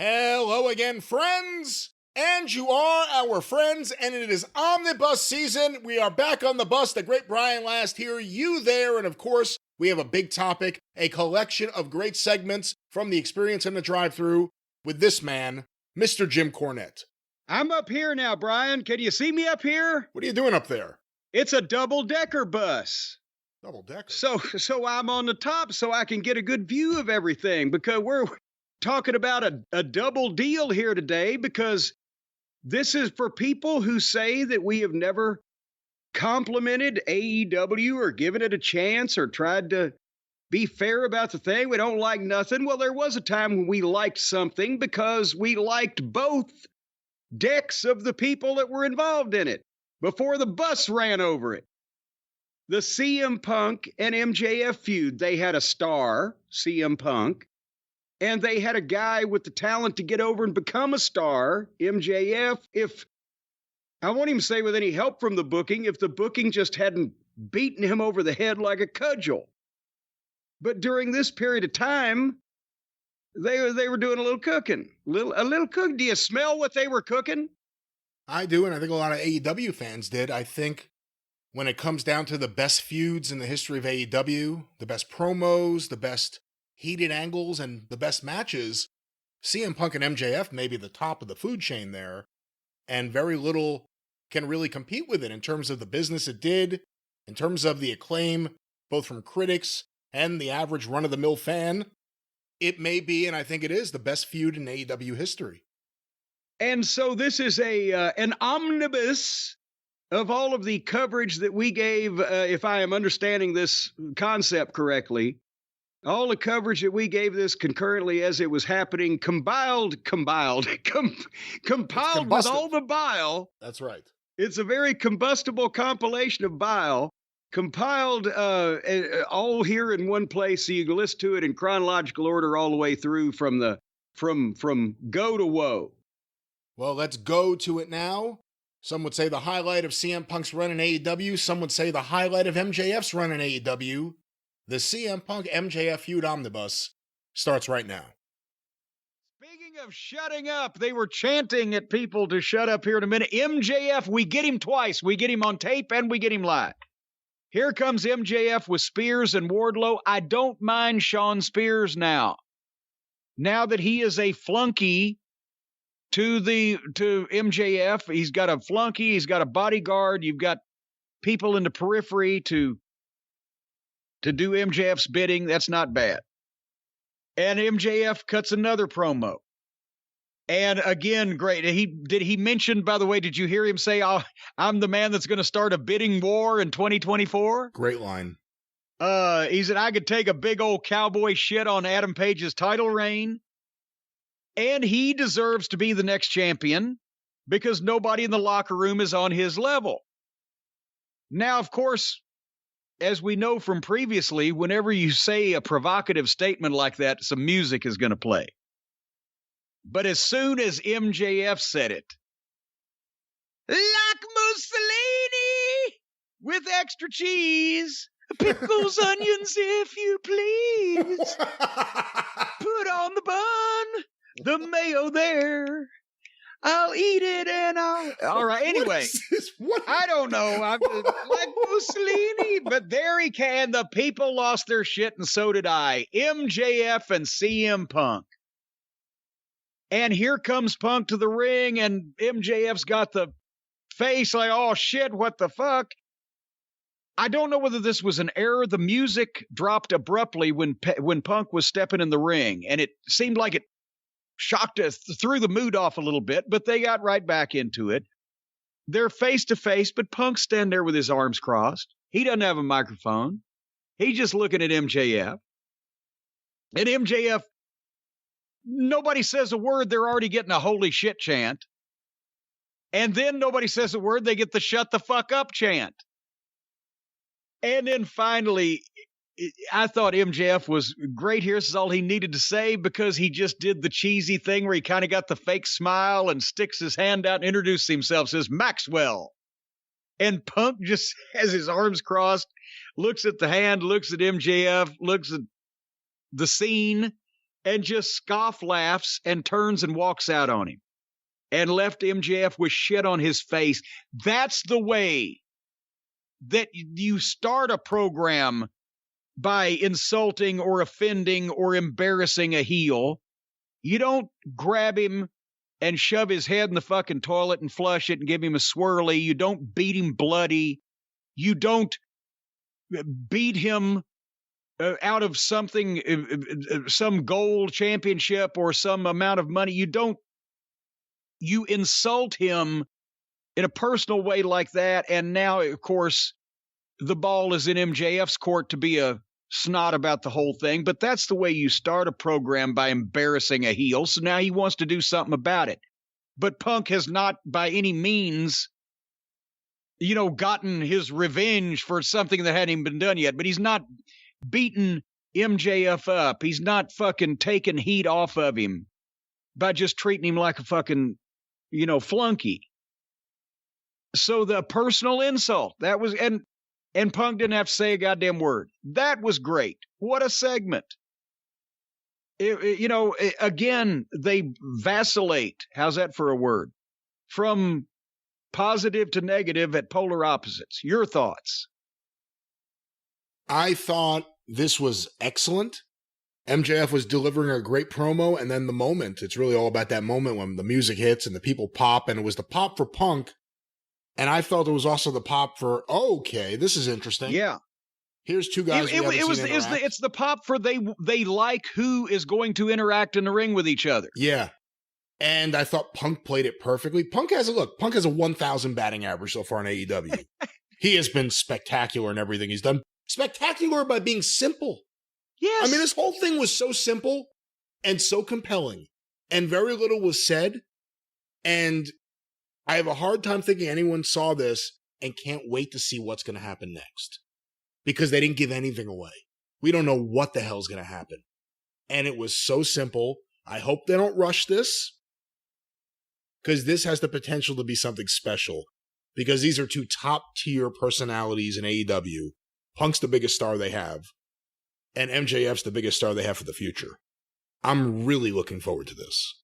Hello again, friends! And you are our friends, and it is Omnibus season. We are back on the bus. The great Brian Last here, you there, and of course, we have a big topic, a collection of great segments from the Experience in the Drive-Thru with this man, Mr. Jim Cornette. I'm up here now, Brian. Can you see me up here? What are you doing up there? It's a double-decker bus. Double-decker? So I'm on the top so I can get a good view of everything, because we're talking about a double deal here today, because this is for people who say that we have never complimented AEW or given it a chance or tried to be fair about the thing. We don't like nothing. Well, there was a time when we liked something because we liked both decks of the people that were involved in it before the bus ran over it. The CM Punk and MJF feud, they had a star, CM Punk, and they had a guy with the talent to get over and become a star, MJF. If I won't even say with any help from the booking, if the booking just hadn't beaten him over the head like a cudgel. But during this period of time, they were doing a little cooking. A little cook. Do you smell what they were cooking? I do, and I think a lot of AEW fans did. I think when it comes down to the best feuds in the history of AEW, the best promos, the best heated angles, and the best matches, CM Punk and MJF may be the top of the food chain there, and very little can really compete with it in terms of the business it did, in terms of the acclaim, both from critics and the average run-of-the-mill fan. It may be, and I think it is, the best feud in AEW history. And so this is an omnibus of all of the coverage that we gave, if I am understanding this concept correctly, all the coverage that we gave this concurrently as it was happening, compiled with all the bile. That's right. It's a very combustible compilation of bile, compiled all here in one place, so you can listen to it in chronological order all the way through from go to woe. Well, let's go to it now. Some would say the highlight of CM Punk's run in AEW. Some would say the highlight of MJF's run in AEW. The CM Punk MJF Feud Omnibus starts right now. Speaking of shutting up, they were chanting at people to shut up here in a minute. MJF, we get him twice. We get him on tape and we get him live. Here comes MJF with Spears and Wardlow. I don't mind Sean Spears now. Now that he is a flunky to MJF, he's got a flunky, he's got a bodyguard, you've got people in the periphery to do MJF's bidding. That's not bad. And MJF cuts another promo. And again, great. Did he mention, by the way, did you hear him say, I'm the man that's going to start a bidding war in 2024? Great line. He said, I could take a big old cowboy shit on Adam Page's title reign. And he deserves to be the next champion because nobody in the locker room is on his level. Now, of course, as we know from previously, whenever you say a provocative statement like that, some music is going to play. But as soon as MJF said it, like Mussolini with extra cheese, pickles, onions, if you please, put on the bun, the mayo there. I'll eat it and all right, anyway. I don't know. I'm just like Mussolini, but there he can. The people lost their shit, and so did I. MJF and CM Punk. And here comes Punk to the ring, and MJF's got the face like, oh, shit, what the fuck? I don't know whether this was an error. The music dropped abruptly when Punk was stepping in the ring, and it seemed like it shocked us, threw the mood off a little bit, but they got right back into it. They're face to face, but Punk's standing there with his arms crossed. He doesn't have a microphone. He's just looking at MJF. And MJF, nobody says a word. They're already getting a holy shit chant. And then nobody says a word. They get the shut the fuck up chant. And then finally, I thought MJF was great here. This is all he needed to say because he just did the cheesy thing where he kind of got the fake smile and sticks his hand out and introduces himself, says Maxwell. And Punk just has his arms crossed, looks at the hand, looks at MJF, looks at the scene, and just scoff laughs and turns and walks out on him and left MJF with shit on his face. That's the way that you start a program, by insulting or offending or embarrassing a heel. You don't grab him and shove his head in the fucking toilet and flush it and give him a swirly. You don't beat him bloody. You don't beat him out of something, some gold championship or some amount of money. You insult him in a personal way like that. And now, of course, the ball is in MJF's court to be a snot about the whole thing. But that's the way you start a program, by embarrassing a heel. So now he wants to do something about it. But Punk has not by any means, gotten his revenge for something that hadn't even been done yet. But he's not beaten MJF up. He's not fucking taking heat off of him by just treating him like a fucking, flunky. So the personal insult, that was, and Punk didn't have to say a goddamn word. That was great. What a segment. Again, they vacillate. How's that for a word? From positive to negative at polar opposites. Your thoughts? I thought this was excellent. MJF was delivering a great promo, and then the moment. It's really all about that moment when the music hits and the people pop, and it was the pop for Punk. And I felt it was also the pop for, okay, this is interesting. Yeah. Here's two guys it's the pop for they like who is going to interact in the ring with each other. Yeah. And I thought Punk played it perfectly. Punk has a 1,000 batting average so far in AEW. He has been spectacular in everything he's done. Spectacular by being simple. Yes. I mean, this whole thing was so simple and so compelling, and very little was said. And I have a hard time thinking anyone saw this and can't wait to see what's going to happen next, because they didn't give anything away. We don't know what the hell's going to happen. And it was so simple. I hope they don't rush this, because this has the potential to be something special, because these are two top tier personalities in AEW. Punk's the biggest star they have, and MJF's the biggest star they have for the future. I'm really looking forward to this.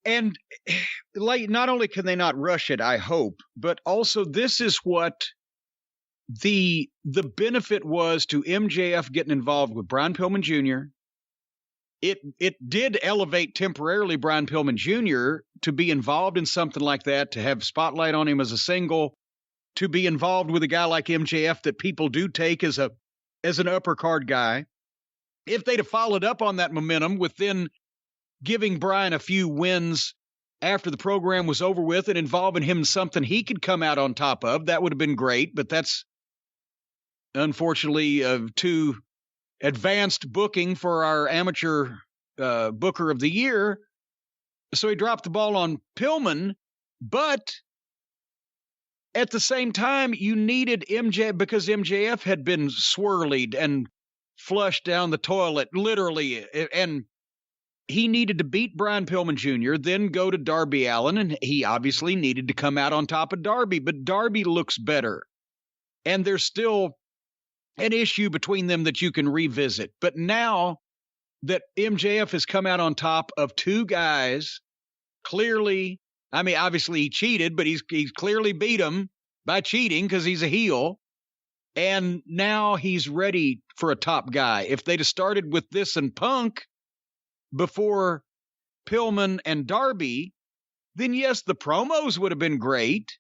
And not only can they not rush it, I hope, but also this is what the benefit was to MJF getting involved with Brian Pillman Jr. It did elevate temporarily Brian Pillman Jr. to be involved in something like that, to have spotlight on him as a single, to be involved with a guy like MJF that people do take as an upper card guy. If they'd have followed up on that momentum with then giving Brian a few wins after the program was over with and involving him in something he could come out on top of, that would have been great. But that's unfortunately too advanced booking for our amateur booker of the year. So he dropped the ball on Pillman, but at the same time, you needed MJ, because MJF had been swirled and flushed down the toilet, literally, and he needed to beat Brian Pillman Jr., then go to Darby Allin, and he obviously needed to come out on top of Darby, but Darby looks better. And there's still an issue between them that you can revisit. But now that MJF has come out on top of two guys, clearly, I mean, obviously he cheated, but he's clearly beat him by cheating because he's a heel. And now he's ready for a top guy. If they'd have started with this and Punk before Pillman and Darby, then yes, the promos would have been great,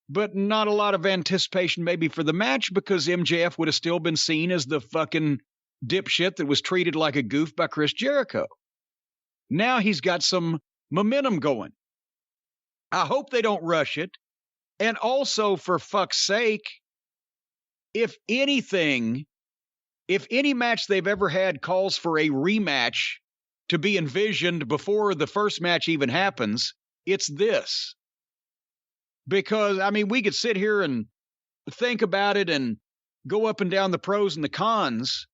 but not a lot of anticipation maybe for the match, because MJF would have still been seen as the fucking dipshit that was treated like a goof by Chris Jericho. Now he's got some momentum going. I hope they don't rush it. And also, for fuck's sake, if any match they've ever had calls for a rematch to be envisioned before the first match even happens, it's this. Because, I mean, we could sit here and think about it and go up and down the pros and the cons,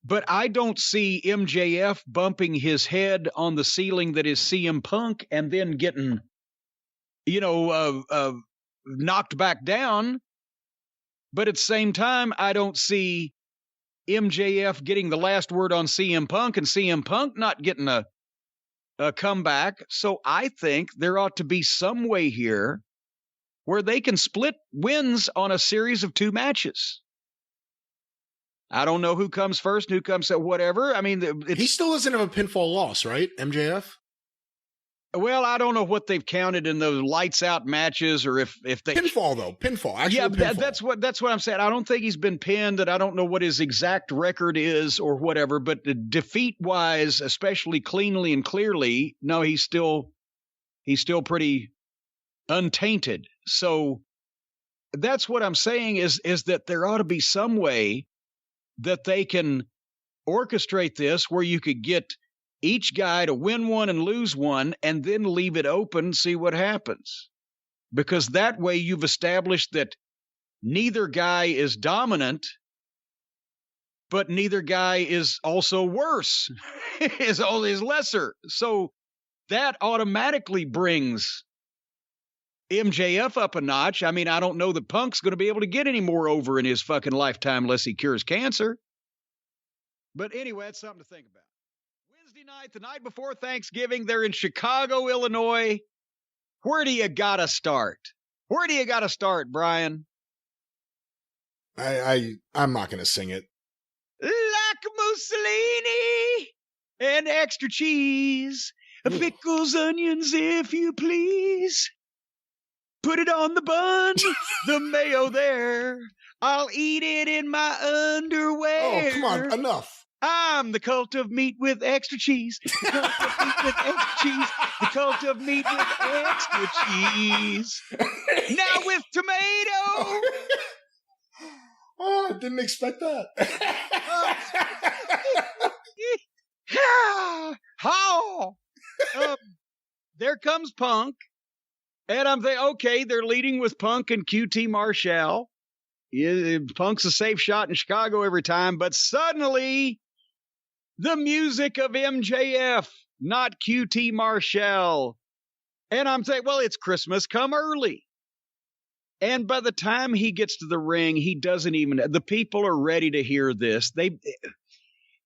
but I don't see MJF bumping his head on the ceiling that is CM Punk and then getting, knocked back down. But at the same time, I don't see MJF getting the last word on CM Punk and CM Punk not getting a comeback. So I think there ought to be some way here where they can split wins on a series of 2 matches. I don't know who comes first, who comes at whatever. I mean, he still doesn't have a pinfall loss, right, MJF? Well, I don't know what they've counted in those lights out matches, or if they pinfall though, pinfall. Actually, yeah, pinfall. that's what I'm saying. I don't think he's been pinned, and I don't know what his exact record is or whatever. But defeat wise, especially cleanly and clearly, no, he's still pretty untainted. So that's what I'm saying is that there ought to be some way that they can orchestrate this where you could get each guy to win one and lose one and then leave it open, see what happens. Because that way you've established that neither guy is dominant, but neither guy is also worse, is lesser. So that automatically brings MJF up a notch. I mean, I don't know that Punk's going to be able to get any more over in his fucking lifetime unless he cures cancer. But anyway, that's something to think about. Wednesday night, the night before Thanksgiving, they're in Chicago, Illinois. Where do you gotta start? Where do you gotta start, Brian? I'm not going to sing it. Like Mussolini and extra cheese, pickles, onions, if you please. Put it on the bun, the mayo there. I'll eat it in my underwear. Oh, come on, enough. I'm the cult of meat with extra cheese. The cult of meat with extra cheese. The cult of meat with extra cheese. Now with tomato. Oh, I didn't expect that. There comes Punk. And I'm thinking, okay, they're leading with Punk and QT Marshall. Punk's a safe shot in Chicago every time, but suddenly the music of MJF, not QT Marshall. And I'm thinking, well, it's Christmas come early. And by the time he gets to the ring, he doesn't even, the people are ready to hear this.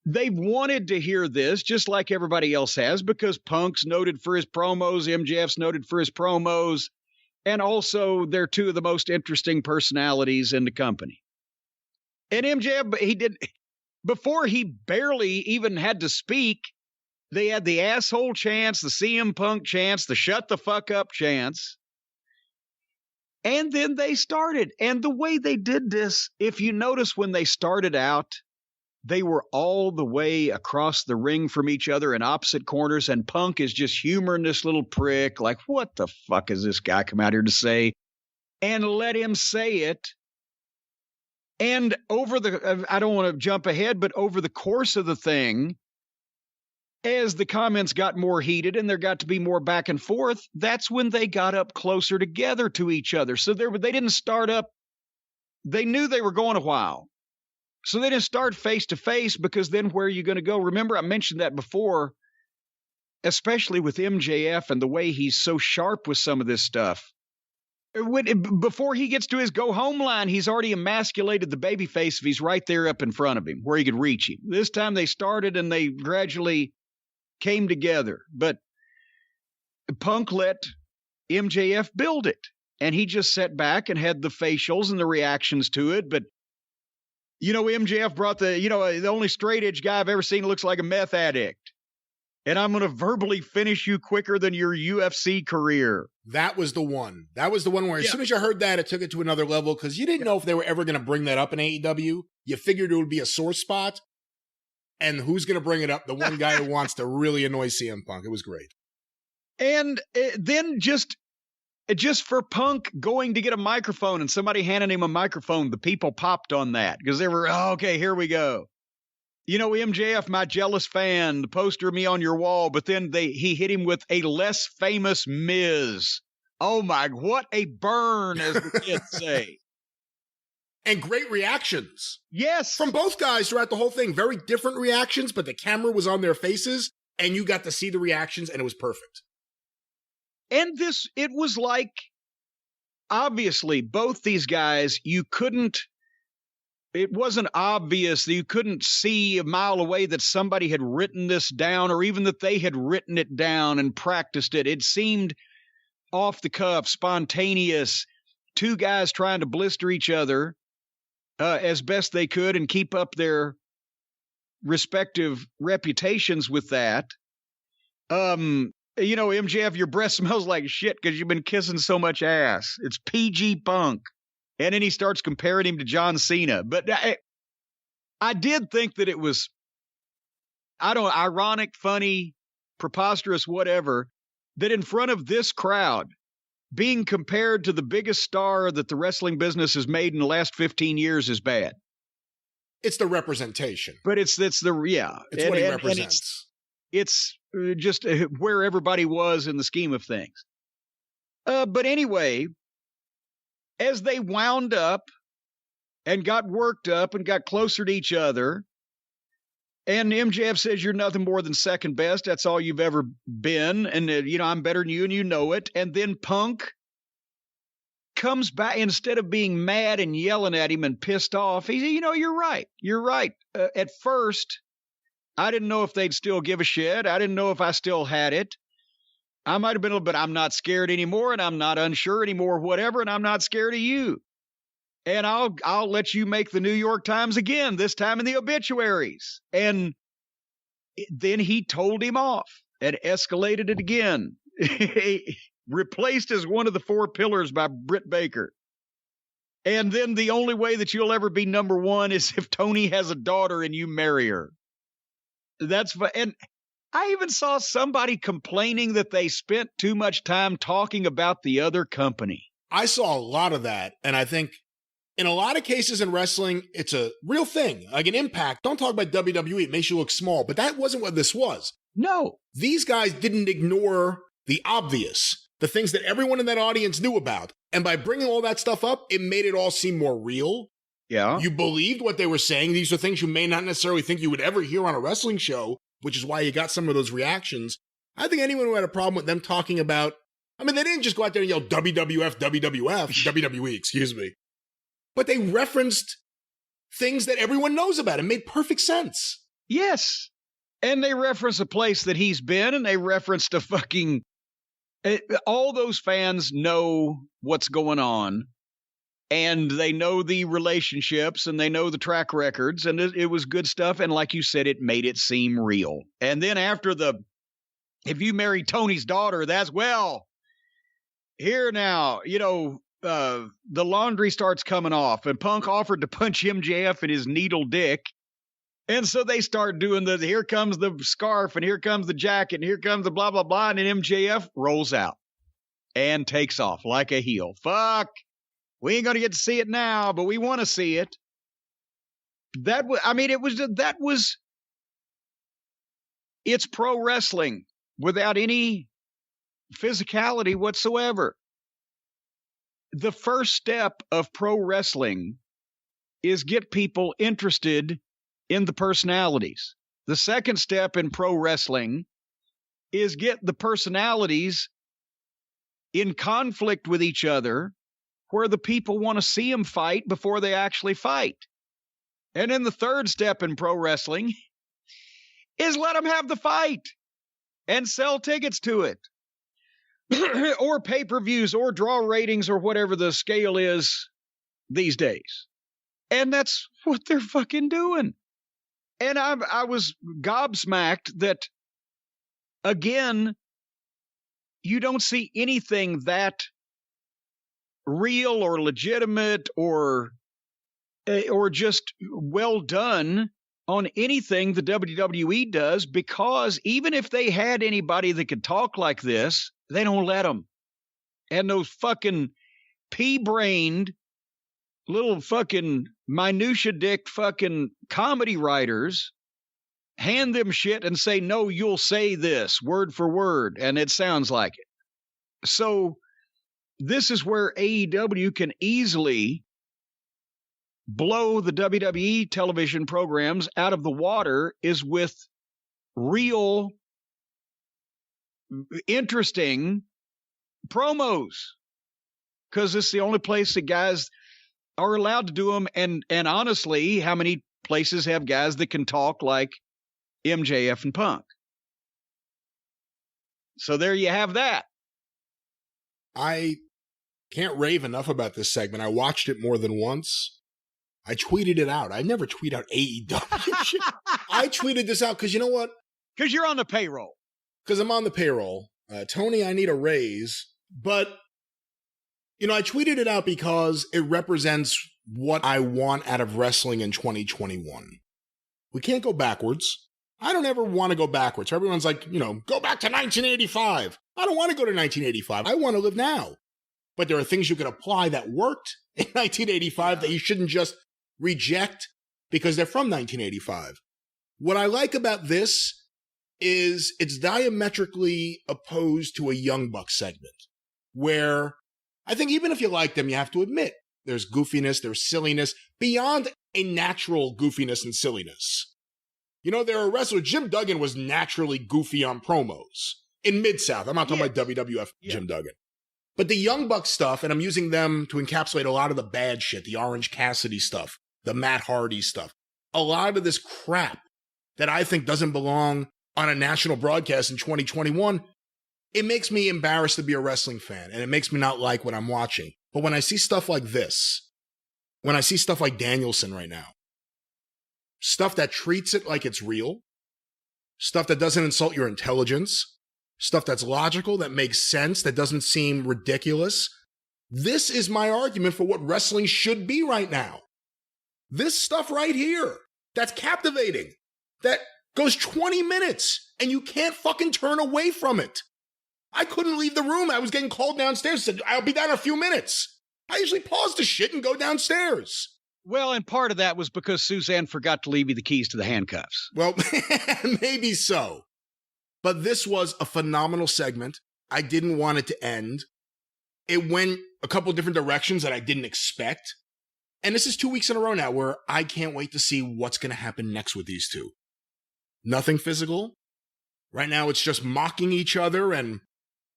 They've wanted to hear this just like everybody else has, because Punk's noted for his promos, MJF's noted for his promos, and also they're 2 of the most interesting personalities in the company. And MJF, before he barely even had to speak, they had the asshole chance, the CM Punk chance, the shut the fuck up chance. And then they started. And the way they did this, if you notice when they started out, they were all the way across the ring from each other in opposite corners, and Punk is just humoring this little prick, like, what the fuck is this guy come out here to say? And let him say it. And I don't want to jump ahead, but over the course of the thing, as the comments got more heated and there got to be more back and forth, that's when they got up closer together to each other. So they didn't start up. They knew they were going a while. So they didn't start face to face, because then where are you going to go? Remember, I mentioned that before, especially with MJF and the way he's so sharp with some of this stuff. Before he gets to his go home line, he's already emasculated the babyface if he's right there up in front of him where he could reach him. This time they started and they gradually came together. But Punk let MJF build it, and he just sat back and had the facials and the reactions to it. But MJF brought the only straight edge guy I've ever seen looks like a meth addict. And I'm going to verbally finish you quicker than your UFC career. That was the one. That was the one where as soon as you heard that, it took it to another level, because you didn't know if they were ever going to bring that up in AEW. You figured it would be a sore spot. And who's going to bring it up? The one guy who wants to really annoy CM Punk. It was great. And then just for Punk going to get a microphone and somebody handing him a microphone, the people popped on that because they were, okay, here we go. MJF, my jealous fan, the poster of me on your wall, but then he hit him with a less famous Miz. Oh my, what a burn, as the kids say. And great reactions. Yes. From both guys throughout the whole thing. Very different reactions, but the camera was on their faces and you got to see the reactions and it was perfect. And it was like, obviously, both these guys, you couldn't it wasn't obvious that you couldn't see a mile away that somebody had written this down or even that they had written it down and practiced it. It seemed off the cuff, spontaneous, two guys trying to blister each other as best they could and keep up their respective reputations with that. MJF, your breath smells like shit because you've been kissing so much ass. It's PG Punk. And then he starts comparing him to John Cena. But I did think that it was, ironic, funny, preposterous, whatever, that in front of this crowd, being compared to the biggest star that the wrestling business has made in the last 15 years is bad. It's the representation. But it's what he represents. It's just where everybody was in the scheme of things. But anyway, as they wound up and got worked up and got closer to each other, and MJF says, you're nothing more than second best. That's all you've ever been. And, I'm better than you and you know it. And then Punk comes back, instead of being mad and yelling at him and pissed off, he said, you're right. You're right. At first, I didn't know if they'd still give a shit. I didn't know if I still had it. I might have been, but I'm not scared anymore, and I'm not unsure anymore, whatever, and I'm not scared of you. And I'll let you make the New York Times again, this time in the obituaries. And then he told him off and escalated it again. Replaced as one of the four pillars by Britt Baker. And then the only way that you'll ever be number one is if Tony has a daughter and you marry her. And I even saw somebody complaining that they spent too much time talking about the other company. I saw a lot of that, and I think in a lot of cases in wrestling, it's a real thing. Like an Impact, don't talk about WWE, it makes you look small, but that wasn't what this was. No. These guys didn't ignore the obvious, the things that everyone in that audience knew about. And by bringing all that stuff up, it made it all seem more real. Yeah. You believed what they were saying. These are things you may not necessarily think you would ever hear on a wrestling show, which is why you got some of those reactions. I think anyone who had a problem with them talking about, they didn't just go out there and yell WWF, WWE, excuse me. But they referenced things that everyone knows about. It made perfect sense. Yes. And they reference a place that he's been, and they referenced all those fans know what's going on, and they know the relationships, and they know the track records, and it was good stuff. And like you said, it made it seem real. And then after if you marry Tony's daughter, here now, the laundry starts coming off, and Punk offered to punch MJF in his needle dick. And so they start doing here comes the scarf, and here comes the jacket, and here comes the blah, blah, blah. And then MJF rolls out and takes off like a heel. Fuck. We ain't going to get to see it now, but we want to see it. It's pro wrestling without any physicality whatsoever. The first step of pro wrestling is get people interested in the personalities. The second step in pro wrestling is get the personalities in conflict with each other, where the people want to see them fight before they actually fight. And then the third step in pro wrestling is let them have the fight and sell tickets to it. Or pay-per-views or draw ratings or whatever the scale is these days. And that's what they're fucking doing. And I was gobsmacked that, again, you don't see anything that real or legitimate or just well done on anything the WWE does, because even if they had anybody that could talk like this, they don't let them. And those fucking pea-brained little fucking minutia dick fucking comedy writers hand them shit and say, no, you'll say this word for word, and it sounds like it. So this is where AEW can easily blow the WWE television programs out of the water, is with real interesting promos, because it's the only place that guys are allowed to do them. And honestly, how many places have guys that can talk like MJF and Punk? So there you have that. I can't rave enough about this segment. I watched it more than once. I tweeted it out. I never tweet out AEW shit. I tweeted this out because you know what? Because you're on the payroll. Because I'm on the payroll. Tony, I need a raise. But, you know, I tweeted it out because it represents what I want out of wrestling in 2021. We can't go backwards. I don't ever want to go backwards. Everyone's like, you know, go back to 1985. I don't want to go to 1985. I want to live now. But there are things you can apply that worked in 1985 that you shouldn't just reject because they're from 1985. What I like about this is it's diametrically opposed to a Young Bucks segment where I think even if you like them, you have to admit there's goofiness, there's silliness beyond a natural goofiness and silliness. You know, there are wrestlers. Jim Duggan was naturally goofy on promos in Mid-South. I'm not talking about WWF Jim Duggan. But the Young Bucks stuff, and I'm using them to encapsulate a lot of the bad shit, the Orange Cassidy stuff, the Matt Hardy stuff, a lot of this crap that I think doesn't belong on a national broadcast in 2021, it makes me embarrassed to be a wrestling fan, and it makes me not like what I'm watching. But when I see stuff like this, when I see stuff like Danielson right now, stuff that treats it like it's real, stuff that doesn't insult your intelligence, stuff that's logical, that makes sense, that doesn't seem ridiculous, this is my argument for what wrestling should be right now. This stuff right here, that's captivating, that goes 20 minutes, and you can't fucking turn away from it. I couldn't leave the room. I was getting called downstairs. Said, I'll be down in a few minutes. I usually pause the shit and go downstairs. Well, and part of that was because Suzanne forgot to leave you the keys to the handcuffs. Well, maybe so. But this was a phenomenal segment. I didn't want it to end. It went a couple different directions that I didn't expect. And this is 2 weeks in a row now where I can't wait to see what's going to happen next with these two. Nothing physical. Right now, it's just mocking each other and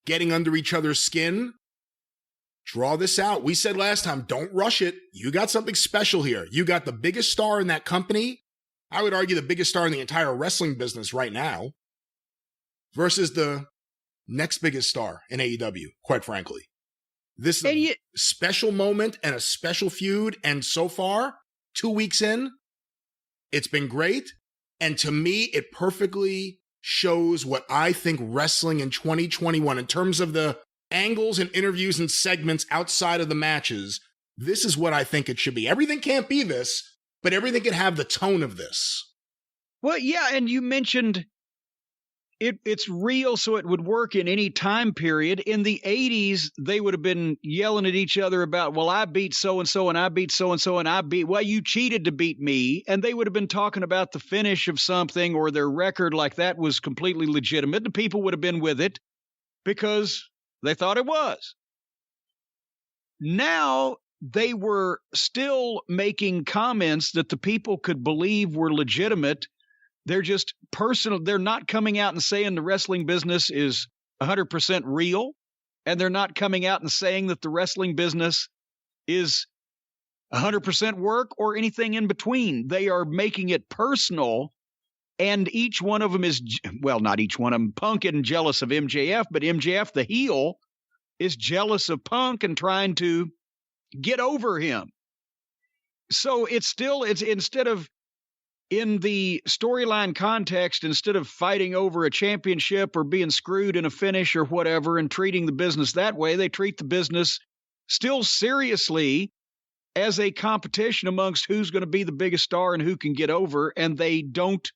getting under each other's skin. Draw this out. We said last time, don't rush it. You got something special here. You got the biggest star in that company. I would argue the biggest star in the entire wrestling business right now. Versus the next biggest star in AEW, quite frankly. This is a special moment and a special feud. And so far, 2 weeks in, it's been great. And to me, it perfectly shows what I think wrestling in 2021, in terms of the angles and interviews and segments outside of the matches, this is what I think it should be. Everything can't be this, but everything can have the tone of this. Well, yeah, and you mentioned it's real, so it would work in any time period. In the 80s, they would have been yelling at each other about, well, I beat so-and-so, and I beat so-and-so, and I beat, well, you cheated to beat me. And they would have been talking about the finish of something or their record like that was completely legitimate. The people would have been with it because they thought it was. Now, they were still making comments that the people could believe were legitimate. They're just personal. They're not coming out and saying the wrestling business is 100% real. And they're not coming out and saying that the wrestling business is 100% work or anything in between. They are making it personal. And each one of them is, well, not each one of them. Punk isn't jealous of MJF, but MJF, the heel, is jealous of Punk and trying to get over him. So it's instead of, in the storyline context, instead of fighting over a championship or being screwed in a finish or whatever and treating the business that way, they treat the business still seriously as a competition amongst who's going to be the biggest star and who can get over, and they don't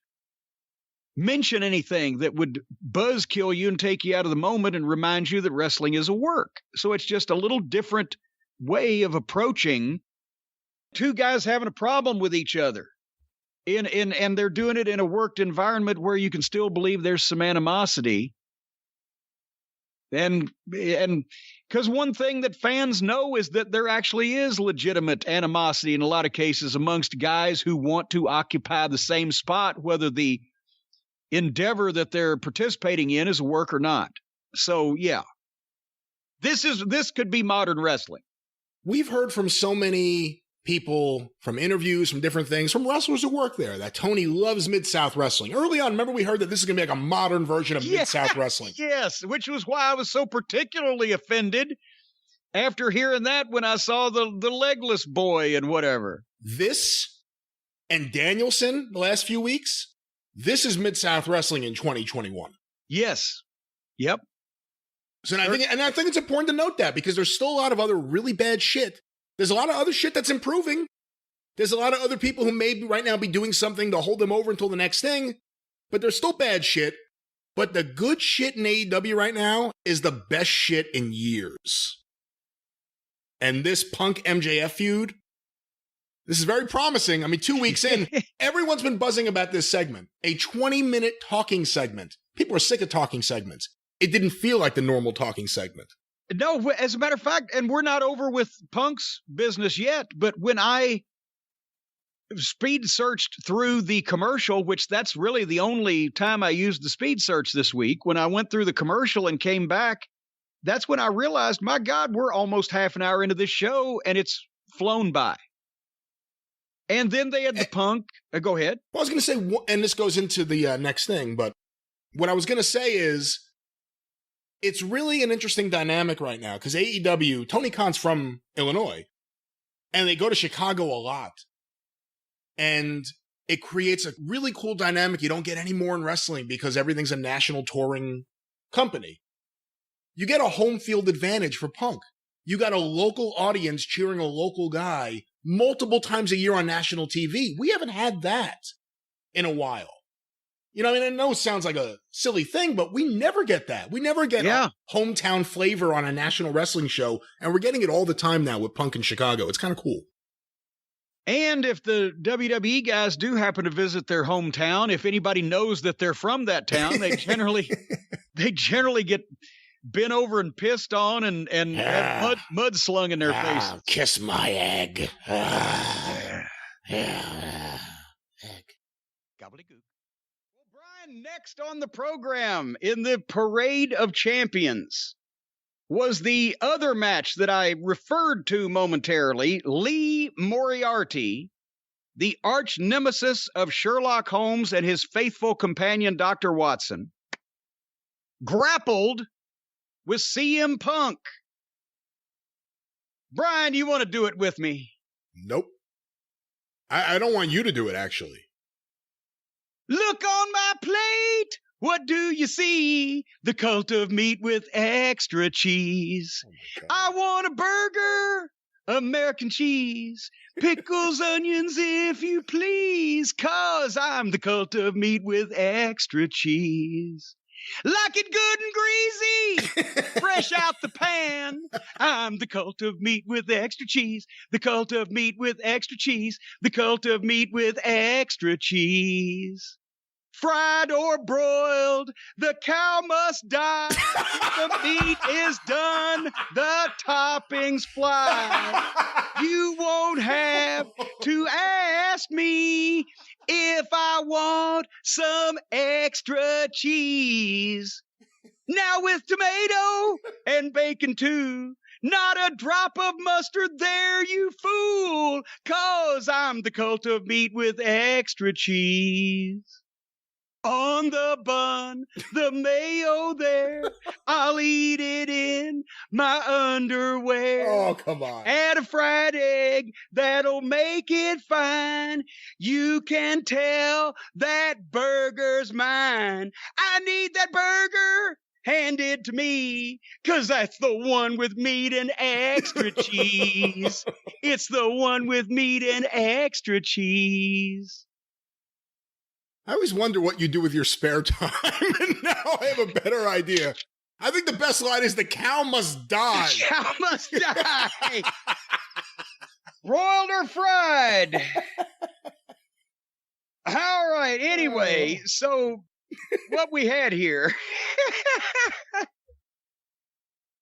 mention anything that would buzzkill you and take you out of the moment and remind you that wrestling is a work. So it's just a little different way of approaching two guys having a problem with each other. And they're doing it in a worked environment where you can still believe there's some animosity. And because one thing that fans know is that there actually is legitimate animosity in a lot of cases amongst guys who want to occupy the same spot, whether the endeavor that they're participating in is work or not. So, yeah, this could be modern wrestling. We've heard from so many people from interviews, from different things, from wrestlers who work there, that Tony loves Mid-South Wrestling. Early on, remember we heard that this is going to be like a modern version of Mid-South Wrestling. Yes, which was why I was so particularly offended after hearing that when I saw the legless boy and whatever. This and Danielson the last few weeks, this is Mid-South Wrestling in 2021. Yes. Yep. So I think it's important to note that because there's still a lot of other really bad shit. There's a lot of other shit that's improving. There's a lot of other people who may right now be doing something to hold them over until the next thing, but there's still bad shit. But the good shit in AEW right now is the best shit in years. And this Punk MJF feud, this is very promising. I mean, 2 weeks in, everyone's been buzzing about this segment. A 20-minute talking segment. People are sick of talking segments. It didn't feel like the normal talking segment. No, as a matter of fact, and we're not over with Punk's business yet, but when I speed searched through the commercial, which that's really the only time I used the speed search this week, when I went through the commercial and came back, that's when I realized, my God, we're almost half an hour into this show and it's flown by. And then they had the Punk. Go ahead. Well, I was going to say, and this goes into the next thing, but what I was going to say is, it's really an interesting dynamic right now because AEW, Tony Khan's from Illinois, and they go to Chicago a lot. And it creates a really cool dynamic you don't get any more in wrestling because everything's a national touring company. You get a home field advantage for Punk. You got a local audience cheering a local guy multiple times a year on national TV. We haven't had that in a while. You know, I mean, I know it sounds like a silly thing, but we never get that. We never get a hometown flavor on a national wrestling show, and we're getting it all the time now with Punk in Chicago. It's kind of cool. And if the WWE guys do happen to visit their hometown, if anybody knows that they're from that town, they generally get bent over and pissed on and have mud slung in their faces. Kiss my egg. Gobbledygook. Next on the program in the Parade of Champions was the other match that I referred to momentarily. Lee Moriarty, the arch nemesis of Sherlock Holmes and his faithful companion, Dr. Watson, grappled with CM Punk. Brian, you want to do it with me? Nope. I don't want you to do it, actually. Look on my plate. What do you see? The cult of meat with extra cheese. Oh, I want a burger, American cheese, pickles, onions, if you please, 'cause I'm the cult of meat with extra cheese. Like it good and greasy, fresh out the pan. I'm the cult of meat with extra cheese, the cult of meat with extra cheese, the cult of meat with extra cheese. Fried or broiled, the cow must die. The meat is done, the toppings fly. You won't have to ask me if I want some extra cheese. Now with tomato and bacon too. Not a drop of mustard there, you fool, 'cause I'm the cult of meat with extra cheese. On the bun, the mayo there, I'll eat it in my underwear. Oh, come on. Add a fried egg, that'll make it fine. You can tell that burger's mine. I need that burger, hand it to me, 'cause that's the one with meat and extra cheese. It's the one with meat and extra cheese. I always wonder what you do with your spare time, and now I have a better idea. I think the best line is the cow must die. The cow must die. Broiled or fried? All right, anyway, so what we had here...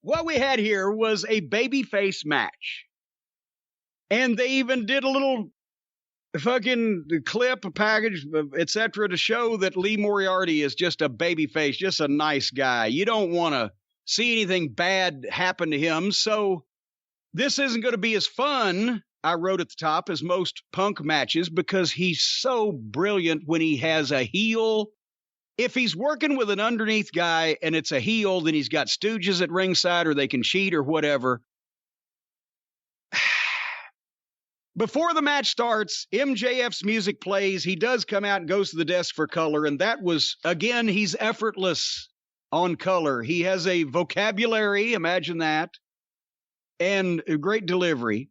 what we had here was a babyface match. And they even did a little fucking clip, a package, etc., to show that Lee Moriarty is just a babyface, just a nice guy. You don't want to see anything bad happen to him. So this isn't going to be as fun, I wrote at the top as most Punk matches because he's so brilliant when he has a heel. If he's working with an underneath guy and it's a heel, then he's got stooges at ringside or they can cheat or whatever. Before the match starts, MJF's music plays. He does come out and goes to the desk for color. And that was, again, he's effortless on color. He has a vocabulary, imagine that, and a great delivery.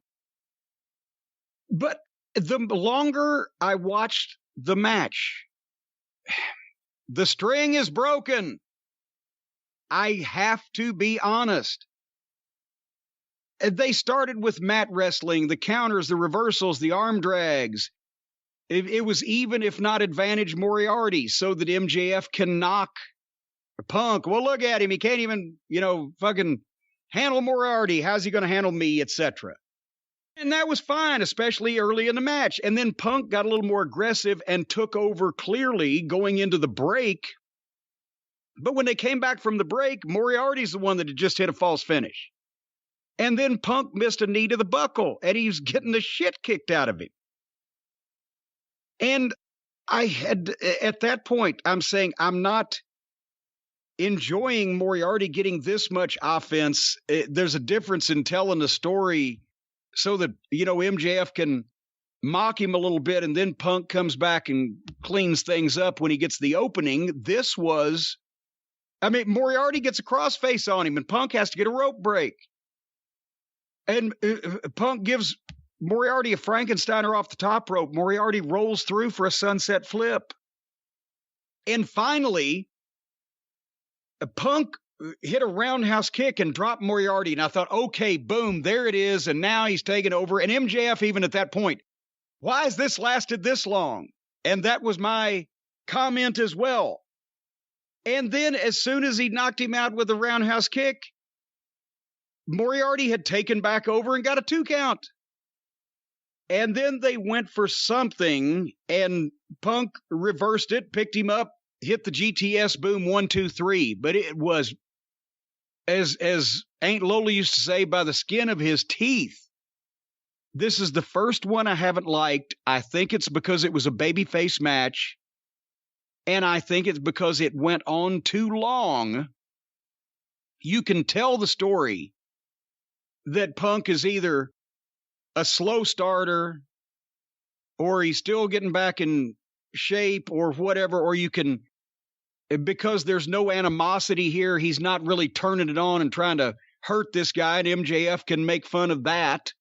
But the longer I watched the match, the string is broken. I have to be honest. They started with mat wrestling, the counters, the reversals, the arm drags. It was even, if not advantage, Moriarty, so that MJF can knock Punk. Well, look at him. He can't even, fucking handle Moriarty. How's he going to handle me, etc.? And that was fine, especially early in the match. And then Punk got a little more aggressive and took over clearly going into the break. But when they came back from the break, Moriarty's the one that had just hit a false finish. And then Punk missed a knee to the buckle, and he was getting the shit kicked out of him. And at that point, I'm saying I'm not enjoying Moriarty getting this much offense. There's a difference in telling the story so that, MJF can mock him a little bit, and then Punk comes back and cleans things up when he gets the opening. Moriarty gets a crossface on him, and Punk has to get a rope break. And Punk gives Moriarty a Frankensteiner off the top rope. Moriarty rolls through for a sunset flip. And finally, Punk hit a roundhouse kick and dropped Moriarty. And I thought, okay, boom, there it is. And now he's taken over. And MJF, even at that point, why has this lasted this long? And that was my comment as well. And then as soon as he knocked him out with a roundhouse kick, Moriarty had taken back over and got a 2 count. And then they went for something, and Punk reversed it, picked him up, hit the GTS boom 1, 2, 3. But it was, as Aunt Lola used to say, by the skin of his teeth. This is the first one I haven't liked. I think it's because it was a babyface match, and I think it's because it went on too long. You can tell the story that Punk is either a slow starter or he's still getting back in shape or whatever, or you can, because there's no animosity here, he's not really turning it on and trying to hurt this guy, and MJF can make fun of that.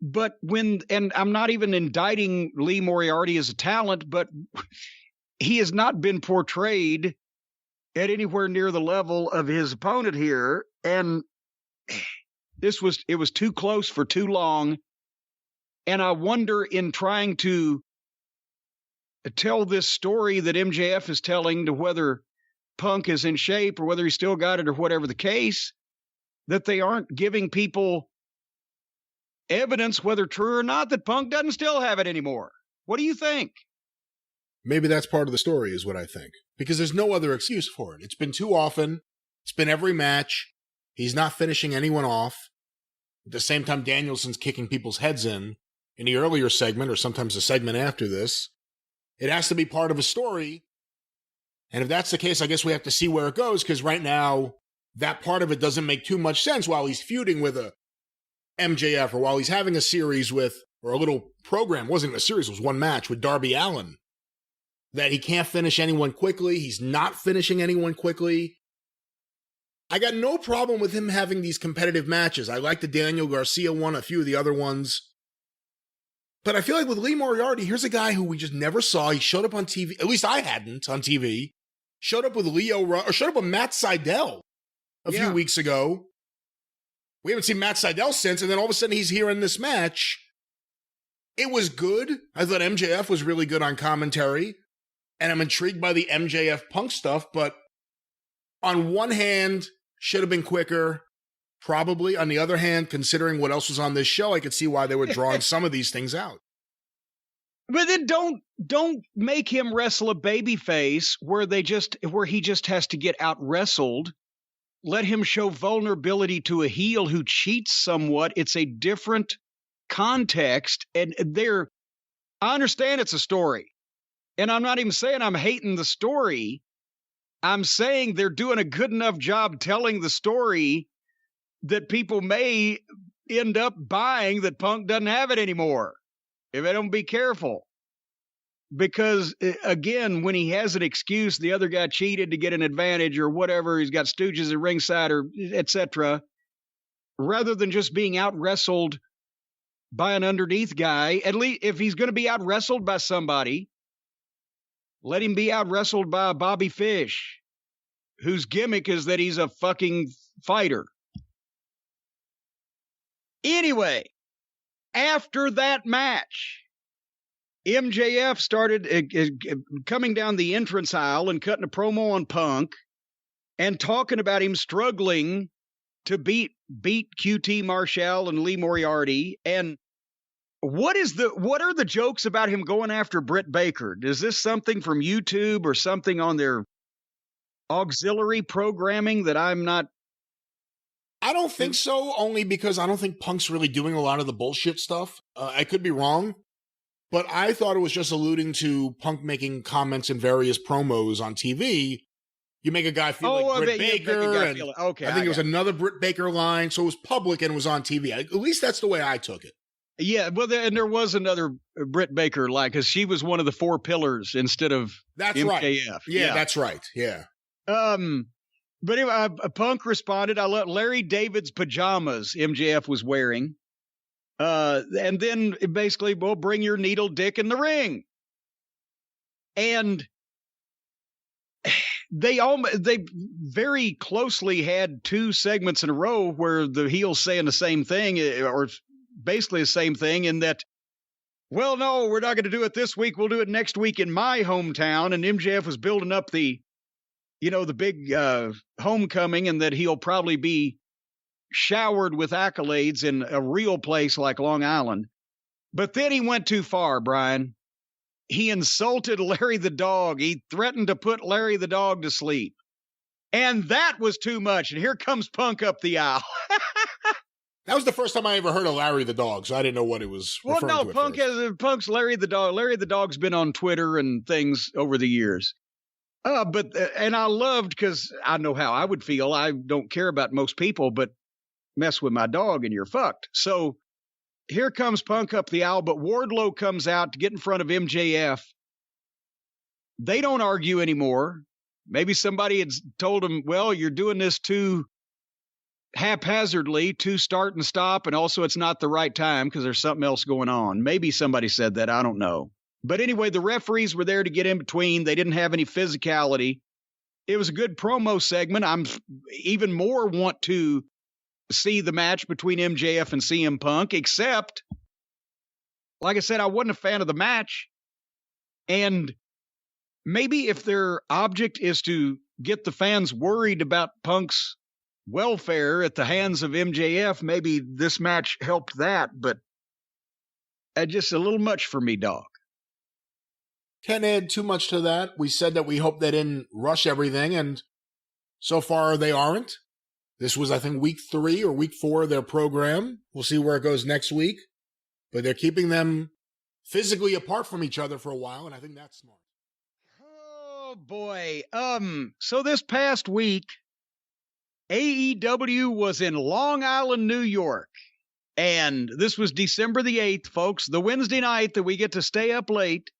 But and I'm not even indicting Lee Moriarty as a talent, but he has not been portrayed at anywhere near the level of his opponent here. And it was too close for too long. And I wonder, in trying to tell this story that MJF is telling, to whether Punk is in shape or whether he still got it or whatever the case, that they aren't giving people evidence, whether true or not, that Punk doesn't still have it anymore. What do you think? Maybe that's part of the story, is what I think. Because there's no other excuse for it. It's been too often. It's been every match. He's not finishing anyone off. At the same time, Danielson's kicking people's heads in the earlier segment, or sometimes a segment after this. It has to be part of a story. And if that's the case, I guess we have to see where it goes, because right now, that part of it doesn't make too much sense while he's feuding with a MJF, or while he's having a series with, or a little program, wasn't a series, it was one match with Darby Allin, that he can't finish anyone quickly. He's not finishing anyone quickly. I got no problem with him having these competitive matches. I like the Daniel Garcia one, a few of the other ones. But I feel like with Lee Moriarty, here's a guy who we just never saw. He showed up on TV, at least I hadn't on TV. Showed up with showed up with Matt Sydal a few weeks ago. We haven't seen Matt Sydal since, and then all of a sudden he's here in this match. It was good. I thought MJF was really good on commentary, and I'm intrigued by the MJF Punk stuff, but on one hand, should have been quicker, probably. On the other hand, considering what else was on this show, I could see why they were drawing some of these things out. But then don't make him wrestle a babyface where he just has to get out wrestled. Let him show vulnerability to a heel who cheats somewhat. It's a different context. And I understand it's a story. And I'm not even saying I'm hating the story. I'm saying they're doing a good enough job telling the story that people may end up buying that Punk doesn't have it anymore if they don't be careful. Because, again, when he has an excuse, the other guy cheated to get an advantage or whatever, he's got stooges at ringside or etc., rather than just being out-wrestled by an underneath guy, at least if he's going to be out-wrestled by somebody, let him be out-wrestled by Bobby Fish, whose gimmick is that he's a fucking fighter. Anyway, after that match, MJF started coming down the entrance aisle and cutting a promo on Punk and talking about him struggling to beat QT Marshall and Lee Moriarty. And what are the jokes about him going after Britt Baker? Is this something from YouTube or something on their auxiliary programming that I'm not? I don't think so, only because I don't think Punk's really doing a lot of the bullshit stuff. I could be wrong, but I thought it was just alluding to Punk making comments in various promos on TV. You make a guy feel like Britt Baker, and I think it was another Britt Baker line, so it was public and it was on TV. At least that's the way I took it. Yeah, well, and there was another Britt Baker line, because she was one of the four pillars instead of MJF. Right. Yeah, that's right. Yeah. But anyway, Punk responded, I love Larry David's pajamas MJF was wearing. And then basically, well, bring your needle dick in the ring. And they very closely had two segments in a row where the heel's saying the same thing, or basically the same thing, in that, well, no, we're not going to do it this week. We'll do it next week in my hometown. And MJF was building up the big homecoming, and that he'll probably be showered with accolades in a real place like Long Island. But then he went too far, Brian. He insulted Larry the dog. He threatened to put Larry the dog to sleep. And that was too much. And here comes Punk up the aisle. That was the first time I ever heard of Larry the dog, so I didn't know what it was referring to. Punk's Larry the dog. Larry the dog's been on Twitter and things over the years. And I loved, because I know how I would feel. I don't care about most people, but mess with my dog and you're fucked. So here comes Punk up the aisle, but Wardlow comes out to get in front of MJF. They don't argue anymore. Maybe somebody had told him, well, you're doing this too haphazardly, too start and stop, and also it's not the right time because there's something else going on. Maybe somebody said that. I don't know. But anyway, the referees were there to get in between. They didn't have any physicality. It was a good promo segment. I'm even more want to see the match between MJF and CM Punk, except, like I said, I wasn't a fan of the match. And maybe if their object is to get the fans worried about Punk's welfare at the hands of MJF, maybe this match helped that, but just a little much for me, dog. Can't add too much to that. We said that we hope they didn't rush everything, and so far they aren't. This was, I think, week 3 or week 4 of their program. We'll see where it goes next week. But they're keeping them physically apart from each other for a while, and I think that's smart. Oh, boy. So this past week, AEW was in Long Island, New York. And this was December the 8th, folks, the Wednesday night that we get to stay up late.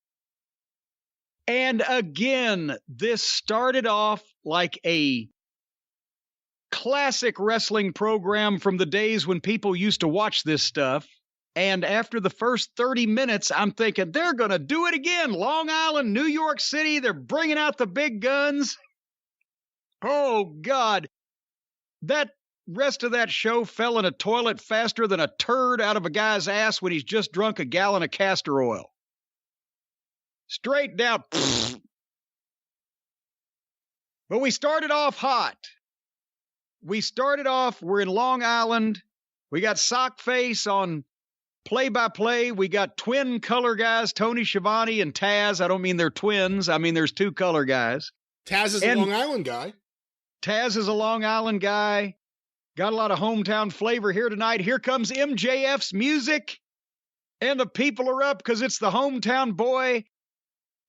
And again, this started off like a classic wrestling program from the days when people used to watch this stuff. And after the first 30 minutes, I'm thinking, they're going to do it again. Long Island, New York City, they're bringing out the big guns. Oh, God. That rest of that show fell in a toilet faster than a turd out of a guy's ass when he's just drunk a gallon of castor oil. Straight down. But we started off hot. We're in Long Island. We got Sockface on play-by-play. We got twin color guys, Tony Schiavone and Taz. I don't mean they're twins. I mean there's two color guys. Taz is a Long Island guy. Taz is a Long Island guy. Got a lot of hometown flavor here tonight. Here comes MJF's music. And the people are up because it's the hometown boy.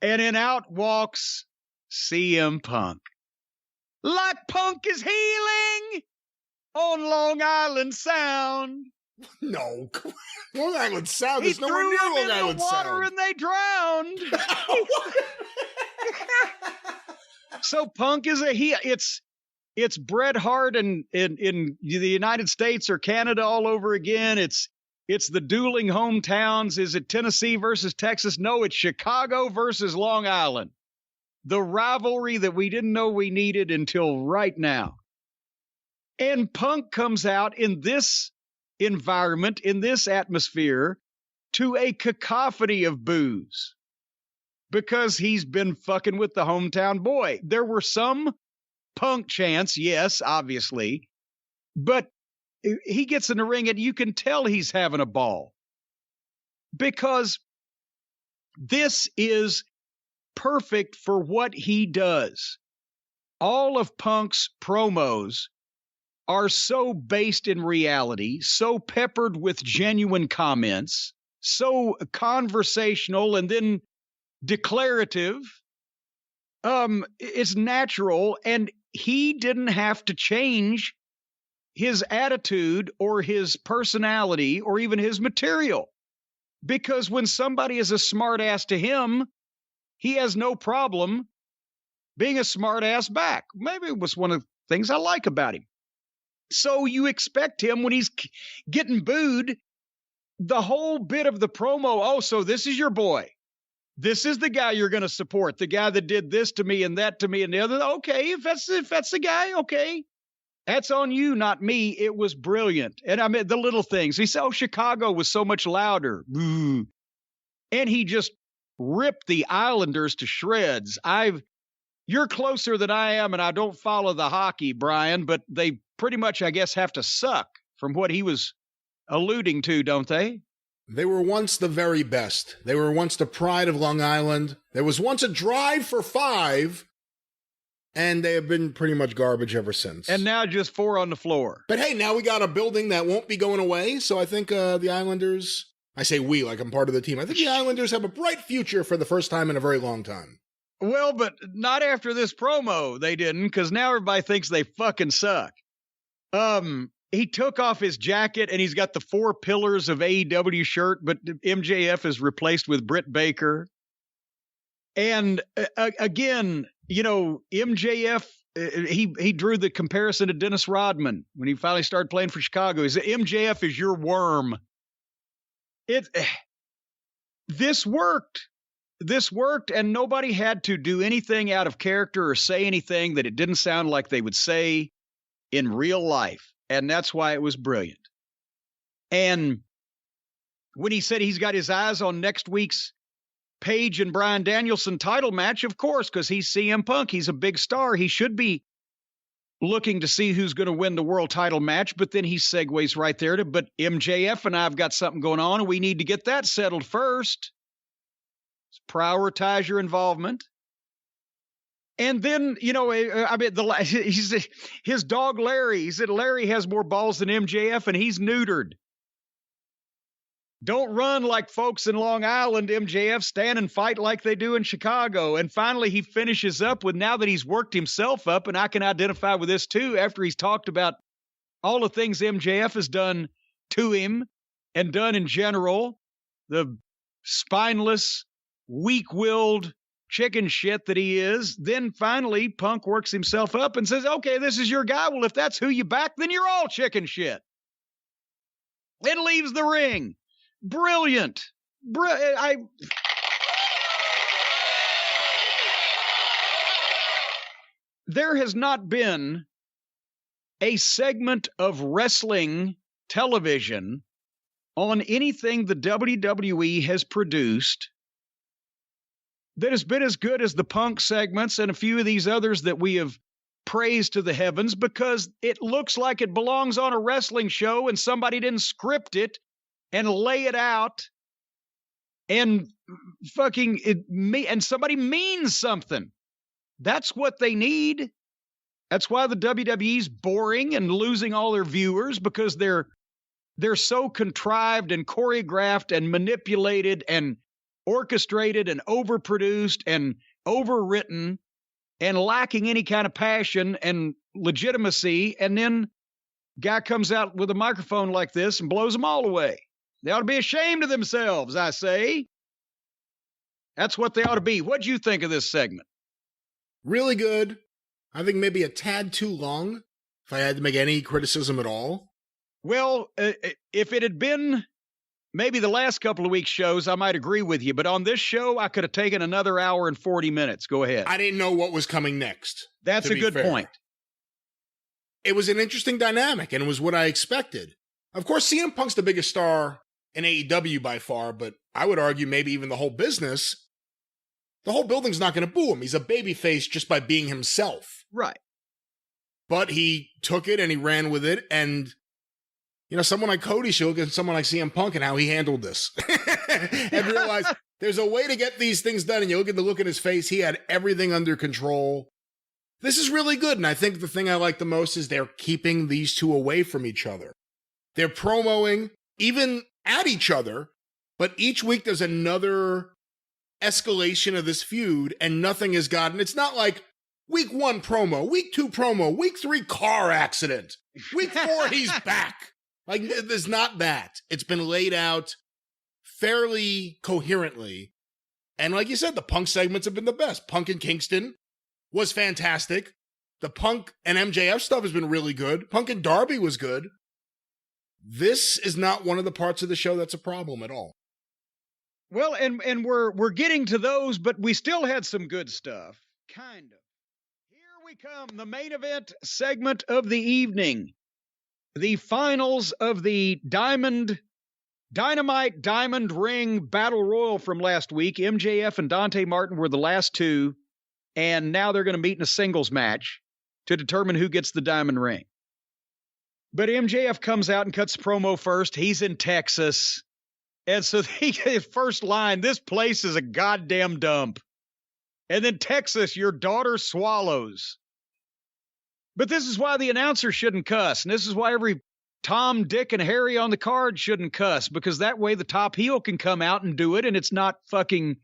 And then out walks CM Punk. Like Punk is healing on Long Island Sound. No. Long Island Sound. He There's nowhere threw near them Long in the Island water Sound. and they drowned. So Punk is it's Bret Hart in the United States or Canada all over again. It's the dueling hometowns. Is it Tennessee versus Texas? No, it's Chicago versus Long Island. The rivalry that we didn't know we needed until right now. And Punk comes out in this environment, in this atmosphere, to a cacophony of boos because he's been fucking with the hometown boy. There were some Punk chants, yes, obviously, but he gets in the ring and you can tell he's having a ball because this is perfect for what he does. All of Punk's promos are so based in reality, so peppered with genuine comments, so conversational and then declarative. It's natural, and he didn't have to change his attitude or his personality or even his material. Because when somebody is a smartass to him, he has no problem being a smartass back. Maybe it was one of the things I like about him. So you expect him when he's getting booed, the whole bit of the promo, oh, so this is your boy. This is the guy you're going to support, the guy that did this to me and that to me and the other. Okay, if that's the guy, okay. That's on you, not me. It was brilliant. And I mean, the little things. He said, oh, Chicago was so much louder. Boo. And he just ripped the Islanders to shreds. You're closer than I am, and I don't follow the hockey, Brian, but they pretty much, I guess, have to suck from what he was alluding to, don't they? They were once the very best. They were once the pride of Long Island. There was once a Drive for 5, and they have been pretty much garbage ever since. And now just 4 on the floor. But hey, now we got a building that won't be going away, so I think the Islanders, I say we like I'm part of the team, I think the Islanders have a bright future for the first time in a very long time. Well, but not after this promo, they didn't, because now everybody thinks they fucking suck. He took off his jacket and he's got the 4 pillars of AEW shirt, but MJF is replaced with Britt Baker. And again, you know, MJF, he drew the comparison to Dennis Rodman when he finally started playing for Chicago. He said, MJF is your worm. This worked. This worked, and nobody had to do anything out of character or say anything that it didn't sound like they would say in real life. And that's why it was brilliant. And when he said he's got his eyes on next week's Paige and Bryan Danielson title match, of course, because he's CM Punk. He's a big star. He should be looking to see who's going to win the world title match. But then he segues right there to, but MJF and I've got something going on, and we need to get that settled first. Prioritize your involvement. And then, you know, I mean, his dog Larry, he said Larry has more balls than MJF and he's neutered. Don't run like folks in Long Island, MJF. Stand and fight like they do in Chicago. And finally, he finishes up with, now that he's worked himself up, and I can identify with this too, after he's talked about all the things MJF has done to him and done in general, the spineless, weak-willed chicken shit that he is. Then finally, Punk works himself up and says, okay, this is your guy. Well, if that's who you back, then you're all chicken shit. It leaves the ring. Brilliant. There has not been a segment of wrestling television on anything the WWE has produced that has been as good as the Punk segments and a few of these others that we have praised to the heavens, because it looks like it belongs on a wrestling show and somebody didn't script it and lay it out and and somebody means something. That's what they need. That's why the WWE's boring and losing all their viewers, because they're they're so contrived and choreographed and manipulated and orchestrated and overproduced and overwritten and lacking any kind of passion and legitimacy. And then guy comes out with a microphone like this and blows them all away. They ought to be ashamed of themselves, I say. That's what they ought to be. What'd you think of this segment? Really good. I think maybe a tad too long, if I had to make any criticism at all. Well, if it had been maybe the last couple of weeks' shows, I might agree with you. But on this show, I could have taken another hour and 40 minutes. Go ahead. I didn't know what was coming next. That's a good point. It was an interesting dynamic, and it was what I expected. Of course, CM Punk's the biggest star in AEW by far, but I would argue maybe even the whole business. The whole building's not going to boo him. He's a babyface just by being himself. Right. But he took it and he ran with it, and someone like Cody should look at someone like CM Punk and how he handled this and realize there's a way to get these things done. And you look at the look in his face. He had everything under control. This is really good. And I think the thing I like the most is they're keeping these two away from each other. They're promoing even at each other, but each week there's another escalation of this feud and nothing is gotten. It's not like week 1 promo, week 2 promo, week 3 car accident, week 4 he's back. Like, there's not that. It's been laid out fairly coherently. And like you said, the Punk segments have been the best. Punk and Kingston was fantastic. The Punk and MJF stuff has been really good. Punk and Darby was good. This is not one of the parts of the show that's a problem at all. Well, and we're getting to those, but we still had some good stuff. Kind of. Here we come, the main event segment of the evening. The finals of the Dynamite Diamond Ring Battle Royal from last week. MJF and Dante Martin were the last two, and now they're going to meet in a singles match to determine who gets the Diamond Ring. But MJF comes out and cuts promo first. He's in Texas. And so his first line, this place is a goddamn dump. And then Texas, your daughter swallows. But this is why the announcer shouldn't cuss. And this is why every Tom, Dick, and Harry on the card shouldn't cuss. Because that way the top heel can come out and do it. And it's not fucking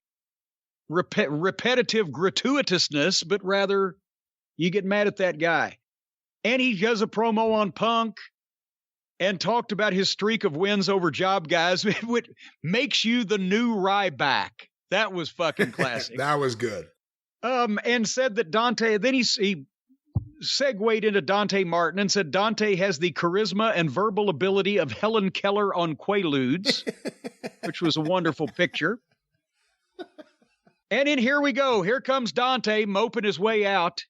repetitive gratuitousness, but rather you get mad at that guy. And he does a promo on Punk and talked about his streak of wins over job guys, which makes you the new Ryback. That was fucking classic. That was good. And said that Dante, then he segued into Dante Martin and said Dante has the charisma and verbal ability of Helen Keller on Quaaludes, which was a wonderful picture. And then here we go. Here comes Dante moping his way out.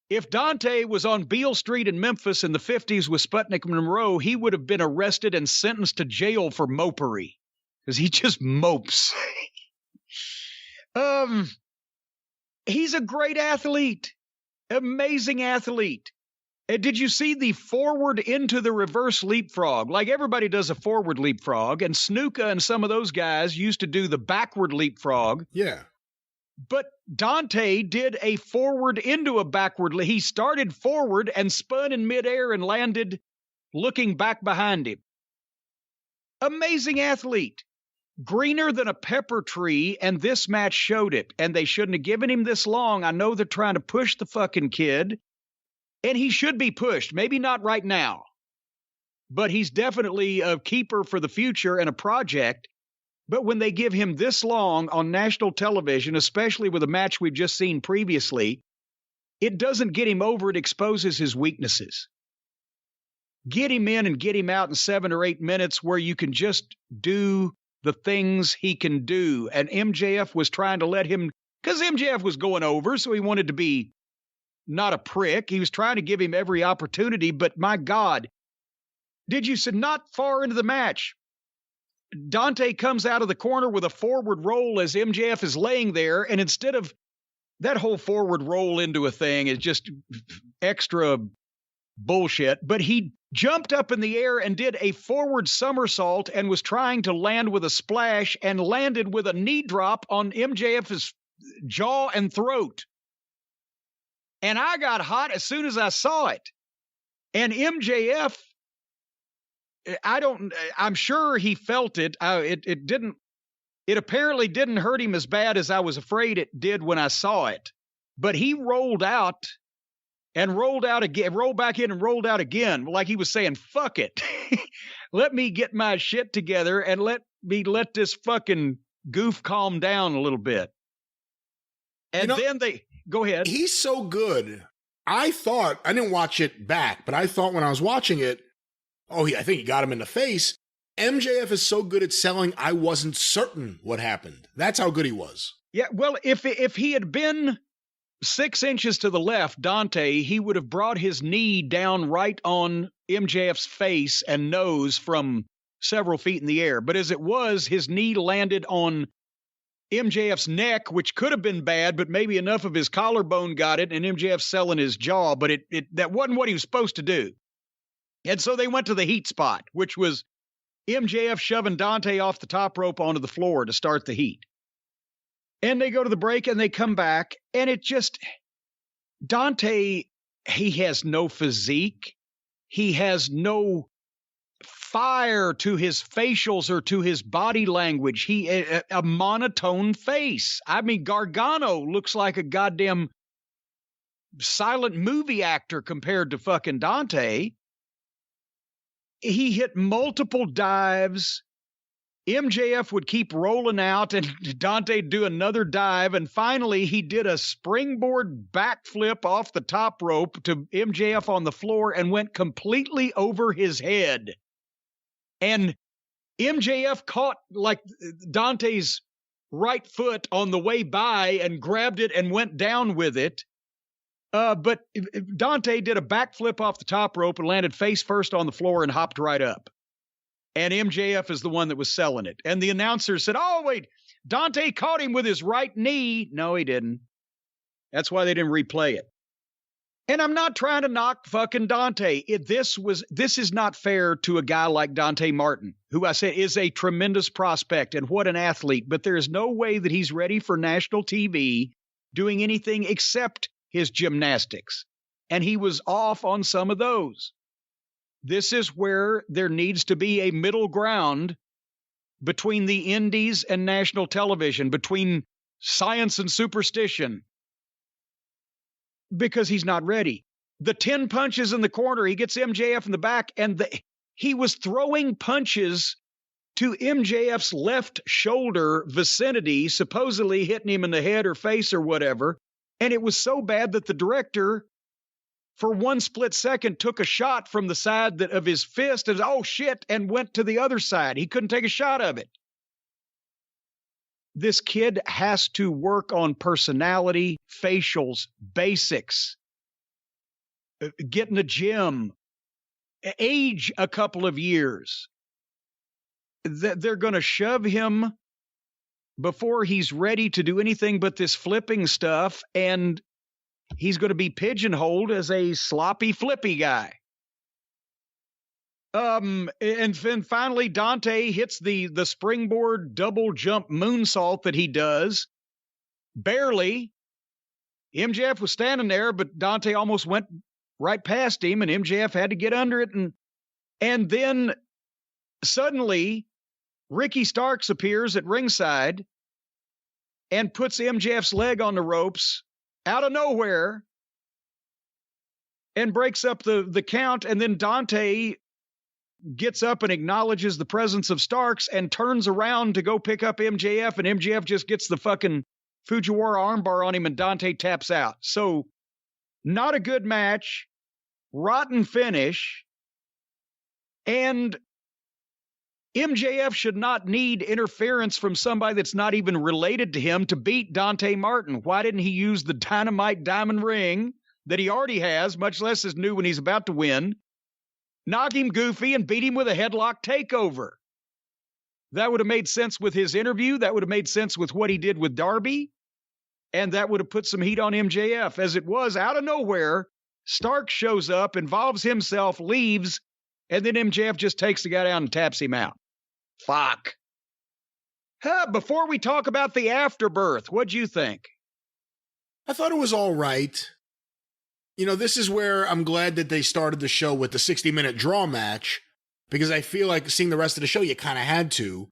If Dante was on Beale Street in Memphis in the 50s with Sputnik Monroe, he would have been arrested and sentenced to jail for mopery because he just mopes. He's a great athlete, amazing athlete. And did you see the forward into the reverse leapfrog? Like everybody does a forward leapfrog, and Snuka and some of those guys used to do the backward leapfrog. Yeah. But Dante did a forward into a backward. He started forward and spun in midair and landed looking back behind him. Amazing athlete. Greener than a pepper tree, and this match showed it. And they shouldn't have given him this long. I know they're trying to push the fucking kid, and he should be pushed. Maybe not right now, but he's definitely a keeper for the future and a project. But when they give him this long on national television, especially with a match we've just seen previously, it doesn't get him over. It exposes his weaknesses. Get him in and get him out in 7 or 8 minutes where you can just do the things he can do. And MJF was trying to let him, because MJF was going over, so he wanted to be not a prick. He was trying to give him every opportunity, but my God, did you see not far into the match, Dante comes out of the corner with a forward roll as MJF is laying there, and instead of that whole forward roll into a thing is just extra bullshit, but he jumped up in the air and did a forward somersault and was trying to land with a splash and landed with a knee drop on MJF's jaw and throat. And I got hot as soon as I saw it. And MJF I'm sure he felt it. It apparently didn't hurt him as bad as I was afraid it did when I saw it. But he rolled out and rolled out again, rolled back in and rolled out again, like he was saying, fuck it. Let me get my shit together and let this fucking goof calm down a little bit. And then they go ahead. He's so good. I didn't watch it back, but I thought when I was watching it, I think he got him in the face. MJF is so good at selling, I wasn't certain what happened. That's how good he was. Yeah, well, if he had been 6 inches to the left, Dante, he would have brought his knee down right on MJF's face and nose from several feet in the air. But as it was, his knee landed on MJF's neck, which could have been bad, but maybe enough of his collarbone got it, and MJF selling his jaw, but that wasn't what he was supposed to do. And so they went to the heat spot, which was MJF shoving Dante off the top rope onto the floor to start the heat. And they go to the break and they come back, and Dante, he has no physique. He has no fire to his facials or to his body language. A monotone face. I mean, Gargano looks like a goddamn silent movie actor compared to fucking Dante. He hit multiple dives. MJF would keep rolling out and Dante'd do another dive. And finally, he did a springboard backflip off the top rope to MJF on the floor and went completely over his head. And MJF caught like Dante's right foot on the way by and grabbed it and went down with it. But Dante did a backflip off the top rope and landed face first on the floor and hopped right up. And MJF is the one that was selling it. And the announcer said, oh, wait, Dante caught him with his right knee. No, he didn't. That's why they didn't replay it. And I'm not trying to knock fucking Dante. This is not fair to a guy like Dante Martin, who I said is a tremendous prospect and what an athlete. But there is no way that he's ready for national TV doing anything except his gymnastics. And he was off on some of those. This is where there needs to be a middle ground between the indies and national television, between science and superstition, because he's not ready. The 10 punches in the corner, he gets MJF in the back, and he was throwing punches to MJF's left shoulder vicinity, supposedly hitting him in the head or face or whatever. And it was so bad that the director, for one split second, took a shot from the side of his fist and, oh shit, and went to the other side. He couldn't take a shot of it. This kid has to work on personality, facials, basics, get in the gym, age a couple of years. They're going to shove him before he's ready to do anything but this flipping stuff, and he's going to be pigeonholed as a sloppy, flippy guy. And then finally, Dante hits the springboard double jump moonsault that he does. Barely. MJF was standing there, but Dante almost went right past him, and MJF had to get under it. And then suddenly, Ricky Starks appears at ringside and puts MJF's leg on the ropes out of nowhere and breaks up the count. And then Dante gets up and acknowledges the presence of Starks and turns around to go pick up MJF, and MJF just gets the fucking Fujiwara armbar on him, and Dante taps out. So not a good match, rotten finish, and MJF should not need interference from somebody that's not even related to him to beat Dante Martin. Why didn't he use the Dynamite Diamond Ring that he already has, much less his new one he's about to win, knock him goofy, and beat him with a headlock takeover? That would have made sense with his interview. That would have made sense with what he did with Darby. And that would have put some heat on MJF. As it was, out of nowhere, Stark shows up, involves himself, leaves, and then MJF just takes the guy down and taps him out. Fuck. Before we talk about the afterbirth, what'd you think? I thought it was all right. You know, this is where I'm glad that they started the show with the 60-minute draw match, because I feel like seeing the rest of the show, you kind of had to.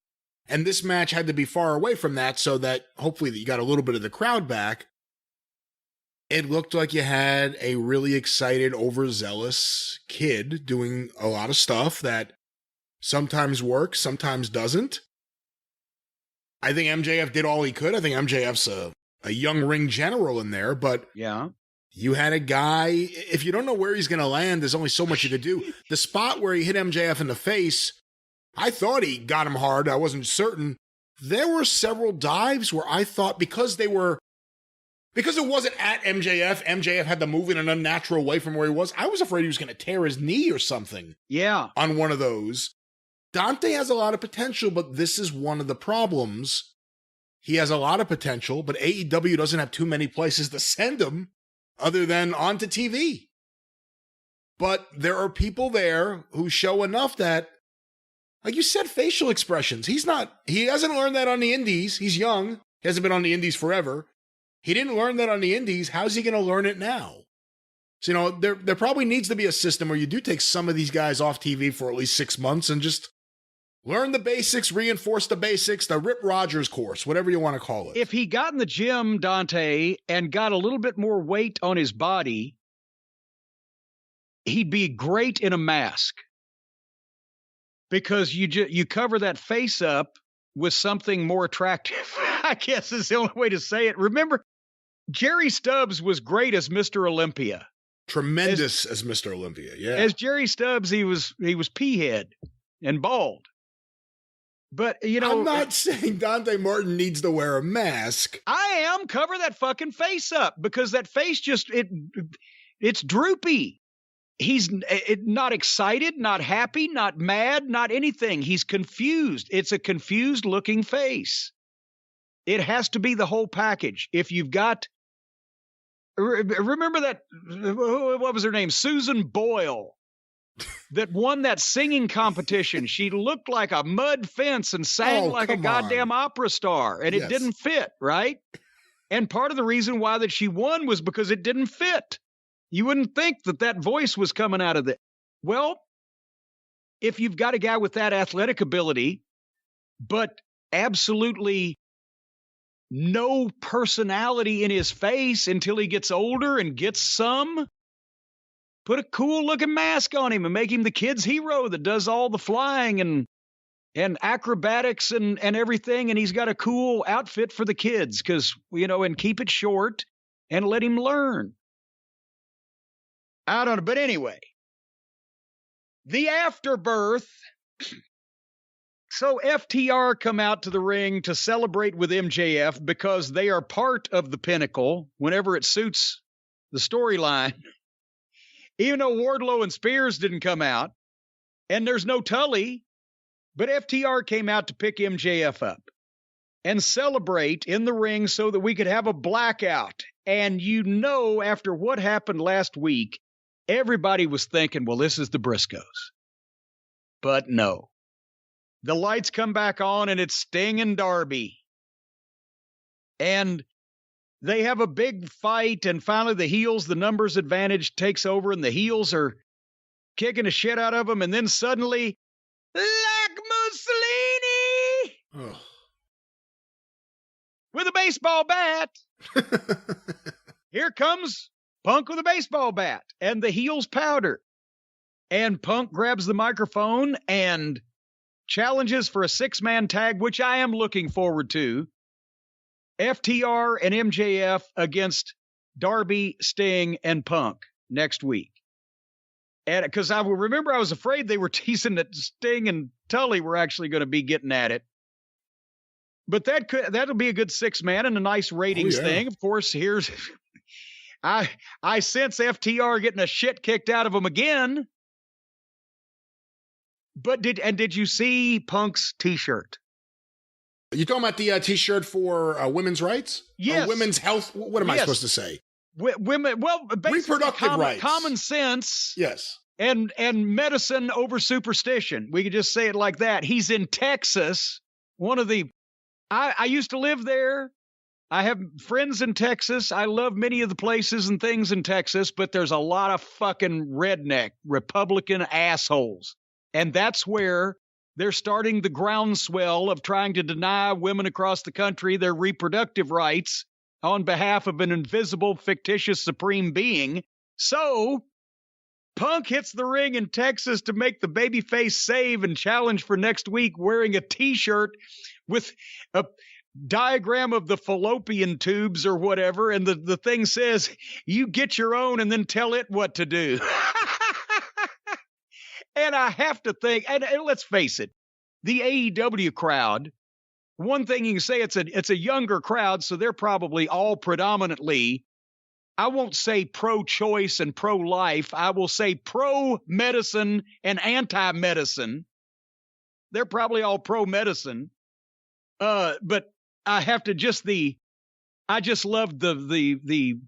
And this match had to be far away from that so that hopefully that you got a little bit of the crowd back. It looked like you had a really excited, overzealous kid doing a lot of stuff that sometimes works, sometimes doesn't. I think MJF did all he could. I think MJF's a young ring general in there, but yeah, you had a guy, if you don't know where he's going to land, there's only so much you could do. The spot where he hit MJF in the face, I thought he got him hard. I wasn't certain. There were several dives where I thought because it wasn't at MJF had to move in an unnatural way from where he was. I was afraid he was going to tear his knee or something. Yeah. On one of those. Dante has a lot of potential, but this is one of the problems. He has a lot of potential, but AEW doesn't have too many places to send him other than onto TV. But there are people there who show enough that, like you said, facial expressions. He hasn't learned that on the indies. He's young. He hasn't been on the indies forever. He didn't learn that on the indies. How's he going to learn it now? So, there probably needs to be a system where you do take some of these guys off TV for at least 6 months and just learn the basics, reinforce the basics, the Rip Rogers course, whatever you want to call it. If he got in the gym, Dante, and got a little bit more weight on his body, he'd be great in a mask. Because you cover that face up with something more attractive, I guess is the only way to say it. Remember, Jerry Stubbs was great as Mr. Olympia. Tremendous as Mr. Olympia, yeah. As Jerry Stubbs, he was pea-head and bald. But, I'm not saying Dante Martin needs to wear a mask. I am. Cover that fucking face up, because that face it's droopy. He's not excited, not happy, not mad, not anything. He's confused. It's a confused looking face. It has to be the whole package. If you've got, remember that, what was her name? Susan Boyle, that won that singing competition. She looked like a mud fence and sang like a goddamn opera star, and it didn't fit, right? And part of the reason why that she won was because it didn't fit. You wouldn't think that voice was coming out of it. Well, if you've got a guy with that athletic ability, but absolutely no personality in his face until he gets older and gets some, put a cool looking mask on him and make him the kid's hero that does all the flying and acrobatics and everything. And he's got a cool outfit for the kids and keep it short and let him learn. I don't know. But anyway, the afterbirth. So FTR come out to the ring to celebrate with MJF because they are part of the Pinnacle whenever it suits the storyline. Even though Wardlow and Spears didn't come out, and there's no Tully, but FTR came out to pick MJF up and celebrate in the ring so that we could have a blackout. And after what happened last week, everybody was thinking, well, this is the Briscoes. But no. The lights come back on, and it's Sting and Darby. And they have a big fight, and finally the numbers advantage takes over, and the heels are kicking the shit out of them, and then suddenly, like Mussolini, with a baseball bat, here comes Punk with a baseball bat, and the heels powder. And Punk grabs the microphone and challenges for a 6-man tag, which I am looking forward to. FTR and MJF against Darby, Sting, and Punk next week. And because I was afraid they were teasing that Sting and Tully were actually going to be getting at it. But that'll be a good 6-man and a nice ratings thing. Of course, I sense FTR getting a shit kicked out of them again. But did you see Punk's t-shirt? You talking about the t-shirt for women's rights? Yes. Or women's health? What am I supposed to say? Women, well, basically reproductive rights. Common sense. Yes. And medicine over superstition. We could just say it like that. He's in Texas. I used to live there. I have friends in Texas. I love many of the places and things in Texas, but there's a lot of fucking redneck Republican assholes. And that's where they're starting the groundswell of trying to deny women across the country their reproductive rights on behalf of an invisible, fictitious supreme being. So Punk hits the ring in Texas to make the babyface save and challenge for next week wearing a T-shirt with a diagram of the fallopian tubes or whatever, and the thing says, you get your own and then tell it what to do. And I have to think, and let's face it, the AEW crowd, one thing you can say, it's a younger crowd, so they're probably all predominantly, I won't say pro-choice and pro-life, I will say pro-medicine and anti-medicine. They're probably all pro-medicine. But I have to I just love the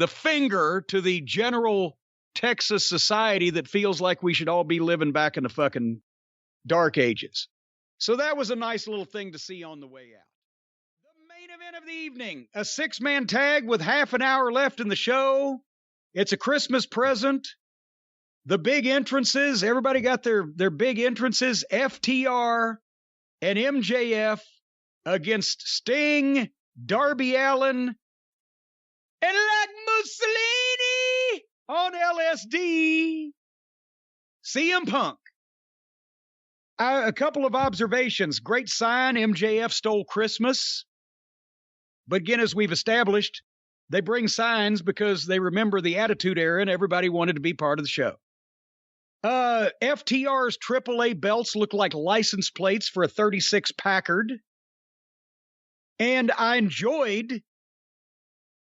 finger to the general Texas society that feels like we should all be living back in the fucking dark ages. So that was a nice little thing to see on the way out. The main event of the evening, a 6-man tag with half an hour left in the show. It's a Christmas present. The big entrances, everybody got their big entrances. FTR and MJF against Sting, Darby Allin, and like Mussolini on LSD, CM Punk. A couple of observations. Great sign, MJF stole Christmas. But again, as we've established, they bring signs because they remember the Attitude Era and everybody wanted to be part of the show. FTR's AAA belts look like license plates for a 36 Packard. And I enjoyed,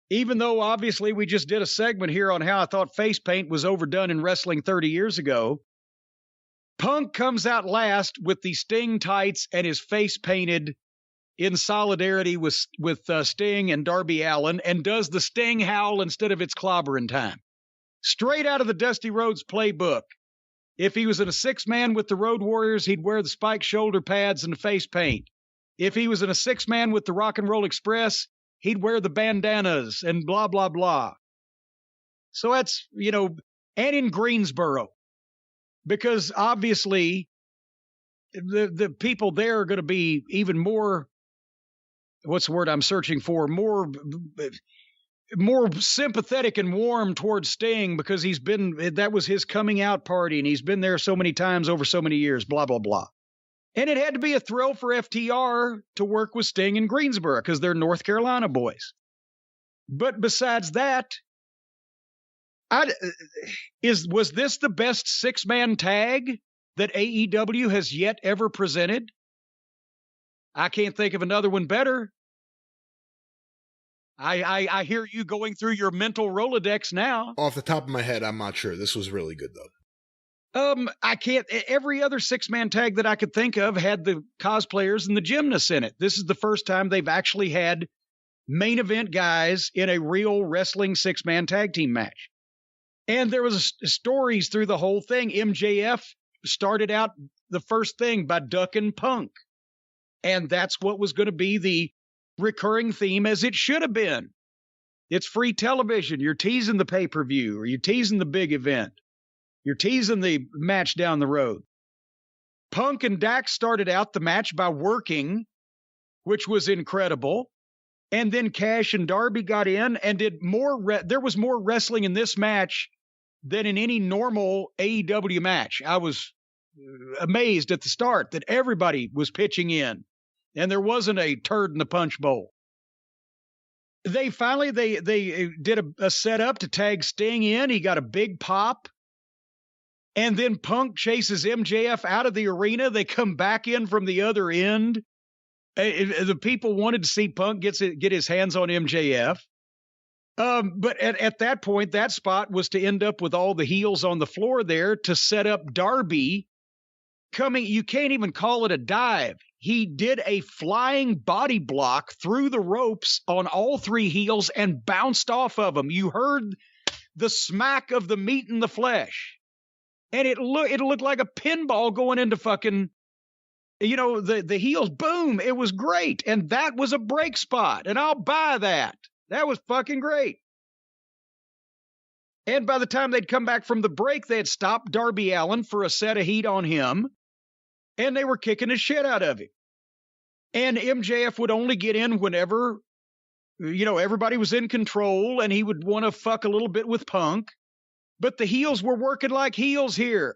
even though obviously we just did a segment here on how I thought face paint was overdone in wrestling 30 years ago, Punk comes out last with the Sting tights and his face painted in solidarity with Sting and Darby Allin, and does the Sting howl instead of it's clobbering time. Straight out of the Dusty Rhodes playbook. If he was in a 6-man with the Road Warriors, he'd wear the spiked shoulder pads and the face paint. If he was in a 6-man with the Rock and Roll Express, he'd wear the bandanas and blah, blah, blah. So that's, and in Greensboro, because obviously the people there are going to be even more, what's the word I'm searching for, more sympathetic and warm towards Sting because that was his coming out party and he's been there so many times over so many years, blah, blah, blah. And it had to be a thrill for FTR to work with Sting in Greensboro because they're North Carolina boys. But besides that, was this the best 6-man tag that AEW has yet ever presented? I can't think of another one better. I hear you going through your mental Rolodex now. Off the top of my head, I'm not sure. This was really good, though. I can't. Every other 6-man tag that I could think of had the cosplayers and the gymnasts in it. This is the first time they've actually had main event guys in a real wrestling 6-man tag team match. And there was stories through the whole thing. MJF started out the first thing by ducking Punk. And that's what was going to be the recurring theme, as it should have been. It's free television. You're teasing the pay-per-view, or you're teasing the big event. You're teasing the match down the road. Punk and Dax started out the match by working, which was incredible. And then Cash and Darby got in and did more. There was more wrestling in this match than in any normal AEW match. I was amazed at the start that everybody was pitching in and there wasn't a turd in the punch bowl. They finally did a setup to tag Sting in. He got a big pop. And then Punk chases MJF out of the arena. They come back in from the other end. The people wanted to see Punk get his hands on MJF. But at that point, that spot was to end up with all the heels on the floor there to set up Darby coming. You can't even call it a dive. He did a flying body block through the ropes on all 3 heels and bounced off of them. You heard the smack of the meat in the flesh. And it looked like a pinball going into fucking, the heels. Boom. It was great. And that was a break spot. And I'll buy that. That was fucking great. And by the time they'd come back from the break, they had stopped Darby Allin for a set of heat on him, and they were kicking the shit out of him. And MJF would only get in whenever, everybody was in control, and he would want to fuck a little bit with Punk. But the heels were working like heels here.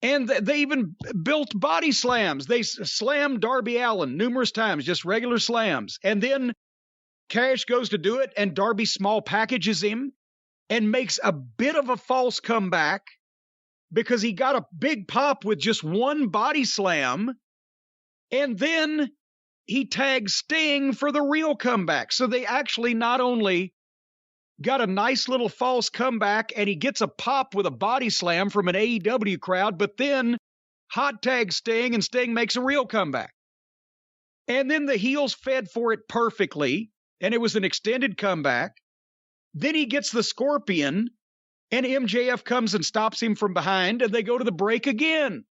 And they even built body slams. They slammed Darby Allin numerous times, just regular slams. And then Cash goes to do it, and Darby small packages him and makes a bit of a false comeback because he got a big pop with just one body slam. And then he tags Sting for the real comeback. So they actually not only got a nice little false comeback, and he gets a pop with a body slam from an AEW crowd, but then hot tag Sting, and Sting makes a real comeback. And then the heels fed for it perfectly, and it was an extended comeback. Then he gets the Scorpion, and MJF comes and stops him from behind, and they go to the break again.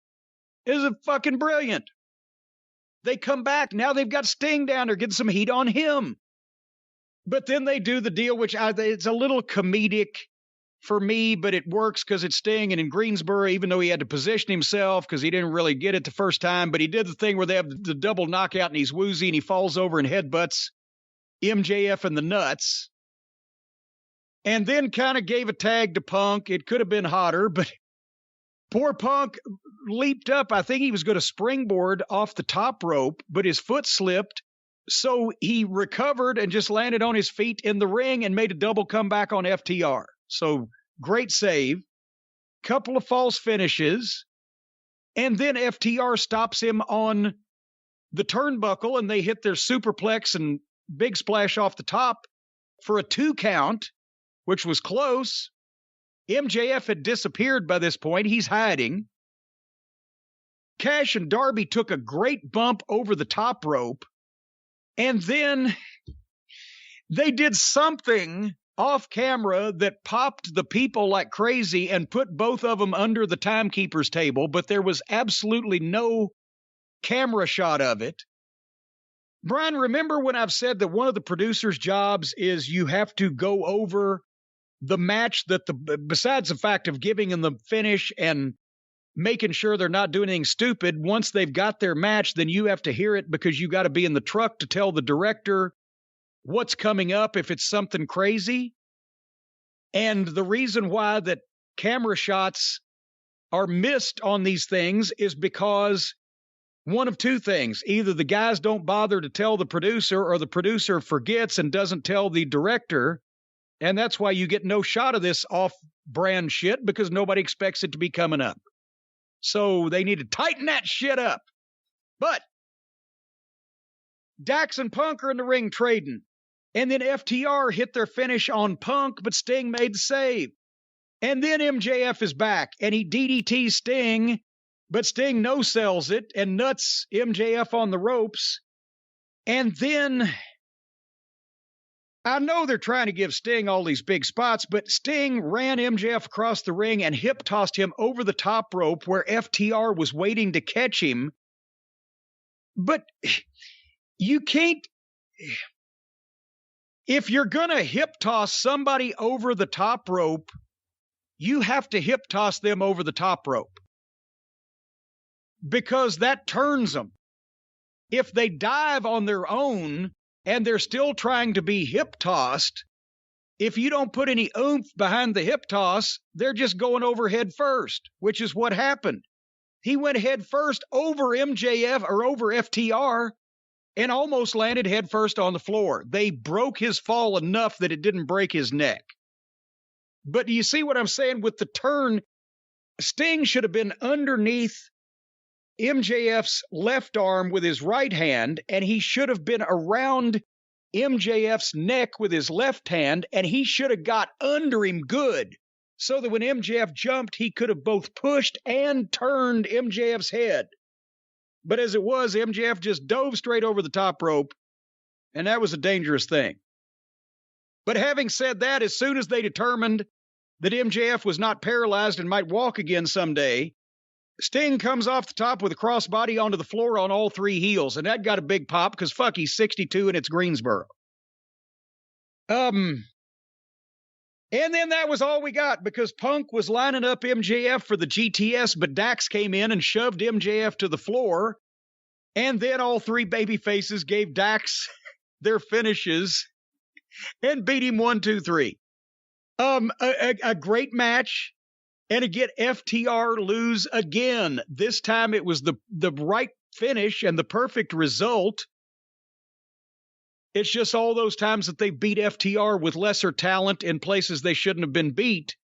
It was fucking brilliant. They come back. Now they've got Sting down there getting some heat on him. But then they do the deal, which it's a little comedic for me, but it works because it's Sting. And in Greensboro, even though he had to position himself because he didn't really get it the first time, but he did the thing where they have the double knockout and he's woozy and he falls over and headbutts MJF in the nuts. And then kind of gave a tag to Punk. It could have been hotter, but poor Punk leaped up. I think he was going to springboard off the top rope, but his foot slipped. So he recovered and just landed on his feet in the ring and made a double comeback on FTR. So great save. Couple of false finishes. And then FTR stops him on the turnbuckle and they hit their superplex and big splash off the top for a 2 count, which was close. MJF had disappeared by this point. He's hiding. Cash and Darby took a great bump over the top rope. And then they did something off camera that popped the people like crazy and put both of them under the timekeeper's table, but there was absolutely no camera shot of it. Brian, remember when I've said that one of the producer's jobs is you have to go over the match that besides the fact of giving them the finish and making sure they're not doing anything stupid, once they've got their match, then you have to hear it because you got to be in the truck to tell the director what's coming up if it's something crazy. And the reason why that camera shots are missed on these things is because one of two things. Either the guys don't bother to tell the producer or the producer forgets and doesn't tell the director. And that's why you get no shot of this off-brand shit because nobody expects it to be coming up. So they need to tighten that shit up. But Dax and Punk are in the ring trading. And then FTR hit their finish on Punk, but Sting made the save. And then MJF is back, and he DDTs Sting, but Sting no-sells it and nuts MJF on the ropes. And then I know they're trying to give Sting all these big spots, but Sting ran MJF across the ring and hip-tossed him over the top rope where FTR was waiting to catch him. But you can't... If you're going to hip-toss somebody over the top rope, you have to hip-toss them over the top rope. Because that turns them. If they dive on their own and they're still trying to be hip-tossed, if you don't put any oomph behind the hip-toss, they're just going over head first, which is what happened. He went head first over MJF or over FTR and almost landed head first on the floor. They broke his fall enough that it didn't break his neck. But do you see what I'm saying with the turn? Sting should have been underneath MJF's left arm with his right hand, and he should have been around MJF's neck with his left hand, and he should have got under him good, so that when MJF jumped, he could have both pushed and turned MJF's head. But as it was, MJF just dove straight over the top rope, and that was a dangerous thing. But having said that, as soon as they determined that MJF was not paralyzed and might walk again someday, Sting comes off the top with a crossbody onto the floor on all three heels, and that got a big pop because fuck, he's 62 and it's Greensboro. And then that was all we got because Punk was lining up MJF for the GTS, but Dax came in and shoved MJF to the floor. And then all three baby faces gave Dax their finishes and beat him 1, 2, 3. A great match. And again, FTR lose again. This time it was the right finish and the perfect result. It's just all those times that they beat FTR with lesser talent in places they shouldn't have been beat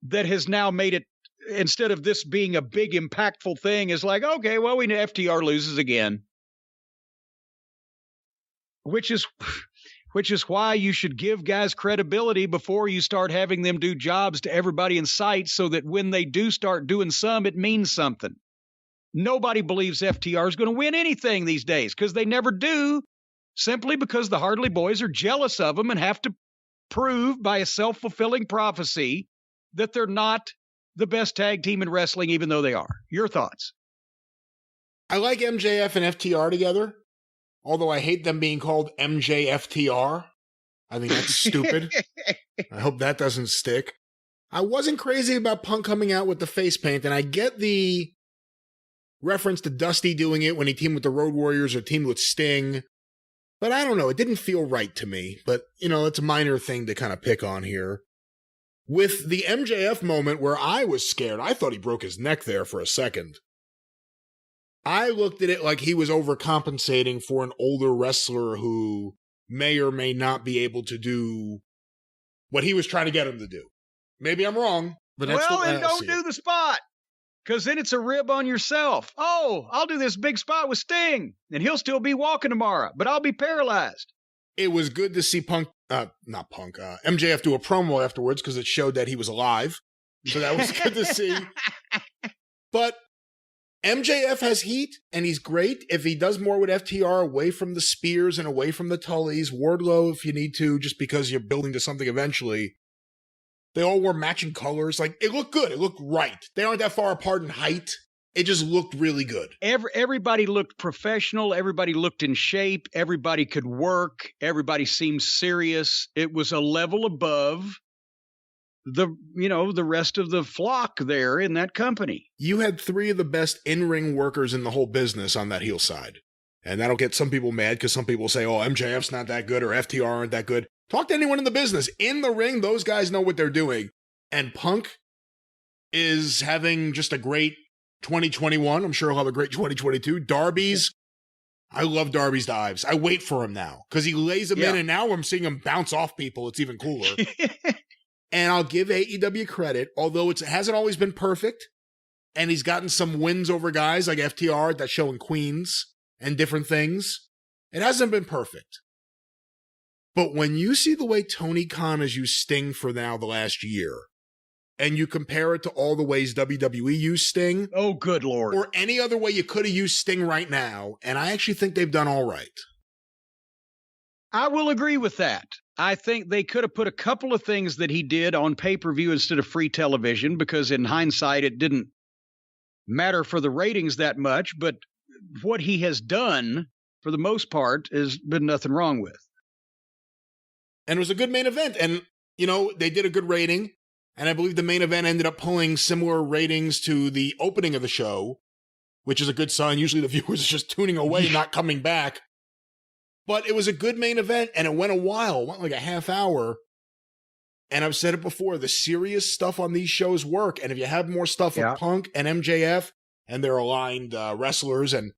that has now made it, instead of this being a big impactful thing, is like, okay, well, we know FTR loses again. Which is why you should give guys credibility before you start having them do jobs to everybody in sight so that when they do start doing some, it means something. Nobody believes FTR is going to win anything these days because they never do, simply because the Hardy Boys are jealous of them and have to prove by a self-fulfilling prophecy that they're not the best tag team in wrestling, even though they are. Your thoughts? I like MJF and FTR together, although I hate them being called MJFTR. I think that's stupid. I hope that doesn't stick. I wasn't crazy about Punk coming out with the face paint, and I get the reference to Dusty doing it when he teamed with the Road Warriors or teamed with Sting. But I don't know, it didn't feel right to me. But, it's a minor thing to kind of pick on here. With the MJF moment where I was scared, I thought he broke his neck there for a second. I looked at it like he was overcompensating for an older wrestler who may or may not be able to do what he was trying to get him to do. Maybe I'm wrong, but that's the way I see it. Well, then don't do the spot, because then it's a rib on yourself. Oh, I'll do this big spot with Sting, and he'll still be walking tomorrow, but I'll be paralyzed. It was good to see MJF do a promo afterwards because it showed that he was alive. So that was good to see. But MJF has heat, and he's great. If he does more with FTR, away from the spears and away from the Tullys, Wardlow if you need to, just because you're building to something eventually. They all wore matching colors. Like, it looked good. It looked right. They aren't that far apart in height. It just looked really good. Everybody looked professional. Everybody looked in shape. Everybody could work. Everybody seemed serious. It was a level above the rest of the flock there in that company. You had three of the best in-ring workers in the whole business on that heel side. And that'll get some people mad because some people say, oh, MJF's not that good or FTR aren't that good. Talk to anyone in the business. In the ring, those guys know what they're doing. And Punk is having just a great 2021. I'm sure he'll have a great 2022. I love Darby's dives. I wait for him now because he lays them in, and now I'm seeing him bounce off people. It's even cooler. And I'll give AEW credit, although it hasn't always been perfect, and he's gotten some wins over guys like FTR at that show in Queens and different things. It hasn't been perfect. But when you see the way Tony Khan has used Sting for now the last year, and you compare it to all the ways WWE used Sting. Oh, good Lord. Or any other way you could have used Sting right now, and I actually think they've done all right. I will agree with that. I think they could have put a couple of things that he did on pay-per-view instead of free television, because in hindsight, it didn't matter for the ratings that much, but what he has done, for the most part, has been nothing wrong with. And it was a good main event, and, they did a good rating. And I believe the main event ended up pulling similar ratings to the opening of the show, which is a good sign. Usually the viewers are just tuning away, not coming back. But it was a good main event, and it went a while. It went like a half hour. And I've said it before, the serious stuff on these shows work. And if you have more stuff with Punk and MJF, and their aligned wrestlers, and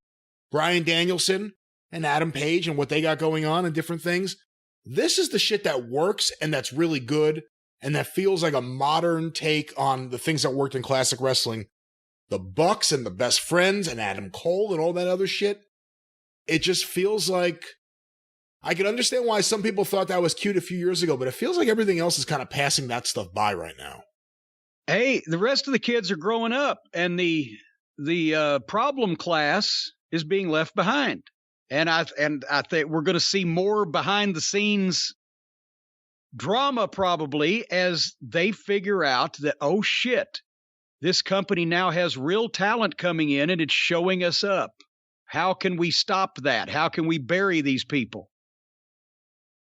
Bryan Danielson and Adam Page and what they got going on and different things, this is the shit that works and that's really good. And that feels like a modern take on the things that worked in classic wrestling. The Bucks and the Best Friends and Adam Cole and all that other shit. It just feels like, I can understand why some people thought that was cute a few years ago, but it feels like everything else is kind of passing that stuff by right now. Hey, the rest of the kids are growing up, and the problem class is being left behind. And I think we're going to see more behind the scenes drama probably as they figure out that, oh shit, this company now has real talent coming in and it's showing us up. How can we stop that? How can we bury these people?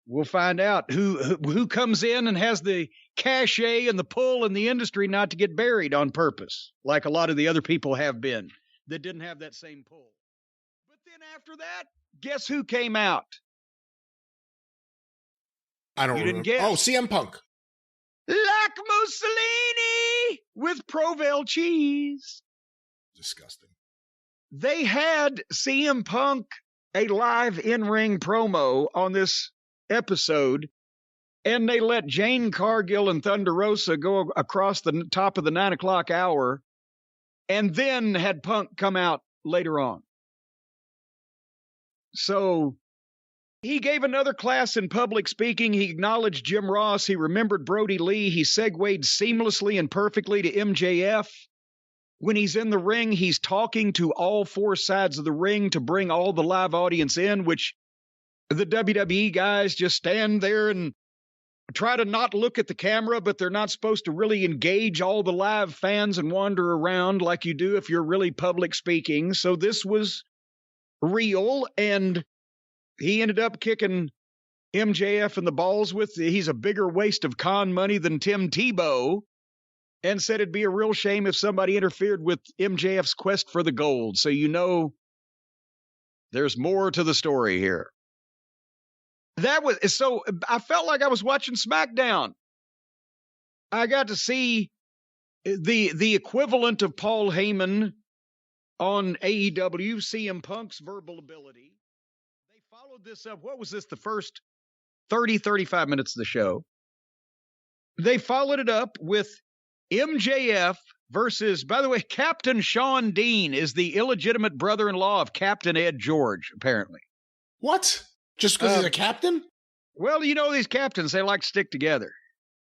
we'll find out who comes in and has the cachet and the pull in the industry not to get buried on purpose, like a lot of the other people have been that didn't have that same pull. But then after that, guess who came out? I don't remember. Didn't guess. Oh, CM Punk. Like Mussolini with Provel cheese. Disgusting. They had CM Punk a live in-ring promo on this episode, and they let Jane Cargill and Thunder Rosa go across the top of the 9 o'clock hour, and then had Punk come out later on. So he gave another class in public speaking. He acknowledged Jim Ross. He remembered Brody Lee. He segued seamlessly and perfectly to MJF. When he's in the ring, he's talking to all four sides of the ring to bring all the live audience in, which the WWE guys just stand there and try to not look at the camera, but they're not supposed to really engage all the live fans and wander around like you do if you're really public speaking. So this was real, and he ended up kicking MJF in the balls with, he's a bigger waste of con money than Tim Tebow, and said it'd be a real shame if somebody interfered with MJF's quest for the gold. So you know there's more to the story here. So I felt like I was watching SmackDown. I got to see the equivalent of Paul Heyman on AEW, CM Punk's verbal ability. They followed this up. What was this? The first 30, 35 minutes of the show. They followed it up with MJF versus, by the way, Captain Sean Dean is the illegitimate brother-in-law of Captain Ed George, apparently. What? Just because he's a captain? Well, you know these captains, they like to stick together.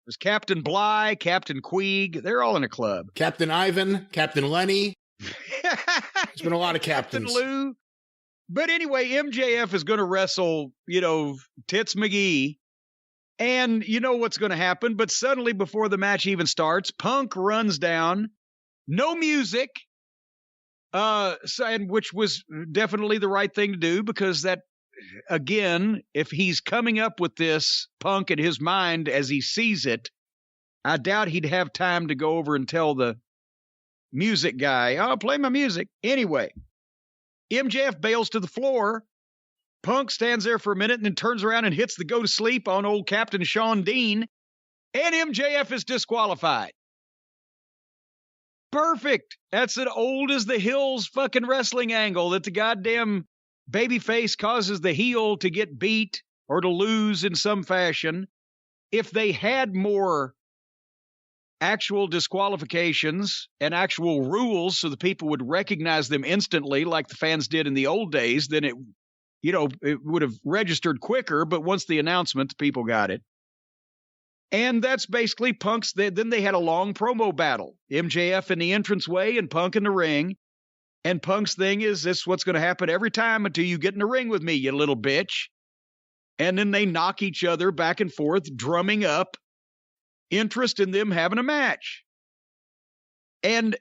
There's Captain Bly, Captain Queeg. They're all in a club. Captain Ivan, Captain Lenny. There's been a lot of captains. Captain Lou. But anyway, MJF is going to wrestle, Tits McGee. And you know what's going to happen. But suddenly, before the match even starts, Punk runs down. No music. Which was definitely the right thing to do, because that, again, if he's coming up with this, Punk, in his mind as he sees it, I doubt he'd have time to go over and tell the music guy, "I'll play my music." Anyway, MJF bails to the floor. Punk stands there for a minute and then turns around and hits the go to sleep on old Captain Sean Dean, and MJF is disqualified. Perfect. That's an old as the hills fucking wrestling angle, that the goddamn babyface causes the heel to get beat or to lose in some fashion. If they had more actual disqualifications and actual rules so the people would recognize them instantly like the fans did in the old days, then it would have registered quicker. But once the announcement, people got it. And that's basically Punk's. Then they had a long promo battle. MJF in the entranceway and Punk in the ring. And Punk's thing is, this is what's going to happen every time until you get in the ring with me, you little bitch. And then they knock each other back and forth, drumming up interest in them having a match. And,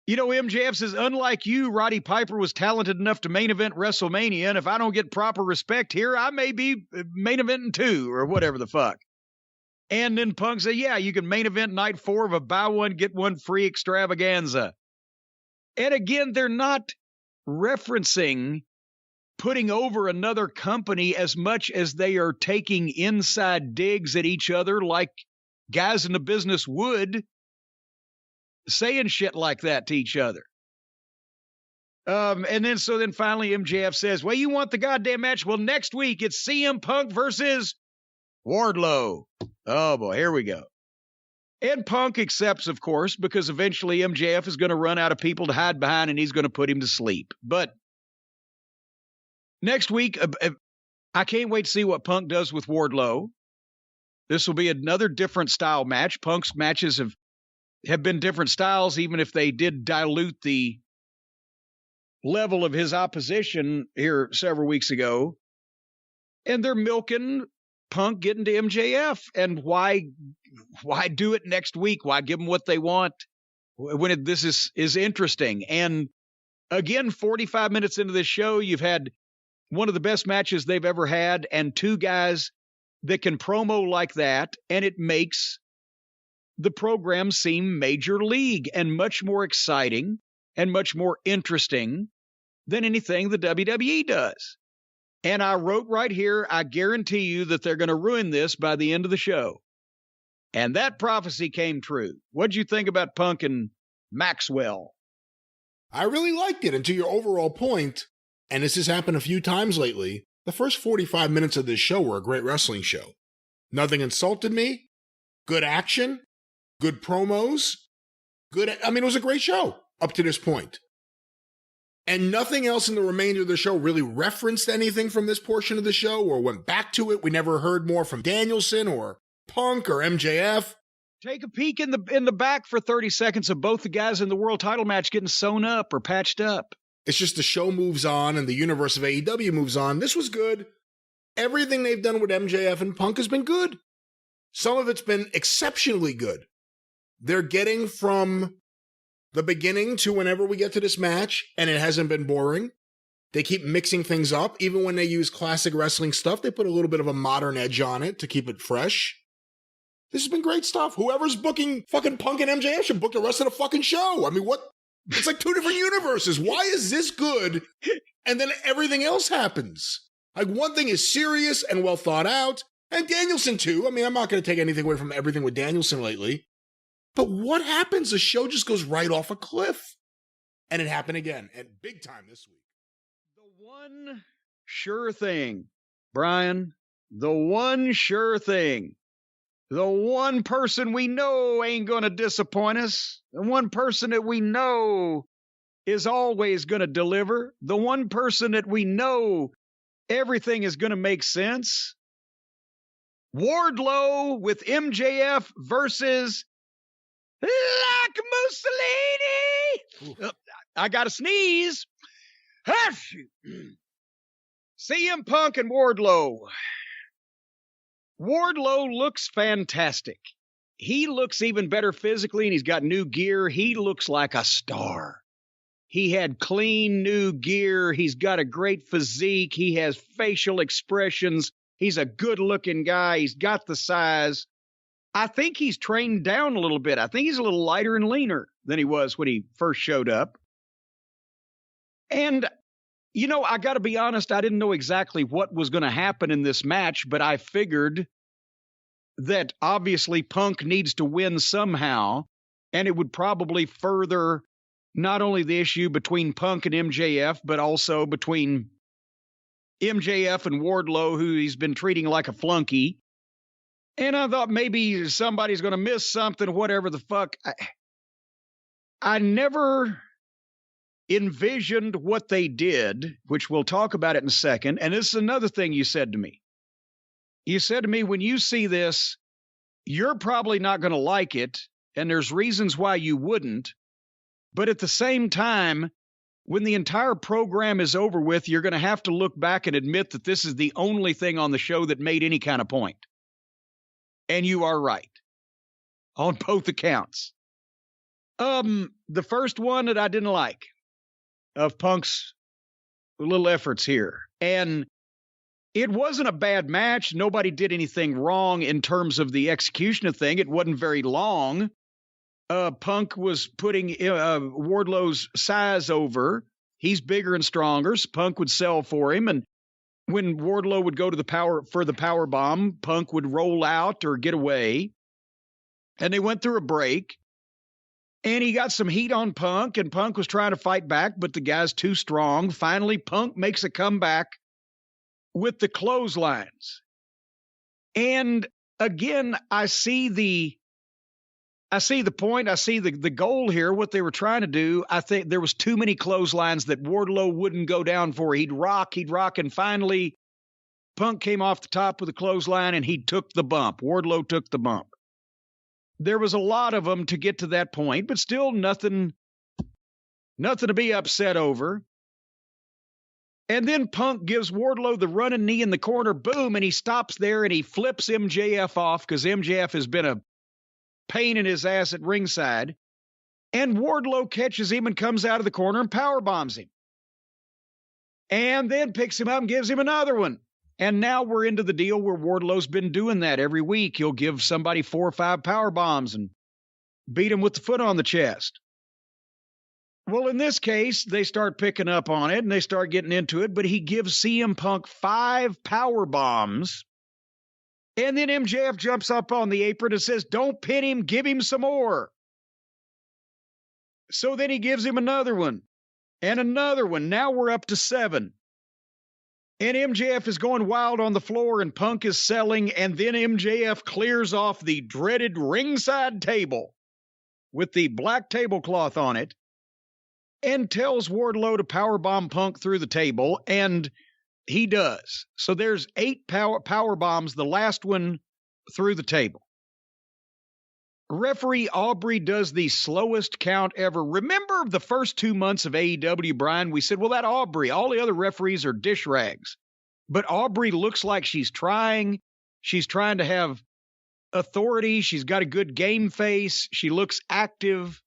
MJF says, unlike you, Roddy Piper was talented enough to main event WrestleMania, and if I don't get proper respect here, I may be main eventing too, or whatever the fuck. And then Punk said, yeah, you can main event night 4 of a buy one, get one free extravaganza. And again, they're not referencing putting over another company as much as they are taking inside digs at each other like guys in the business would, saying shit like that to each other. And then finally MJF says, well, you want the goddamn match? Well, next week it's CM Punk versus Wardlow. Oh boy, here we go. And Punk accepts, of course, because eventually MJF is going to run out of people to hide behind and he's going to put him to sleep. But next week, I can't wait to see what Punk does with Wardlow. This will be another different style match. Punk's matches have been different styles, even if they did dilute the level of his opposition here several weeks ago. And they're milking Punk getting to MJF. And why do it next week? Why give them what they want when this is interesting? And again, 45 minutes into this show, you've had one of the best matches they've ever had, and two guys that can promo like that, and it makes the program seem major league and much more exciting and much more interesting than anything the WWE does. And I wrote right here, I guarantee you that they're going to ruin this by the end of the show. And that prophecy came true. What'd you think about Punk and Maxwell? I really liked it. And to your overall point, and this has happened a few times lately, the first 45 minutes of this show were a great wrestling show. Nothing insulted me. Good action. Good promos. It was a great show up to this point. And nothing else in the remainder of the show really referenced anything from this portion of the show or went back to it. We never heard more from Danielson or Punk or MJF. Take a peek in the back for 30 seconds of both the guys in the world title match getting sewn up or patched up. It's just the show moves on and the universe of AEW moves on. This was good. Everything they've done with MJF and Punk has been good. Some of it's been exceptionally good. They're getting from the beginning to whenever we get to this match, and it hasn't been boring. They keep mixing things up. Even when they use classic wrestling stuff, they put a little bit of a modern edge on it to keep it fresh. This has been great stuff. Whoever's booking fucking Punk and MJF should book the rest of the fucking show. I mean, what? It's like two different universes. Why is this good? And then everything else happens. Like, one thing is serious and well thought out. And Danielson, too. I mean, I'm not going to take anything away from everything with Danielson lately. But what happens? The show just goes right off a cliff. And it happened again. And big time this week. The one sure thing, Brian. The one sure thing. The one person we know ain't going to disappoint us. The one person that we know is always going to deliver. The one person that we know everything is going to make sense. Wardlow with MJF versus like Mussolini. I got to sneeze. CM Punk and Wardlow. Wardlow looks fantastic. He looks even better physically, and he's got new gear. He looks like a star. He had clean new gear. He's got a great physique. He has facial expressions. He's a good-looking guy. He's got the size. I think he's trained down a little bit. I think he's a little lighter and leaner than he was when he first showed up. And, you know, I got to be honest, I didn't know exactly what was going to happen in this match, but I figured that obviously Punk needs to win somehow, and it would probably further not only the issue between Punk and MJF, but also between MJF and Wardlow, who he's been treating like a flunky. And I thought maybe somebody's going to miss something, whatever the fuck. I never envisioned what they did, which we'll talk about it in a second. And this is another thing you said to me. You said to me, when you see this, you're probably not going to like it, and there's reasons why you wouldn't. But at the same time, when the entire program is over with, you're going to have to look back and admit that this is the only thing on the show that made any kind of point. And you are right on both accounts. The first one that I didn't like of Punk's little efforts here. And it wasn't a bad match. Nobody did anything wrong in terms of the execution of thing. It wasn't very long. Punk was putting Wardlow's size over. He's bigger and stronger, so Punk would sell for him. And when Wardlow would go to the power bomb, Punk would roll out or get away. And they went through a break. And he got some heat on Punk, and Punk was trying to fight back, but the guy's too strong. Finally, Punk makes a comeback with the clotheslines. And again, I see the point. I see the goal here, what they were trying to do. I think there was too many clotheslines that Wardlow wouldn't go down for. He'd rock, and finally Punk came off the top with a clothesline, and he took the bump. Wardlow took the bump. There was a lot of them to get to that point, but still nothing to be upset over. And then Punk gives Wardlow the running knee in the corner, boom, and he stops there and he flips MJF off because MJF has been a pain in his ass at ringside. And Wardlow catches him and comes out of the corner and power bombs him. And then picks him up and gives him another one. And now we're into the deal where Wardlow's been doing that every week. He'll give somebody 4 or 5 power bombs and beat him with the foot on the chest. Well, in this case, they start picking up on it and they start getting into it, but he gives CM Punk 5 power bombs. And then MJF jumps up on the apron and says, don't pin him, give him some more. So then he gives him another one and another one. Now we're up to 7. And MJF is going wild on the floor and Punk is selling. And then MJF clears off the dreaded ringside table with the black tablecloth on it and tells Wardlow to powerbomb Punk through the table. And he does. So there's 8 power bombs, the last one through the table. Referee Aubrey does the slowest count ever. Remember the first 2 months of AEW, Brian? We said, well, that Aubrey, all the other referees are dish rags. But Aubrey looks like she's trying. She's trying to have authority. She's got a good game face. She looks active.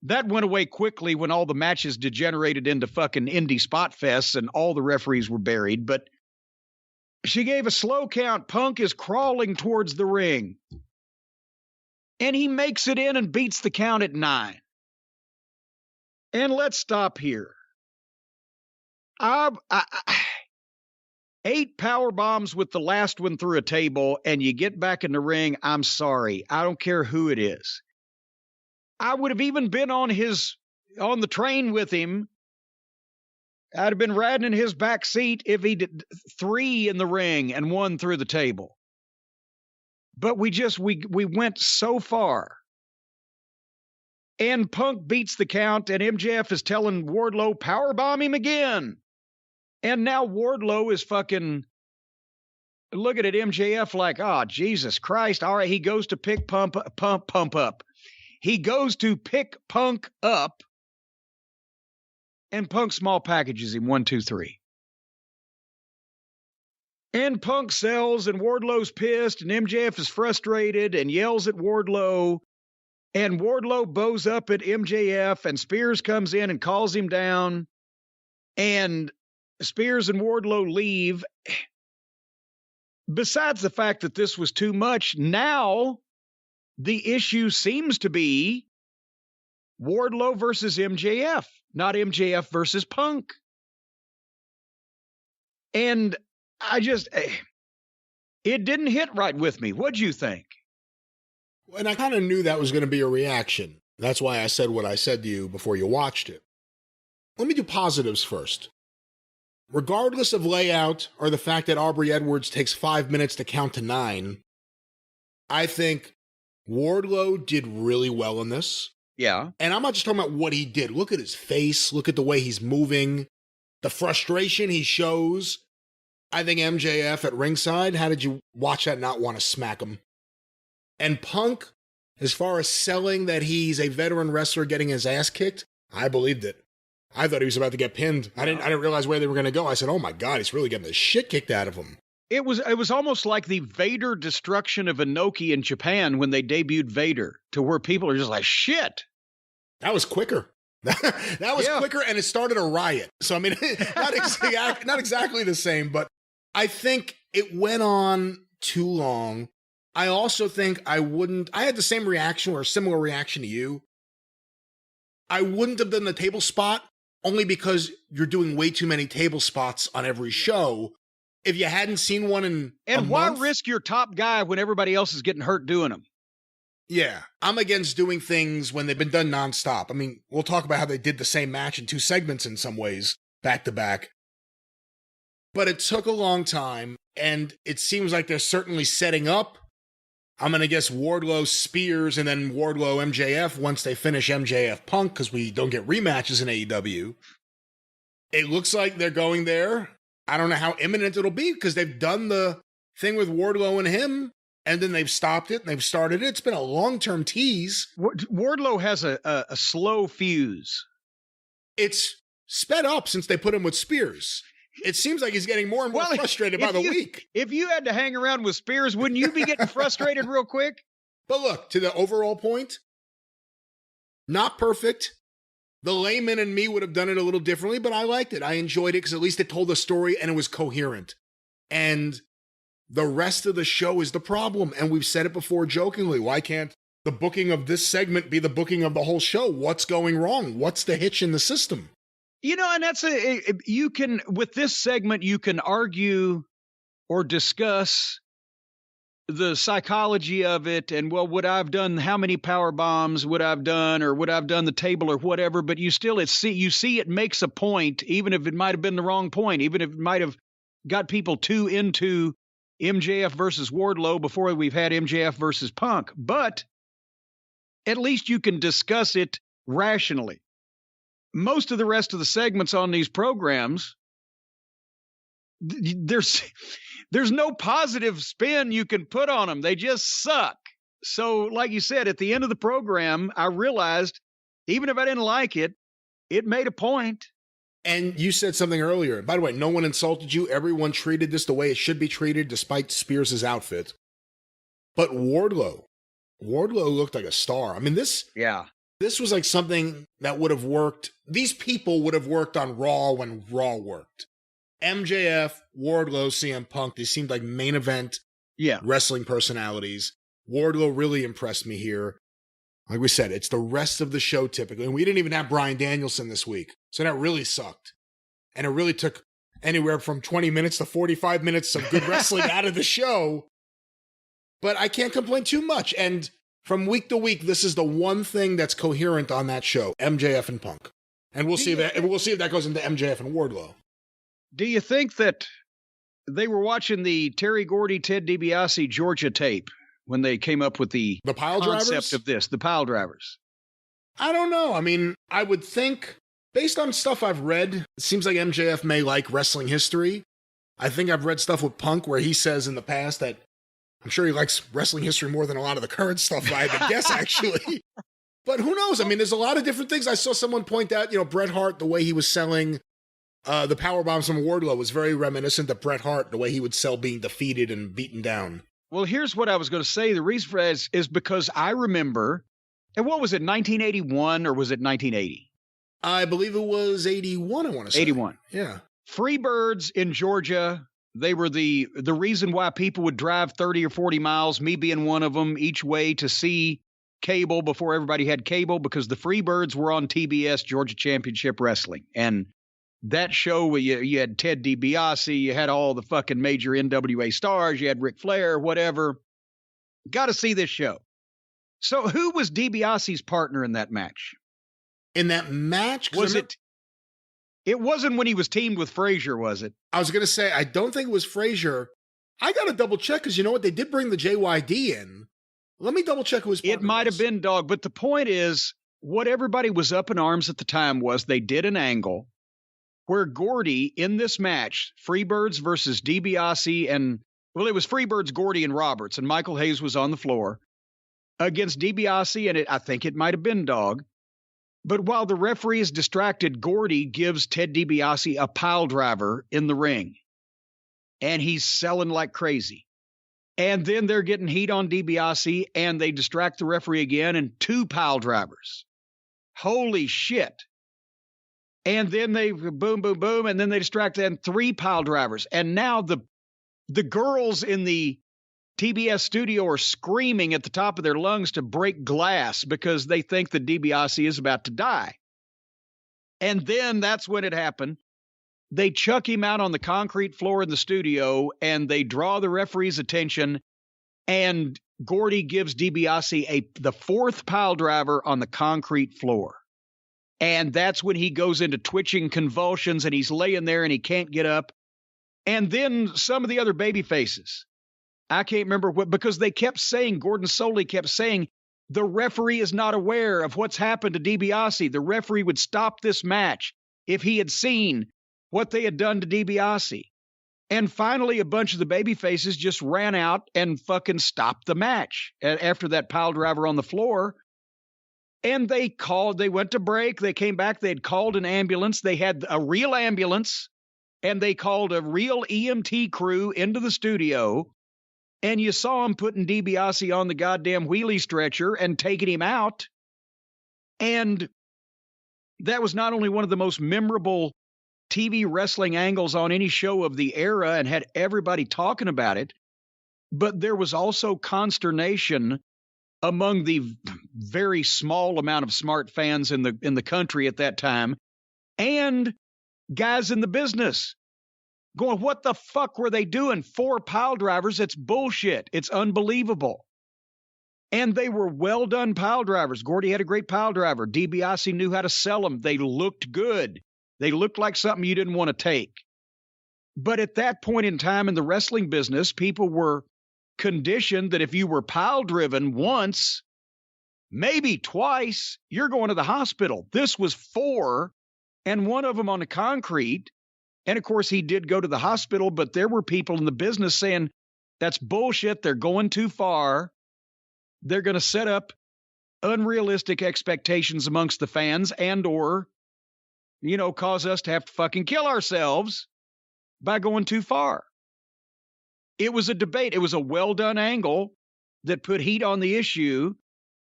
That went away quickly when all the matches degenerated into fucking indie spot fests and all the referees were buried. But she gave a slow count. Punk is crawling towards the ring. And he makes it in and beats the count at 9. And let's stop here. 8 power bombs with the last one through a table, and you get back in the ring. I'm sorry. I don't care who it is. I would have even been on the train with him. I'd have been riding in his back seat if he did 3 in the ring and 1 through the table. But we went so far. And Punk beats the count, and MJF is telling Wardlow, powerbomb him again. And now Wardlow is fucking looking at MJF like, oh, Jesus Christ. All right, he goes to pick Pump up. He goes to pick Punk up, and Punk small packages him 1, 2, 3. And Punk sells, and Wardlow's pissed, and MJF is frustrated and yells at Wardlow. And Wardlow bows up at MJF, and Spears comes in and calls him down. And Spears and Wardlow leave. Besides the fact that this was too much, now the issue seems to be Wardlow versus MJF, not MJF versus Punk. And it didn't hit right with me. What'd you think? And I kind of knew that was going to be a reaction. That's why I said what I said to you before you watched it. Let me do positives first. Regardless of layout or the fact that Aubrey Edwards takes 5 minutes to count to 9, I think Wardlow did really well in this. Yeah. And I'm not just talking about what he did. Look at his face. Look at the way he's moving. The frustration he shows. I think MJF at ringside, how did you watch that and not want to smack him? And Punk, as far as selling that he's a veteran wrestler getting his ass kicked, I believed it. I thought he was about to get pinned. I didn't realize where they were going to go. I said, oh my God, he's really getting the shit kicked out of him. It was almost like the Vader destruction of Inoki in Japan when they debuted Vader, to where people are just like, shit. That was quicker. That was quicker, and it started a riot. So, I mean, not exactly the same, but I think it went on too long. I also think I had the same reaction or a similar reaction to you. I wouldn't have done the table spot only because you're doing way too many table spots on every show. If you hadn't seen one in a why month, risk your top guy when everybody else is getting hurt doing them? Yeah, I'm against doing things when they've been done nonstop. I mean, we'll talk about how they did the same match in 2 segments in some ways, back to back. But it took a long time, and it seems like they're certainly setting up. I'm going to guess Wardlow Spears and then Wardlow MJF once they finish MJF Punk, because we don't get rematches in AEW. It looks like they're going there. I don't know how imminent it'll be, because they've done the thing with Wardlow and him, and then they've stopped it and they've started it. It's been a long-term tease. Wardlow has a slow fuse. It's sped up since they put him with Spears. It seems like he's getting more and more frustrated by the week. If you had to hang around with Spears, wouldn't you be getting frustrated real quick? But look, to the overall point, not perfect. The layman and me would have done it a little differently, but I liked it. I enjoyed it because at least it told a story and it was coherent. And the rest of the show is the problem. And we've said it before jokingly. Why can't the booking of this segment be the booking of the whole show? What's going wrong? What's the hitch in the system? You know, and that's you can, with this segment, you can argue or discuss the psychology of it. And, well, would I have done, how many power bombs would I have done, or would I have done the table or whatever? But you still, you see it makes a point, even if it might have been the wrong point, even if it might have got people too into MJF versus Wardlow before we've had MJF versus Punk. But at least you can discuss it rationally. Most of the rest of the segments on these programs, there's no positive spin you can put on them. They just suck. So, like you said, at the end of the program, I realized, even if I didn't like it, it made a point. And you said something earlier. By the way, no one insulted you. Everyone treated this the way it should be treated, despite Spears' outfit. But Wardlow looked like a star. I mean, this was like something that would have worked. These people would have worked on Raw when Raw worked. MJF, Wardlow, CM Punk, they seemed like main event wrestling personalities. Wardlow really impressed me here. Like we said, it's the rest of the show typically. And we didn't even have Bryan Danielson this week. So that really sucked. And it really took anywhere from 20 minutes to 45 minutes of good wrestling out of the show. But I can't complain too much. And from week to week, this is the one thing that's coherent on that show, MJF and Punk. And we'll see if that goes into MJF and Wardlow. Do you think that they were watching the Terry Gordy, Ted DiBiase Georgia tape when they came up with the pile concept drivers of this, the pile drivers? I don't know. I mean, I would think, based on stuff I've read, it seems like MJF may like wrestling history. I think I've read stuff with Punk where he says in the past that I'm sure he likes wrestling history more than a lot of the current stuff I had to guess, actually. But who knows? I mean, there's a lot of different things. I saw someone point out, Bret Hart, the way he was selling the power bombs from Wardlow was very reminiscent of Bret Hart, the way he would sell being defeated and beaten down. Well, here's what I was going to say. The reason for that is because I remember, and what was it, 1981 or was it 1980? I believe it was 81, I want to say. 81. Yeah. Freebirds in Georgia, they were the reason why people would drive 30 or 40 miles, me being one of them, each way to see cable before everybody had cable, because the Freebirds were on TBS, Georgia Championship Wrestling. And that show where you had Ted DiBiase, you had all the fucking major NWA stars, you had Ric Flair, whatever. Got to see this show. So who was DiBiase's partner in that match? In that match? It wasn't when he was teamed with Frazier, was it? I was going to say, I don't think it was Frazier. I got to double check, because you know what? They did bring the JYD in. Let me double check who his partner was. It might have been Dog, but the point is, what everybody was up in arms at the time was they did an angle where Gordy, in this match, Freebirds versus DiBiase and, well, it was Freebirds, Gordy, and Roberts, and Michael Hayes was on the floor against DiBiase, and I think it might have been Dog. But while the referee is distracted, Gordy gives Ted DiBiase a pile driver in the ring, and he's selling like crazy. And then they're getting heat on DiBiase, and they distract the referee again, and 2 pile drivers. Holy shit. And then they boom, boom, boom, and then they distract and 3 pile drivers. And now the girls in the TBS studio are screaming at the top of their lungs to break glass because they think that DiBiase is about to die. And then that's when it happened. They chuck him out on the concrete floor in the studio, and they draw the referee's attention, and Gordy gives DiBiase the 4th pile driver on the concrete floor. And that's when he goes into twitching convulsions, and he's laying there and he can't get up. And then some of the other baby faces, I can't remember what, because they kept saying, Gordon Soley kept saying, the referee is not aware of what's happened to DiBiase. The referee would stop this match if he had seen what they had done to DiBiase. And finally, a bunch of the baby faces just ran out and fucking stopped the match after that pile driver on the floor. And they went to break. They came back. They had called an ambulance. They had a real ambulance, and they called a real EMT crew into the studio. And you saw them putting DiBiase on the goddamn wheelie stretcher and taking him out. And that was not only one of the most memorable TV wrestling angles on any show of the era and had everybody talking about it. But there was also consternation among the very small amount of smart fans in the country at that time and guys in the business going, what the fuck were they doing? 4 pile drivers. It's bullshit. It's unbelievable. And they were well done pile drivers. Gordy had a great pile driver. DiBiase knew how to sell them. They looked good. They looked like something you didn't want to take. But at that point in time in the wrestling business, people were conditioned that if you were pile driven once, maybe twice, you're going to the hospital. This was 4, and one of them on the concrete. And of course, he did go to the hospital, but there were people in the business saying, that's bullshit. They're going too far. They're going to set up unrealistic expectations amongst the fans and or, cause us to have to fucking kill ourselves by going too far. It was a debate. It was a well-done angle that put heat on the issue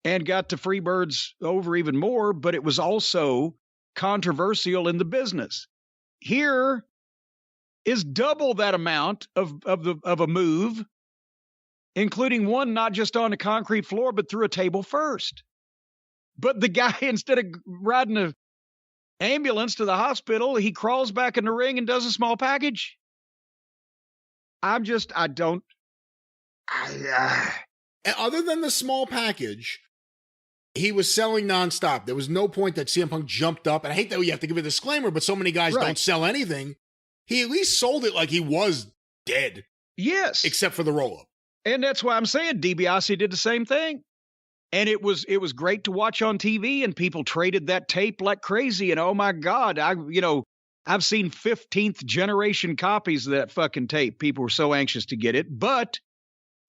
and got the Freebirds over even more, but it was also controversial in the business. Here is double that amount of a move, including one not just on the concrete floor, but through a table first. But the guy, instead of riding an ambulance to the hospital, he crawls back in the ring and does a small package. Other than the small package, he was selling nonstop. There was no point that CM Punk jumped up. And I hate that you have to give a disclaimer, but so many guys don't sell anything. He at least sold it like he was dead. Yes. Except for the roll-up. And that's why I'm saying DiBiase did the same thing. And it was great to watch on TV, and people traded that tape like crazy. And oh my God, I've seen 15th generation copies of that fucking tape. People were so anxious to get it, but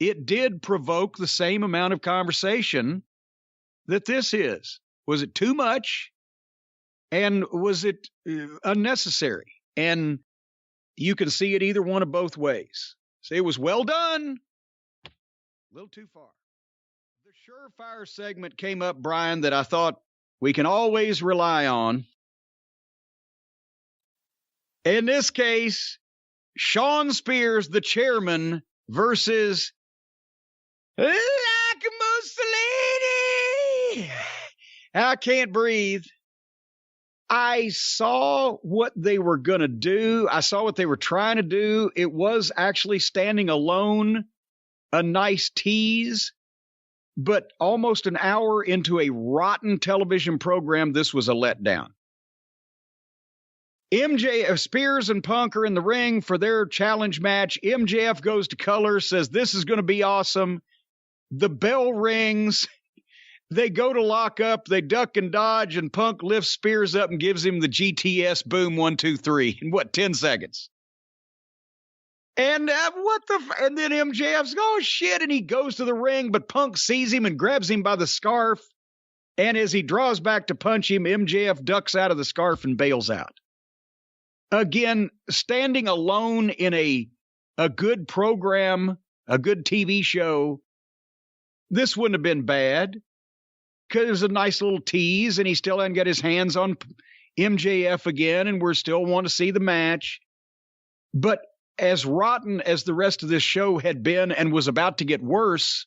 it did provoke the same amount of conversation that this is. Was it too much? And was it unnecessary? And you can see it either one of both ways. So it was well done. A little too far. The surefire segment came up, Brian, that I thought we can always rely on. In this case, Shawn Spears, the chairman, versus like Mussolini. I can't breathe. I saw what they were going to do. I saw what they were trying to do. It was actually standing alone, a nice tease. But almost an hour into a rotten television program, this was a letdown. Spears and Punk are in the ring for their challenge match. MJF goes to color, says this is going to be awesome. The bell rings. They go to lock up. They duck and dodge, and Punk lifts Spears up and gives him the GTS boom 1, 2, 3 in 10 seconds. And and then MJF's, oh shit, and he goes to the ring, but Punk sees him and grabs him by the scarf. And as he draws back to punch him, MJF ducks out of the scarf and bails out. Again, standing alone in a good program, a good TV show, this wouldn't have been bad. Because it was a nice little tease, and he still hadn't got his hands on MJF again, and we're still want to see the match. But as rotten as the rest of this show had been and was about to get worse,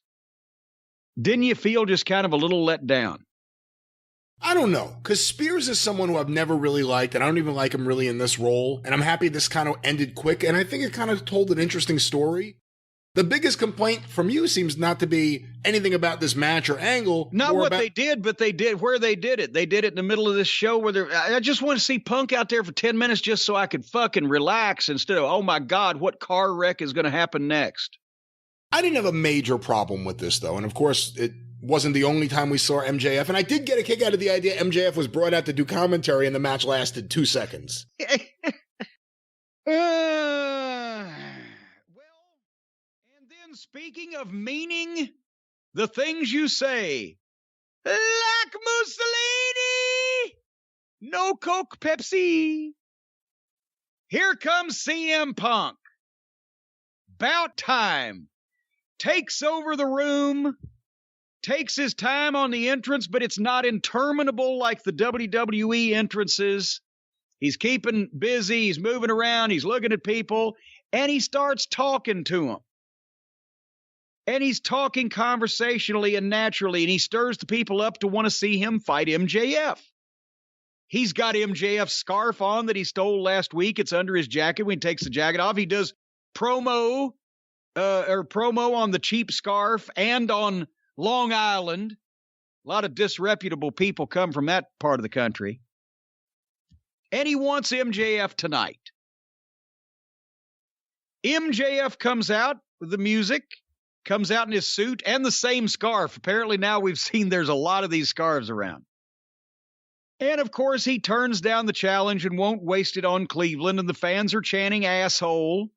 didn't you feel just kind of a little let down? I don't know, because Spears is someone who I've never really liked, and I don't even like him really in this role, and I'm happy this kind of ended quick, and I think it kind of told an interesting story. The biggest complaint from you seems not to be anything about this match or angle. Not what they did, but they did where they did it. They did it in the middle of this show where I just want to see Punk out there for 10 minutes just so I could fucking relax instead of, oh my God, what car wreck is going to happen next? I didn't have a major problem with this, though. And of course, it wasn't the only time we saw MJF. And I did get a kick out of the idea MJF was brought out to do commentary and the match lasted 2 seconds. Speaking of meaning, the things you say, like Mussolini, no Coke, Pepsi. Here comes CM Punk. About time. Takes over the room, takes his time on the entrance, but it's not interminable like the WWE entrances. He's keeping busy. He's moving around. He's looking at people. And he starts talking to them. And he's talking conversationally and naturally. And he stirs the people up to want to see him fight MJF. He's got MJF's scarf on that he stole last week. It's under his jacket. When he takes the jacket off, he does promo on the cheap scarf and on Long Island. A lot of disreputable people come from that part of the country. And he wants MJF tonight. MJF comes out with the music, comes out in his suit and the same scarf. Apparently now we've seen there's a lot of these scarves around. And, of course, he turns down the challenge and won't waste it on Cleveland, and the fans are chanting asshole.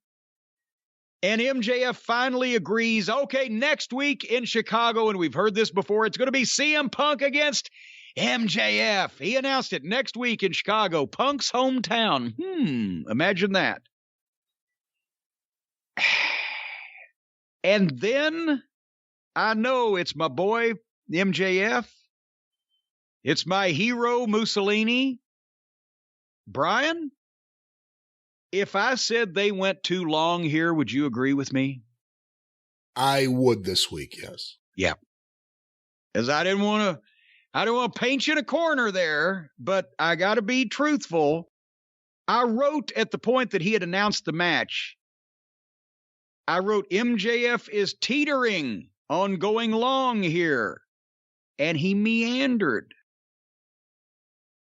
And MJF finally agrees, okay, next week in Chicago, and we've heard this before, it's going to be CM Punk against MJF. He announced it next week in Chicago, Punk's hometown. Imagine that. And then I know it's my boy, MJF. It's my hero, Mussolini. Brian, if I said they went too long here, would you agree with me? I would this week, yes. Yeah. Because I didn't want to paint you in a corner there, but I got to be truthful. I wrote at the point that he had announced the match, I wrote MJF is teetering on going long here. And he meandered.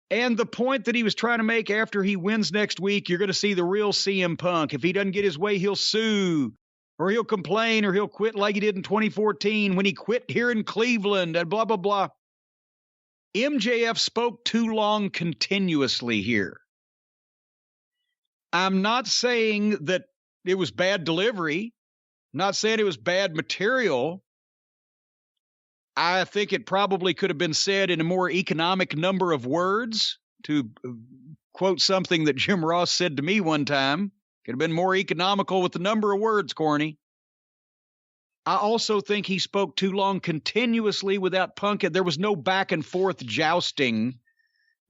And the point that he was trying to make after he wins next week, you're going to see the real CM Punk. If he doesn't get his way, he'll sue, or he'll complain, or he'll quit like he did in 2014 when he quit here in Cleveland, and blah, blah, blah. MJF spoke too long continuously here. I'm not saying that it was bad delivery. I'm not saying it was bad material. I think it probably could have been said in a more economic number of words, to quote something that Jim Ross said to me one time. Could have been more economical with the number of words, Corny. I also think he spoke too long continuously without Punk. There was no back and forth jousting.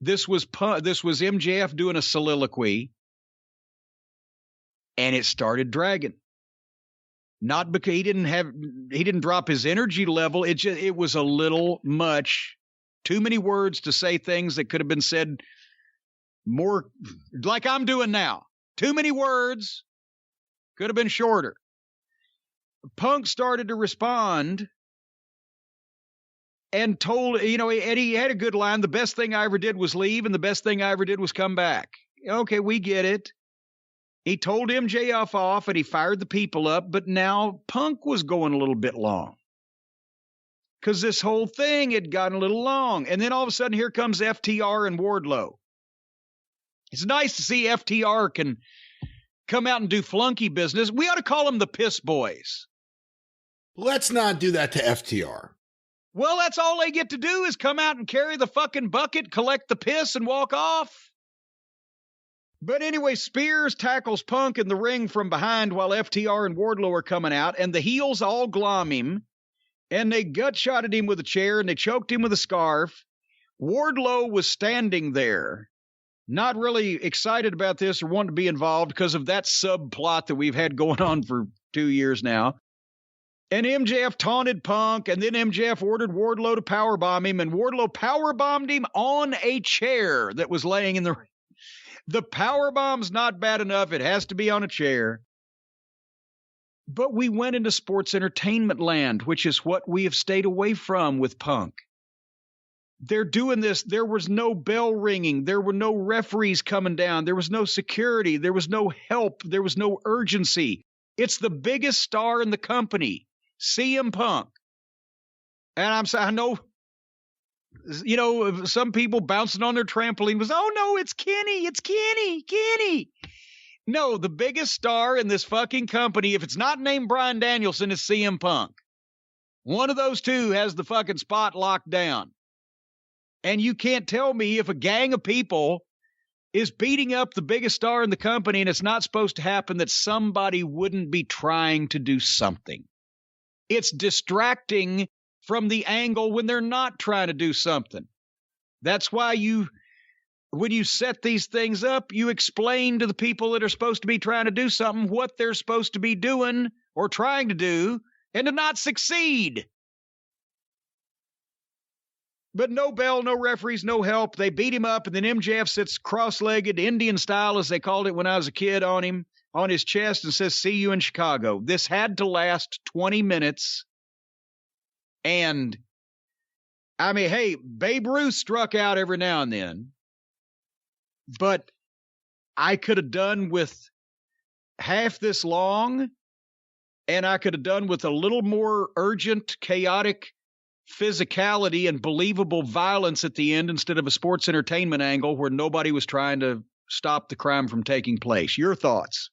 This was MJF doing a soliloquy, and it started dragging. Not because he didn't drop his energy level. It was a little much. Too many words to say things that could have been said more like I'm doing now. Too many words. Could have been shorter. Punk started to respond and told, and he had a good line. The best thing I ever did was leave, and the best thing I ever did was come back. Okay, we get it. He told MJF off and he fired the people up, but now Punk was going a little bit long. Because this whole thing had gotten a little long. And then all of a sudden, here comes FTR and Wardlow. It's nice to see FTR can come out and do flunky business. We ought to call them the Piss Boys. Let's not do that to FTR. Well, that's all they get to do is come out and carry the fucking bucket, collect the piss, and walk off. But anyway, Spears tackles Punk in the ring from behind while FTR and Wardlow are coming out, and the heels all glom him, and they gut-shotted him with a chair, and they choked him with a scarf. Wardlow was standing there, not really excited about this or wanting to be involved because of that subplot that we've had going on for 2 years now. And MJF taunted Punk, and then MJF ordered Wardlow to powerbomb him, and Wardlow powerbombed him on a chair that was laying in the ring. The powerbomb's not bad enough. It has to be on a chair. But we went into sports entertainment land, which is what we have stayed away from with Punk. They're doing this. There was no bell ringing. There were no referees coming down. There was no security. There was no help. There was no urgency. It's the biggest star in the company, CM Punk. And I know, some people bouncing on their trampoline was, oh no, it's Kenny. No, the biggest star in this fucking company, if it's not named Bryan Danielson, is CM Punk. One of those two has the fucking spot locked down. And you can't tell me if a gang of people is beating up the biggest star in the company and it's not supposed to happen that somebody wouldn't be trying to do something. It's distracting from the angle when they're not trying to do something. That's why when you set these things up, you explain to the people that are supposed to be trying to do something what they're supposed to be doing or trying to do and to not succeed. But no bell, no referees, no help. They beat him up, and then MJF sits cross-legged, Indian style, as they called it when I was a kid, on him, on his chest, and says, "See you in Chicago." This had to last 20 minutes. And, I mean, hey, Babe Ruth struck out every now and then. But I could have done with half this long, and I could have done with a little more urgent, chaotic physicality and believable violence at the end instead of a sports entertainment angle where nobody was trying to stop the crime from taking place. Your thoughts?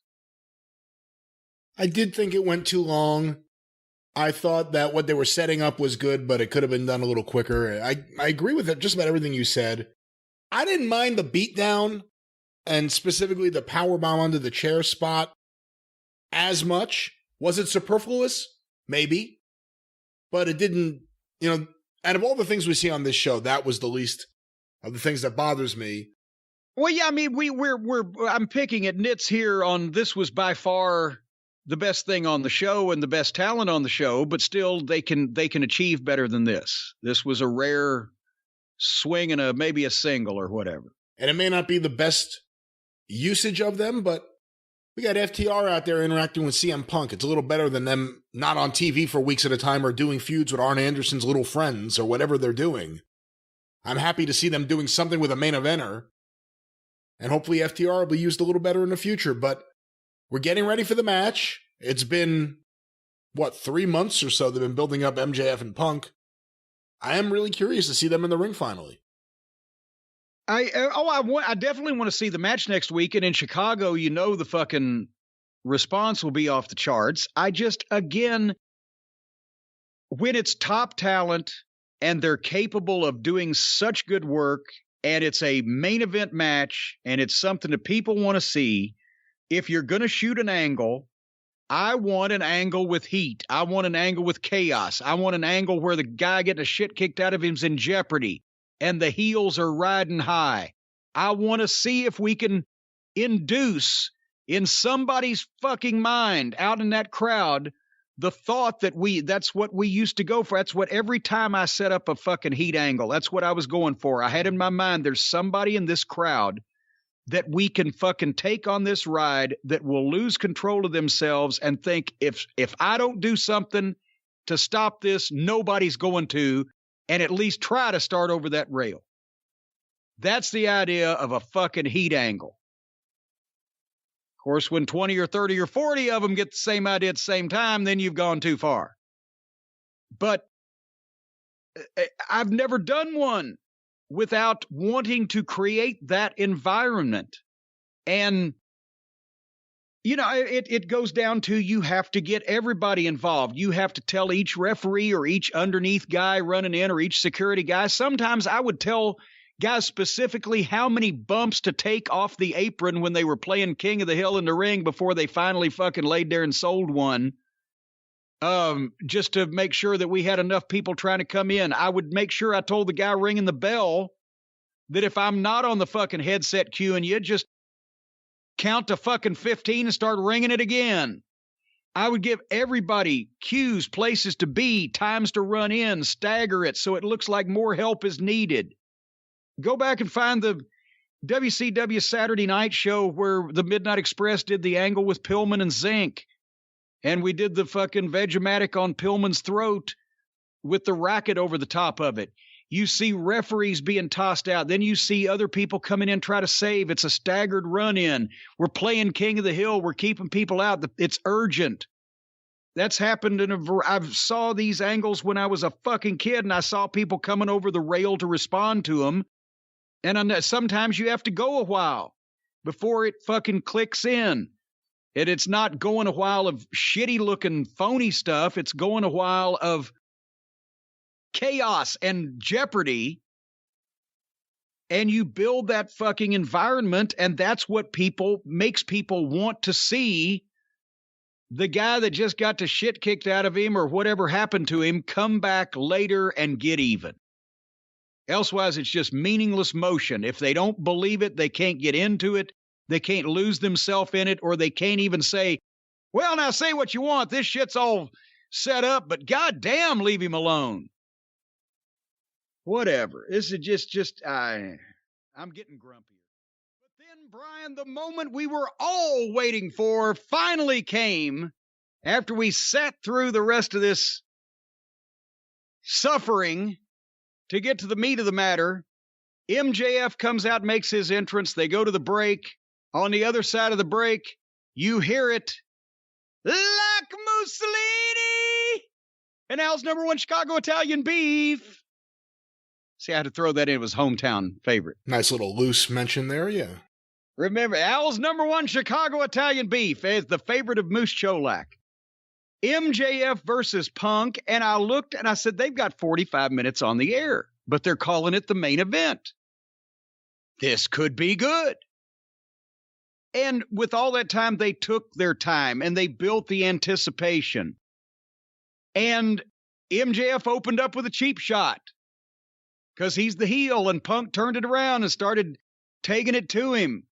I did think it went too long. I thought that what they were setting up was good, but it could have been done a little quicker. I agree with just about everything you said. I didn't mind the beatdown and specifically the powerbomb under the chair spot as much. Was it superfluous? Maybe. But it didn't, out of all the things we see on this show, that was the least of the things that bothers me. Well, yeah, I mean, I'm picking at nits here on this was by far the best thing on the show and the best talent on the show, but still they can achieve better than this. This was a rare swing and maybe a single or whatever. And it may not be the best usage of them, but we got FTR out there interacting with CM Punk. It's a little better than them not on TV for weeks at a time or doing feuds with Arn Anderson's little friends or whatever they're doing. I'm happy to see them doing something with a main eventer. And hopefully FTR will be used a little better in the future. But we're getting ready for the match. It's been, 3 months or so they've been building up MJF and Punk. I am really curious to see them in the ring finally. I definitely want to see the match next week. And in Chicago, the fucking response will be off the charts. Again, when it's top talent and they're capable of doing such good work and it's a main event match and it's something that people want to see, if you're going to shoot an angle, I want an angle with heat. I want an angle with chaos. I want an angle where the guy getting the shit kicked out of him is in jeopardy and the heels are riding high. I want to see if we can induce in somebody's fucking mind out in that crowd the thought that that's what we used to go for. That's what every time I set up a fucking heat angle, that's what I was going for. I had in my mind, there's somebody in this crowd that we can fucking take on this ride that will lose control of themselves and think if I don't do something to stop this, nobody's going to, and at least try to start over that rail. That's the idea of a fucking heat angle. Of course, when 20 or 30 or 40 of them get the same idea at the same time, then you've gone too far. But I've never done one without wanting to create that environment. And, it goes down to you have to get everybody involved. You have to tell each referee or each underneath guy running in or each security guy. Sometimes I would tell guys specifically how many bumps to take off the apron when they were playing King of the Hill in the ring before they finally fucking laid there and sold one. Just to make sure that we had enough people trying to come in. I would make sure I told the guy ringing the bell that if I'm not on the fucking headset cueing you, just count to fucking 15 and start ringing it again. I would give everybody cues, places to be, times to run in, stagger it so it looks like more help is needed. Go back and find the WCW Saturday night show where the Midnight Express did the angle with Pillman and Zink. And we did the fucking Vegematic on Pillman's throat with the racket over the top of it. You see referees being tossed out. Then you see other people coming in, try to save. It's a staggered run in. We're playing King of the Hill. We're keeping people out. It's urgent. That's happened I saw these angles when I was a fucking kid and I saw people coming over the rail to respond to them. And sometimes you have to go a while before it fucking clicks in. And it's not going a while of shitty looking phony stuff. It's going a while of chaos and jeopardy. And you build that fucking environment. And that's what makes people want to see the guy that just got the shit kicked out of him or whatever happened to him come back later and get even. Elsewise, it's just meaningless motion. If they don't believe it, they can't get into it. They can't lose themselves in it, or they can't even say, well, now say what you want. This shit's all set up, but goddamn, leave him alone. Whatever. This is I'm getting grumpy. But then, Brian, the moment we were all waiting for finally came after we sat through the rest of this suffering to get to the meat of the matter. MJF comes out, makes his entrance. They go to the break. On the other side of the break, you hear it like Mussolini. And Al's #1 Chicago Italian beef. See, I had to throw that in. It was hometown favorite. Nice little loose mention there, yeah. Remember, Al's #1 Chicago Italian beef is the favorite of Moose Cholak. MJF versus Punk, and I looked and I said, they've got 45 minutes on the air, but they're calling it the main event. This could be good. And with all that time, they took their time and they built the anticipation. And MJF opened up with a cheap shot because he's the heel, and Punk turned it around and started taking it to him.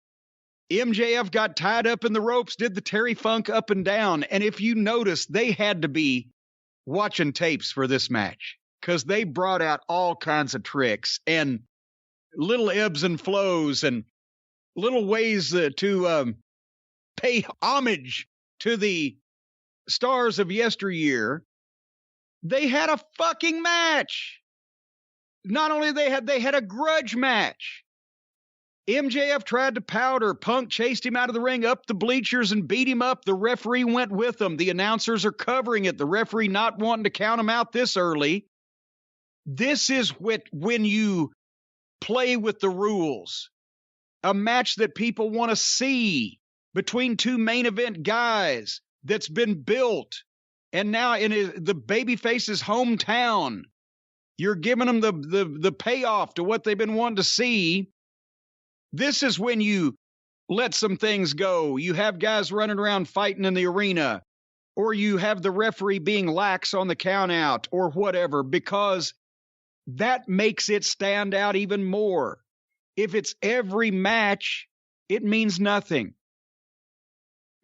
MJF got tied up in the ropes, did the Terry Funk up and down. And if you notice, they had to be watching tapes for this match because they brought out all kinds of tricks and little ebbs and flows and little ways to pay homage to the stars of yesteryear. They had a fucking match. Not only they had a grudge match. MJF tried to powder. Punk chased him out of the ring, up the bleachers, and beat him up. The referee went with him. The announcers are covering it. The referee not wanting to count him out this early. This is when you play with the rules. A match that people want to see between two main event guys that's been built. And now in the babyface's hometown, you're giving them the payoff to what they've been wanting to see. This is when you let some things go. You have guys running around fighting in the arena, or you have the referee being lax on the count out or whatever, because that makes it stand out even more. If it's every match, it means nothing.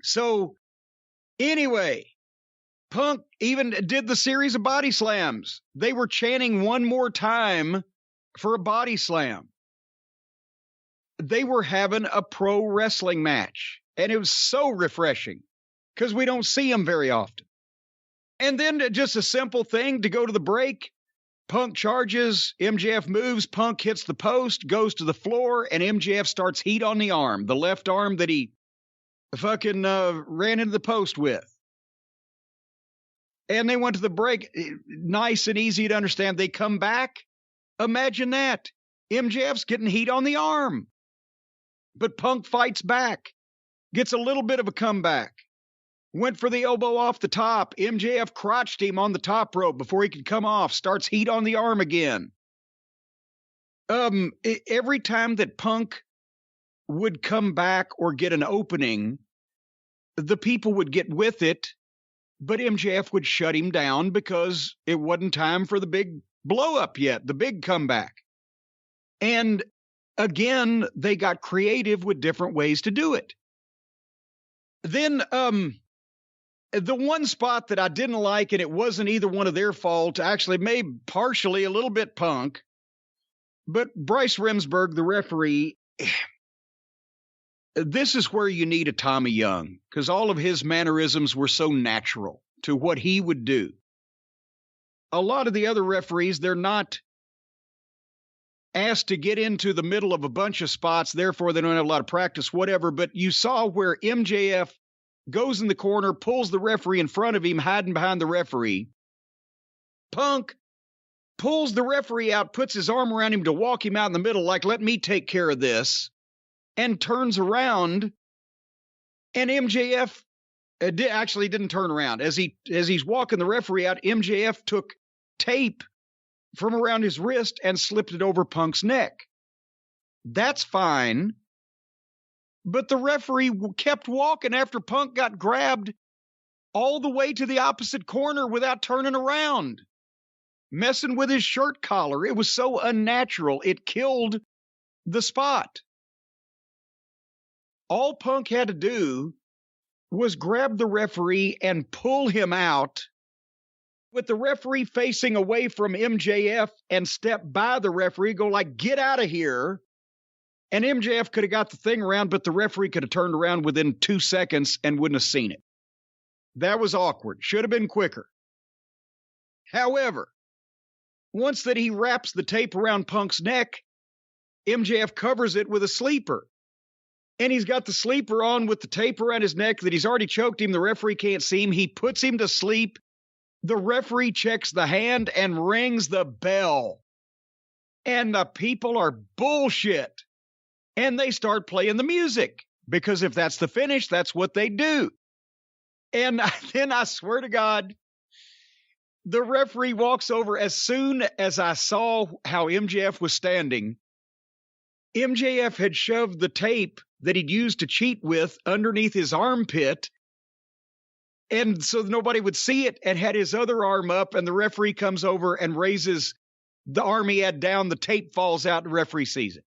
So anyway, Punk even did the series of body slams. They were chanting one more time for a body slam. They were having a pro wrestling match, and it was so refreshing because we don't see them very often. And then just a simple thing to go to the break. Punk charges, MJF moves, Punk hits the post, goes to the floor, and MJF starts heat on the arm, the left arm that he fucking ran into the post with. And they went to the break. Nice and easy to understand. They come back. Imagine that. MJF's getting heat on the arm. But Punk fights back, gets a little bit of a comeback. Went for the elbow off the top. MJF crotched him on the top rope before he could come off. Starts heat on the arm again. Every time that Punk would come back or get an opening, the people would get with it, but MJF would shut him down because it wasn't time for the big blow up yet, the big comeback. And again, they got creative with different ways to do it. Then, the one spot that I didn't like, and it wasn't either one of their fault, actually maybe partially a little bit Punk, but Bryce Remsburg, the referee, this is where you need a Tommy Young, because all of his mannerisms were so natural to what he would do. A lot of the other referees, they're not asked to get into the middle of a bunch of spots, therefore they don't have a lot of practice, whatever, but you saw where MJF goes in the corner, pulls the referee in front of him, hiding behind the referee. Punk pulls the referee out, puts his arm around him to walk him out in the middle, like, let me take care of this, and turns around, and MJF actually didn't turn around. As he's walking the referee out, MJF took tape from around his wrist and slipped it over Punk's neck. That's fine. But the referee kept walking after Punk got grabbed all the way to the opposite corner without turning around. messing with his shirt collar. It was so unnatural. It killed the spot. All Punk had to do was grab the referee and pull him out with the referee facing away from MJF and step by the referee, go like, get out of here. And MJF could have got the thing around, but the referee could have turned around within 2 seconds and wouldn't have seen it. That was awkward. Should have been quicker. However, once that he wraps the tape around Punk's neck, MJF covers it with a sleeper. And he's got the sleeper on with the tape around his neck that he's already choked him. The referee can't see him. He puts him to sleep. The referee checks the hand and rings the bell. And the people are bullshit. And they start playing the music. Because if that's the finish, that's what they do. And then I swear to God, the referee walks over. As soon as I saw how MJF was standing, MJF had shoved the tape that he'd used to cheat with underneath his armpit, and so nobody would see it, and had his other arm up, and the referee comes over and raises the arm he had down. The tape falls out, and the referee sees it.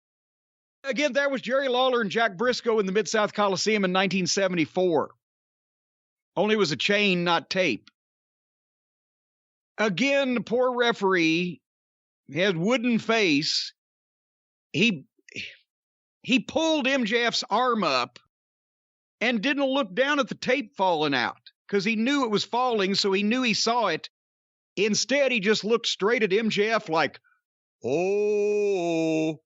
Again, that was Jerry Lawler and Jack Briscoe in the Mid-South Coliseum in 1974. Only it was a chain, not tape. Again, the poor referee had wooden face. He pulled MJF's arm up and didn't look down at the tape falling out because he knew it was falling, so he knew he saw it. Instead, he just looked straight at MJF like, oh.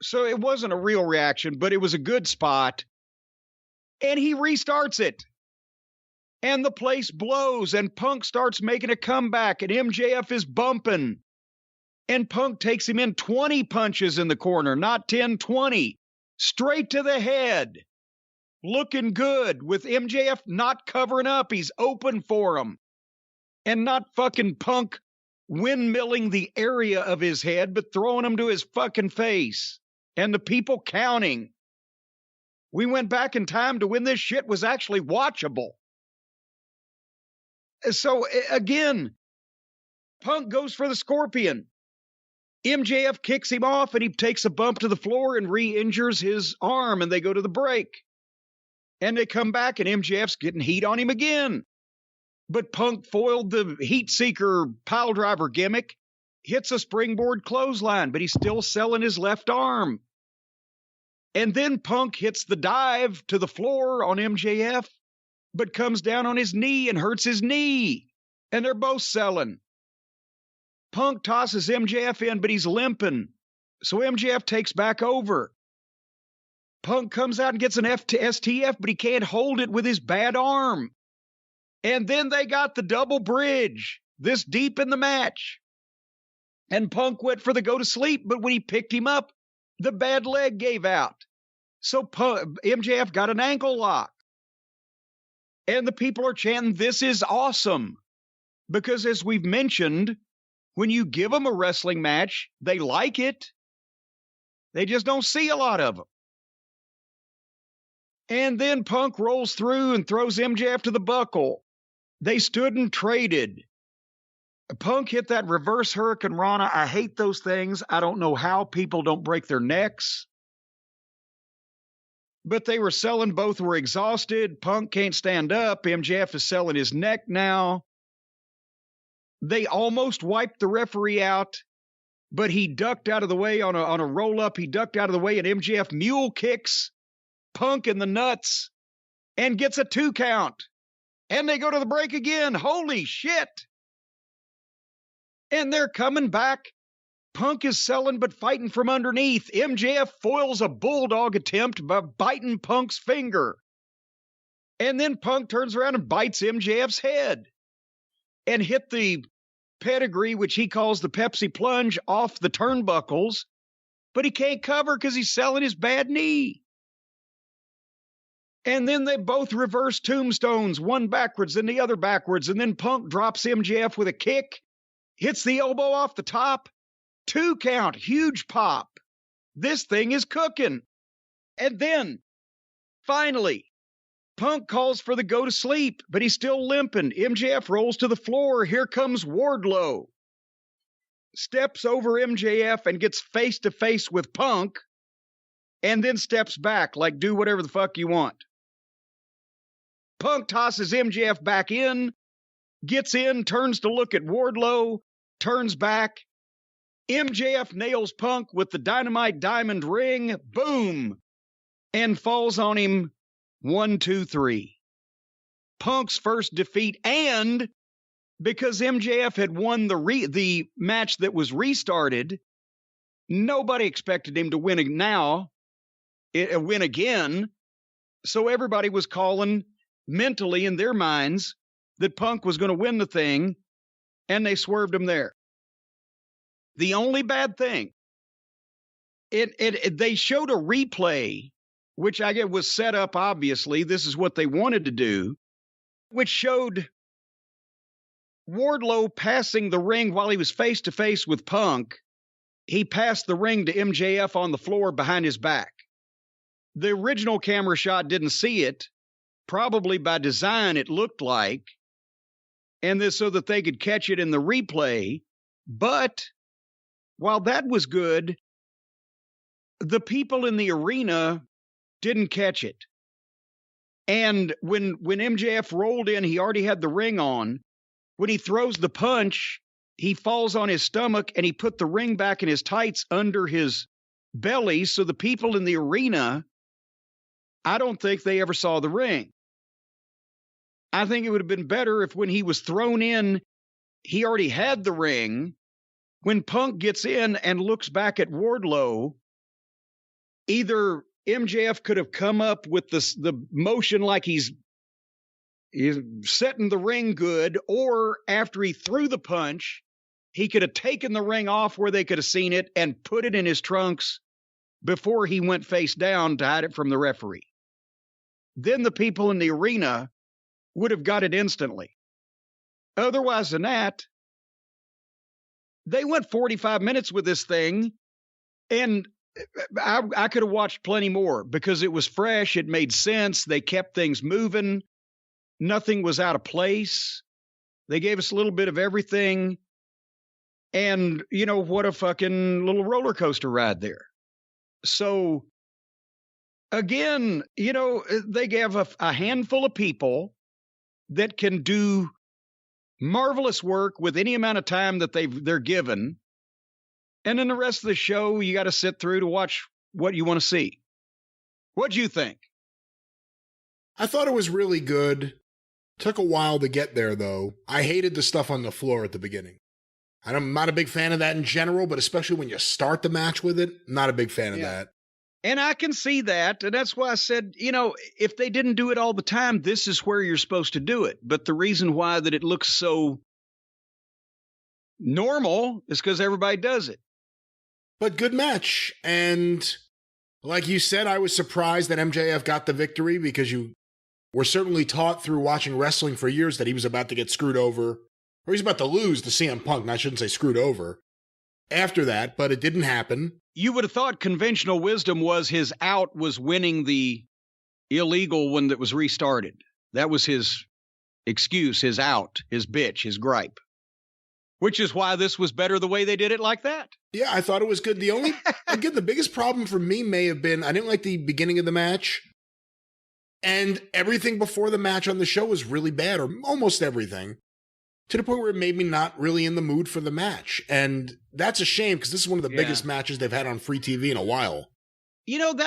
So it wasn't a real reaction, but it was a good spot. And he restarts it. And the place blows, and Punk starts making a comeback, and MJF is bumping. And Punk takes him in 20 punches in the corner, not 10, 20. Straight to the head. Looking good with MJF not covering up. He's open for him. And not fucking Punk windmilling the area of his head, but throwing him to his fucking face. And the people counting. We went back in time to when this shit was actually watchable. So, again, Punk goes for the Scorpion. MJF kicks him off, and he takes a bump to the floor and re-injures his arm, and they go to the break. And they come back, and MJF's getting heat on him again. But Punk foiled the heat seeker pile driver gimmick, hits a springboard clothesline, but he's still selling his left arm. And then Punk hits the dive to the floor on MJF, but comes down on his knee and hurts his knee. And they're both selling. Punk tosses MJF in, but he's limping. So MJF takes back over. Punk comes out and gets an STF, but he can't hold it with his bad arm. And then they got the double bridge this deep in the match. And Punk went for the go to sleep, but when he picked him up, the bad leg gave out. So MJF got an ankle lock. And the people are chanting, this is awesome. Because as we've mentioned, when you give them a wrestling match, they like it. They just don't see a lot of them. And then Punk rolls through and throws MJF to the buckle. They stood and traded. Punk hit that reverse Hurricane Rana. I hate those things. I don't know how people don't break their necks. But they were selling. Both were exhausted. Punk can't stand up. MJF is selling his neck now. They almost wiped the referee out, but he ducked out of the way on a roll-up. He ducked out of the way, and MJF mule kicks Punk in the nuts and gets a 2 count. And they go to the break again. Holy shit. And they're coming back. Punk is selling but fighting from underneath. MJF foils a bulldog attempt by biting Punk's finger. And then Punk turns around and bites MJF's head. And hit the pedigree, which he calls the Pepsi plunge, off the turnbuckles. But he can't cover because he's selling his bad knee. And then they both reverse tombstones, one backwards and the other backwards. And then Punk drops MJF with a kick, hits the elbow off the top. 2 count, huge pop. This thing is cooking. And then, finally, Punk calls for the go to sleep, but he's still limping. MJF rolls to the floor. Here comes Wardlow. Steps over MJF and gets face to face with Punk, and then steps back like, do whatever the fuck you want. Punk tosses MJF back in, gets in, turns to look at Wardlow, turns back. MJF nails Punk with the dynamite diamond ring, boom, and falls on him 1, 2, 3. Punk's first defeat, and because MJF had won the match that was restarted, nobody expected him to win again. So everybody was calling mentally in their minds that Punk was going to win the thing, and they swerved him there. The only bad thing, they showed a replay, which I get was set up, obviously. This is what they wanted to do, which showed Wardlow passing the ring while he was face to face with Punk. He passed the ring to MJF on the floor behind his back. The original camera shot didn't see it, probably by design it looked like, and this so that they could catch it in the replay. But while that was good, the people in the arena didn't catch it. And when MJF rolled in, he already had the ring on. When he throws the punch, he falls on his stomach and he put the ring back in his tights under his belly. So the people in the arena, I don't think they ever saw the ring. I think it would have been better if when he was thrown in, he already had the ring. When Punk gets in and looks back at Wardlow, either MJF could have come up with the motion like he's setting the ring good, or after he threw the punch, he could have taken the ring off where they could have seen it and put it in his trunks before he went face down to hide it from the referee. Then the people in the arena would have got it instantly. Otherwise than that, they went 45 minutes with this thing, and I could have watched plenty more because it was fresh. It made sense. They kept things moving. Nothing was out of place. They gave us a little bit of everything. And, what a fucking little roller coaster ride there. So, again, they gave a handful of people that can do marvelous work with any amount of time that they're given. And then the rest of the show, you got to sit through to watch what you want to see. What'd you think? I thought it was really good. Took a while to get there, though. I hated the stuff on the floor at the beginning. I'm not a big fan of that in general, but especially when you start the match with it, not a big fan of that. And I can see that, and that's why I said, if they didn't do it all the time, this is where you're supposed to do it. But the reason why that it looks so normal is because everybody does it. But good match. And like you said, I was surprised that MJF got the victory because you were certainly taught through watching wrestling for years that he was about to get screwed over, or he's about to lose to CM Punk. And I shouldn't say screwed over after that, but it didn't happen. You would have thought conventional wisdom was his out was winning the illegal one that was restarted. That was his excuse, his out, his bitch, his gripe. Which is why this was better the way they did it like that. Yeah, I thought it was good. The only, again, the biggest problem for me may have been, I didn't like the beginning of the match. And everything before the match on the show was really bad, or almost everything, to the point where it made me not really in the mood for the match. And that's a shame, because this is one of the biggest matches they've had on free TV in a while.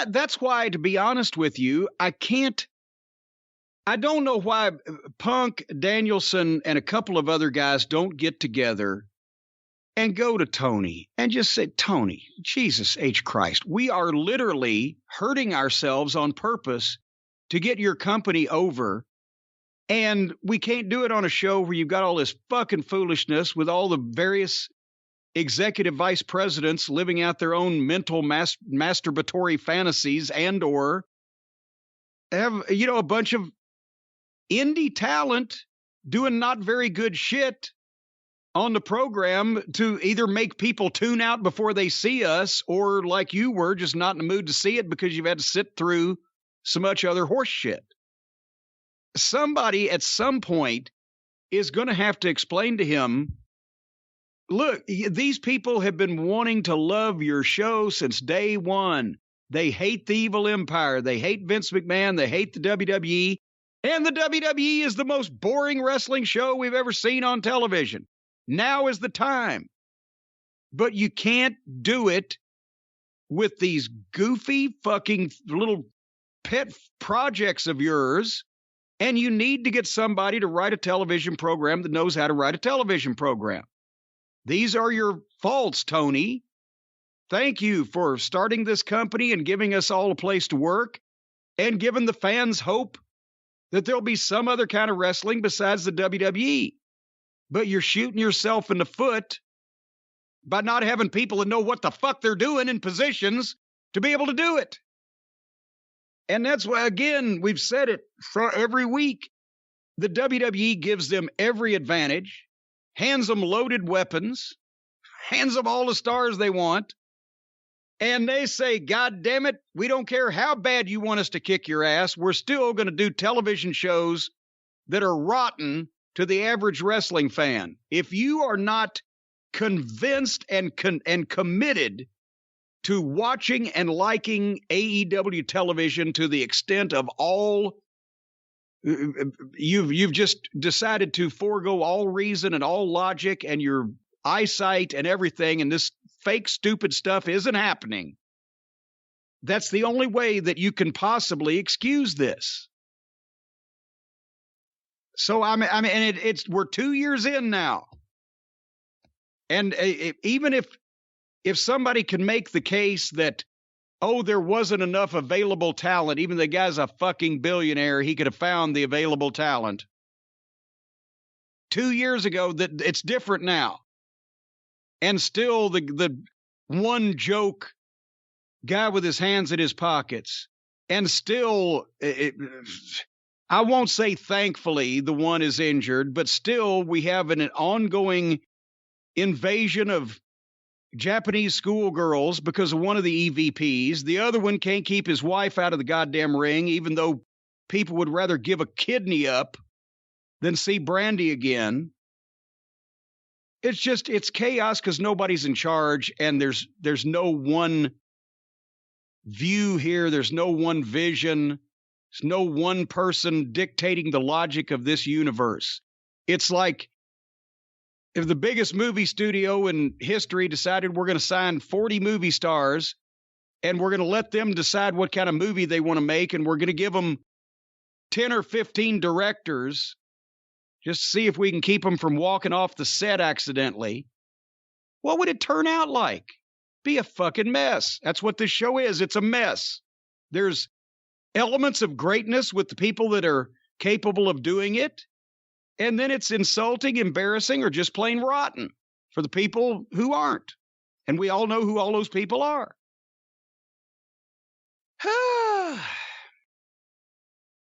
That's why, to be honest with you, I don't know why Punk, Danielson, and a couple of other guys don't get together and go to Tony and just say, Tony, Jesus H. Christ, we are literally hurting ourselves on purpose to get your company over. And we can't do it on a show where you've got all this fucking foolishness with all the various executive vice presidents living out their own mental masturbatory fantasies, and or have, a bunch of indie talent doing not very good shit on the program to either make people tune out before they see us, or like you were, just not in the mood to see it because you've had to sit through so much other horse shit. somebody at some point is going to have to explain to him, look, these people have been wanting to love your show since day one. They hate the evil empire. They hate Vince McMahon. They hate the WWE. And the WWE is the most boring wrestling show we've ever seen on television. Now is the time. But you can't do it with these goofy fucking little pet projects of yours. And you need to get somebody to write a television program that knows how to write a television program. These are your faults, Tony. Thank you for starting this company and giving us all a place to work and giving the fans hope that there'll be some other kind of wrestling besides the WWE. But you're shooting yourself in the foot by not having people that know what the fuck they're doing in positions to be able to do it. And that's why, again, we've said it for every week. The WWE gives them every advantage, hands them loaded weapons, hands them all the stars they want, and they say, God damn it, we don't care how bad you want us to kick your ass, we're still going to do television shows that are rotten to the average wrestling fan. If you are not convinced and committed to watching and liking AEW television to the extent of all, you've just decided to forego all reason and all logic and your eyesight and everything, and this fake stupid stuff isn't happening. That's the only way that you can possibly excuse this. So I mean, it's we're 2 years in now, and even if somebody can make the case that, oh, there wasn't enough available talent, even the guy's a fucking billionaire, he could have found the available talent 2 years ago, that it's different now. And still the one joke guy with his hands in his pockets. And still, I won't say thankfully the one is injured, but still we have an ongoing invasion of Japanese schoolgirls because of one of the EVPs. The other one can't keep his wife out of the goddamn ring, even though people would rather give a kidney up than see Brandy again. It's chaos because nobody's in charge, and there's no one view here. There's no one vision. There's no one person dictating the logic of this universe. It's like if the biggest movie studio in history decided we're going to sign 40 movie stars, and we're going to let them decide what kind of movie they want to make, and we're going to give them 10 or 15 directors just to see if we can keep them from walking off the set accidentally. What would it turn out like? Be a fucking mess. That's what this show is. It's a mess. There's elements of greatness with the people that are capable of doing it, and then it's insulting, embarrassing, or just plain rotten for the people who aren't. And we all know who all those people are.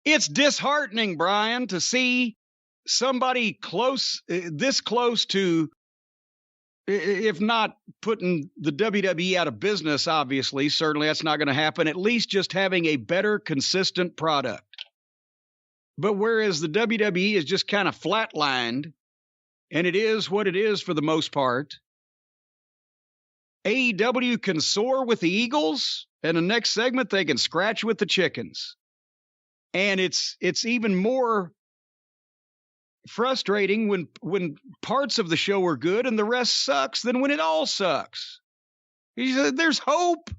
It's disheartening, Brian, to see somebody this close to, if not putting the WWE out of business, obviously, certainly that's not going to happen, at least just having a better, consistent product. But whereas the WWE is just kind of flatlined, and it is what it is for the most part, AEW can soar with the Eagles, and the next segment they can scratch with the chickens. And it's even more frustrating when parts of the show are good and the rest sucks than when it all sucks. There's hope.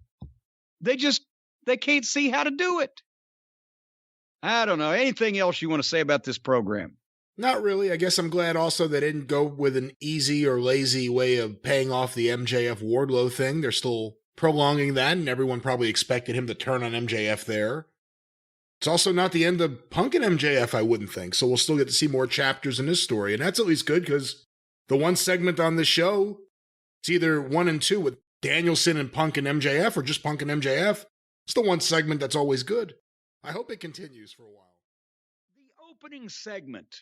They can't see how to do it. I don't know. Anything else you want to say about this program? Not really. I guess I'm glad also they didn't go with an easy or lazy way of paying off the MJF Wardlow thing. They're still prolonging that, and everyone probably expected him to turn on MJF there. It's also not the end of Punk and MJF, I wouldn't think, so we'll still get to see more chapters in this story, and that's at least good, because the one segment on this show, it's either 1 and 2 with Danielson and Punk and MJF, or just Punk and MJF. It's the one segment that's always good. I hope it continues for a while. The opening segment,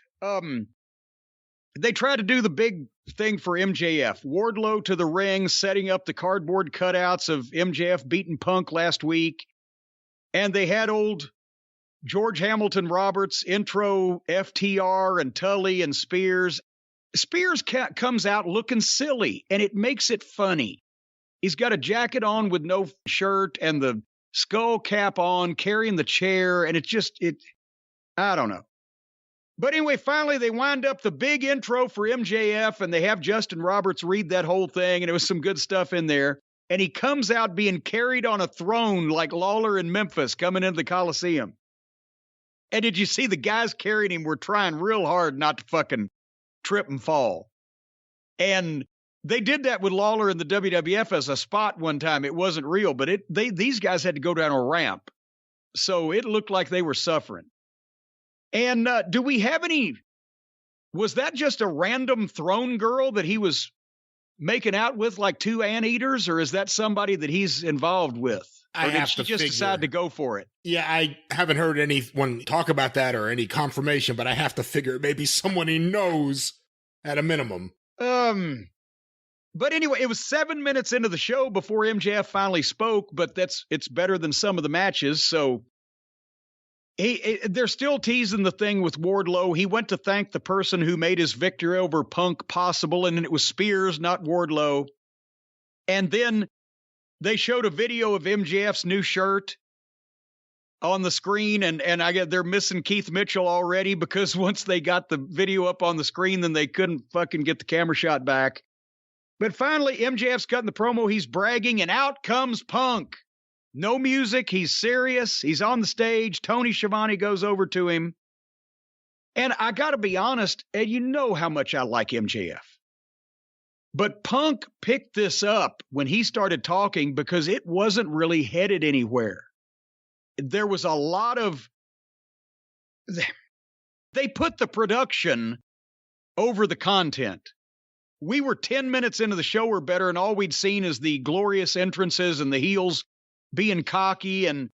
they tried to do the big thing for MJF. Wardlow to the ring, setting up the cardboard cutouts of MJF beating Punk last week. And they had old George Hamilton Roberts, intro FTR and Tully and Spears. Spears comes out looking silly, and it makes it funny. He's got a jacket on with no shirt and the skull cap on, carrying the chair, and I don't know. But anyway, finally, they wind up the big intro for MJF, and they have Justin Roberts read that whole thing, and it was some good stuff in there. And he comes out being carried on a throne like Lawler in Memphis coming into the Coliseum. And did you see the guys carrying him were trying real hard not to fucking trip and fall? And they did that with Lawler in the WWF as a spot one time. It wasn't real, but these guys had to go down a ramp. So it looked like they were suffering. And do we have was that just a random throne girl that he was making out with like two anteaters, or is that somebody that he's involved with? Or did she just decide to go for it? Yeah, I haven't heard anyone talk about that or any confirmation, but I have to figure it may be someone he knows at a minimum. But anyway, it was 7 minutes into the show before MJF finally spoke, but it's better than some of the matches. So they're still teasing the thing with Wardlow. He went to thank the person who made his victory over Punk possible, and it was Spears, not Wardlow. And then they showed a video of MJF's new shirt on the screen, and I get they're missing Keith Mitchell already because once they got the video up on the screen, then they couldn't fucking get the camera shot back. But finally, MJF's cutting the promo. He's bragging, and out comes Punk. No music. He's serious. He's on the stage. Tony Schiavone goes over to him. And I got to be honest, and you know how much I like MJF. But Punk picked this up when he started talking because it wasn't really headed anywhere. There was a lot of... They put the production over the content. We were 10 minutes into the show or better, and all we'd seen is the glorious entrances and the heels being cocky. And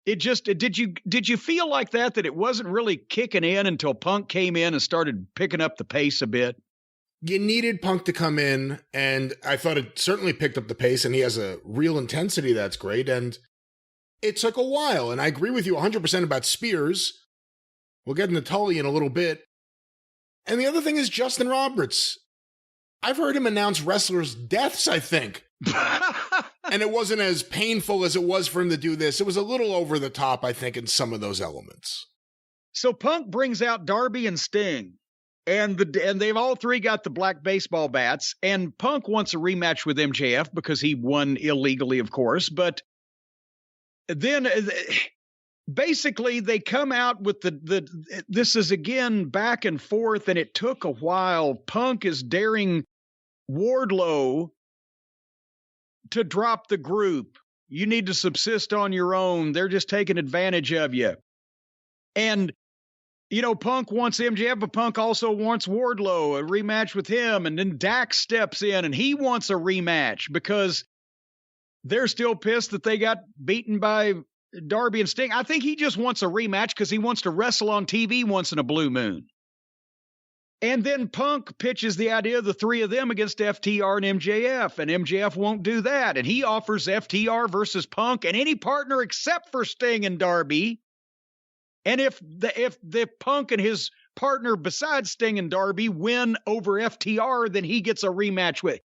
it just... Did you feel like that it wasn't really kicking in until Punk came in and started picking up the pace a bit? You needed Punk to come in, and I thought it certainly picked up the pace, and he has a real intensity that's great, and it took a while, and I agree with you 100% about Spears. We'll get into Tully in a little bit. And the other thing is Justin Roberts. I've heard him announce wrestlers' deaths, I think. And it wasn't as painful as it was for him to do this. It was a little over the top, I think, in some of those elements. So Punk brings out Darby and Sting. And they've all three got the black baseball bats, and Punk wants a rematch with MJF because he won illegally, of course. But then basically they come out with this is again back and forth, and it took a while. Punk is daring Wardlow to drop the group. You need to subsist on your own. They're just taking advantage of you. And you know, Punk wants MJF, but Punk also wants Wardlow, a rematch with him. And then Dax steps in, and he wants a rematch because they're still pissed that they got beaten by Darby and Sting. I think he just wants a rematch because he wants to wrestle on TV once in a blue moon. And then Punk pitches the idea of the three of them against FTR and MJF, and MJF won't do that. And he offers FTR versus Punk and any partner except for Sting and Darby. And if the Punk and his partner besides Sting and Darby win over FTR, then he gets a rematch with.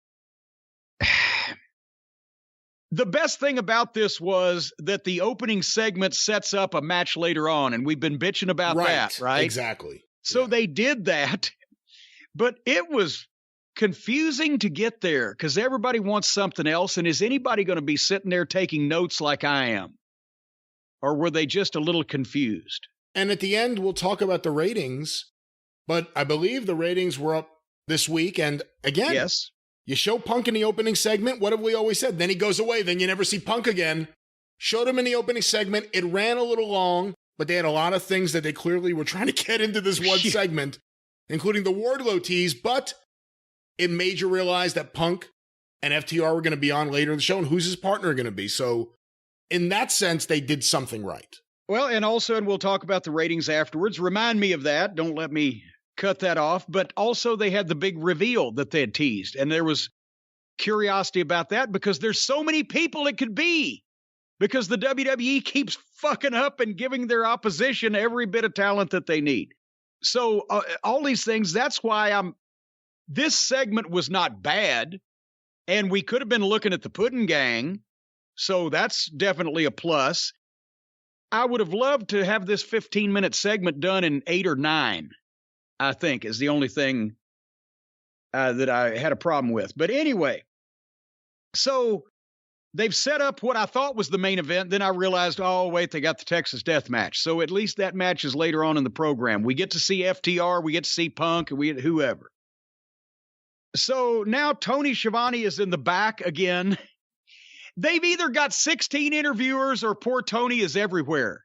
The best thing about this was that the opening segment sets up a match later on, and we've been bitching about that, right? Exactly. So they did that, but it was confusing to get there because everybody wants something else, and is anybody going to be sitting there taking notes like I am? Or were they just a little confused? And at the end, we'll talk about the ratings, but I believe the ratings were up this week. And again, yes, you show Punk in the opening segment. What have we always said? Then he goes away. Then you never see Punk again. Showed him in the opening segment. It ran a little long, but they had a lot of things that they clearly were trying to get into this one segment, including the Wardlow tease. But it made you realize that Punk and FTR were going to be on later in the show, and who's his partner going to be. So in that sense, they did something right. Well, and also, and we'll talk about the ratings afterwards. Remind me of that. Don't let me cut that off. But also, they had the big reveal that they had teased. And there was curiosity about that because there's so many people it could be. because the WWE keeps fucking up and giving their opposition every bit of talent that they need. So all these things, that's why this segment was not bad, and we could have been looking at the Puddin' Gang, so that's definitely a plus. I would have loved to have this 15-minute segment done in 8 or 9, I think, is the only thing that I had a problem with. But anyway, so they've set up what I thought was the main event. Then I realized, oh, wait, they got the Texas Death Match. So at least that match is later on in the program. We get to see FTR, we get to see Punk, and we get whoever. So now Tony Schiavone is in the back again. They've either got 16 interviewers or poor Tony is everywhere.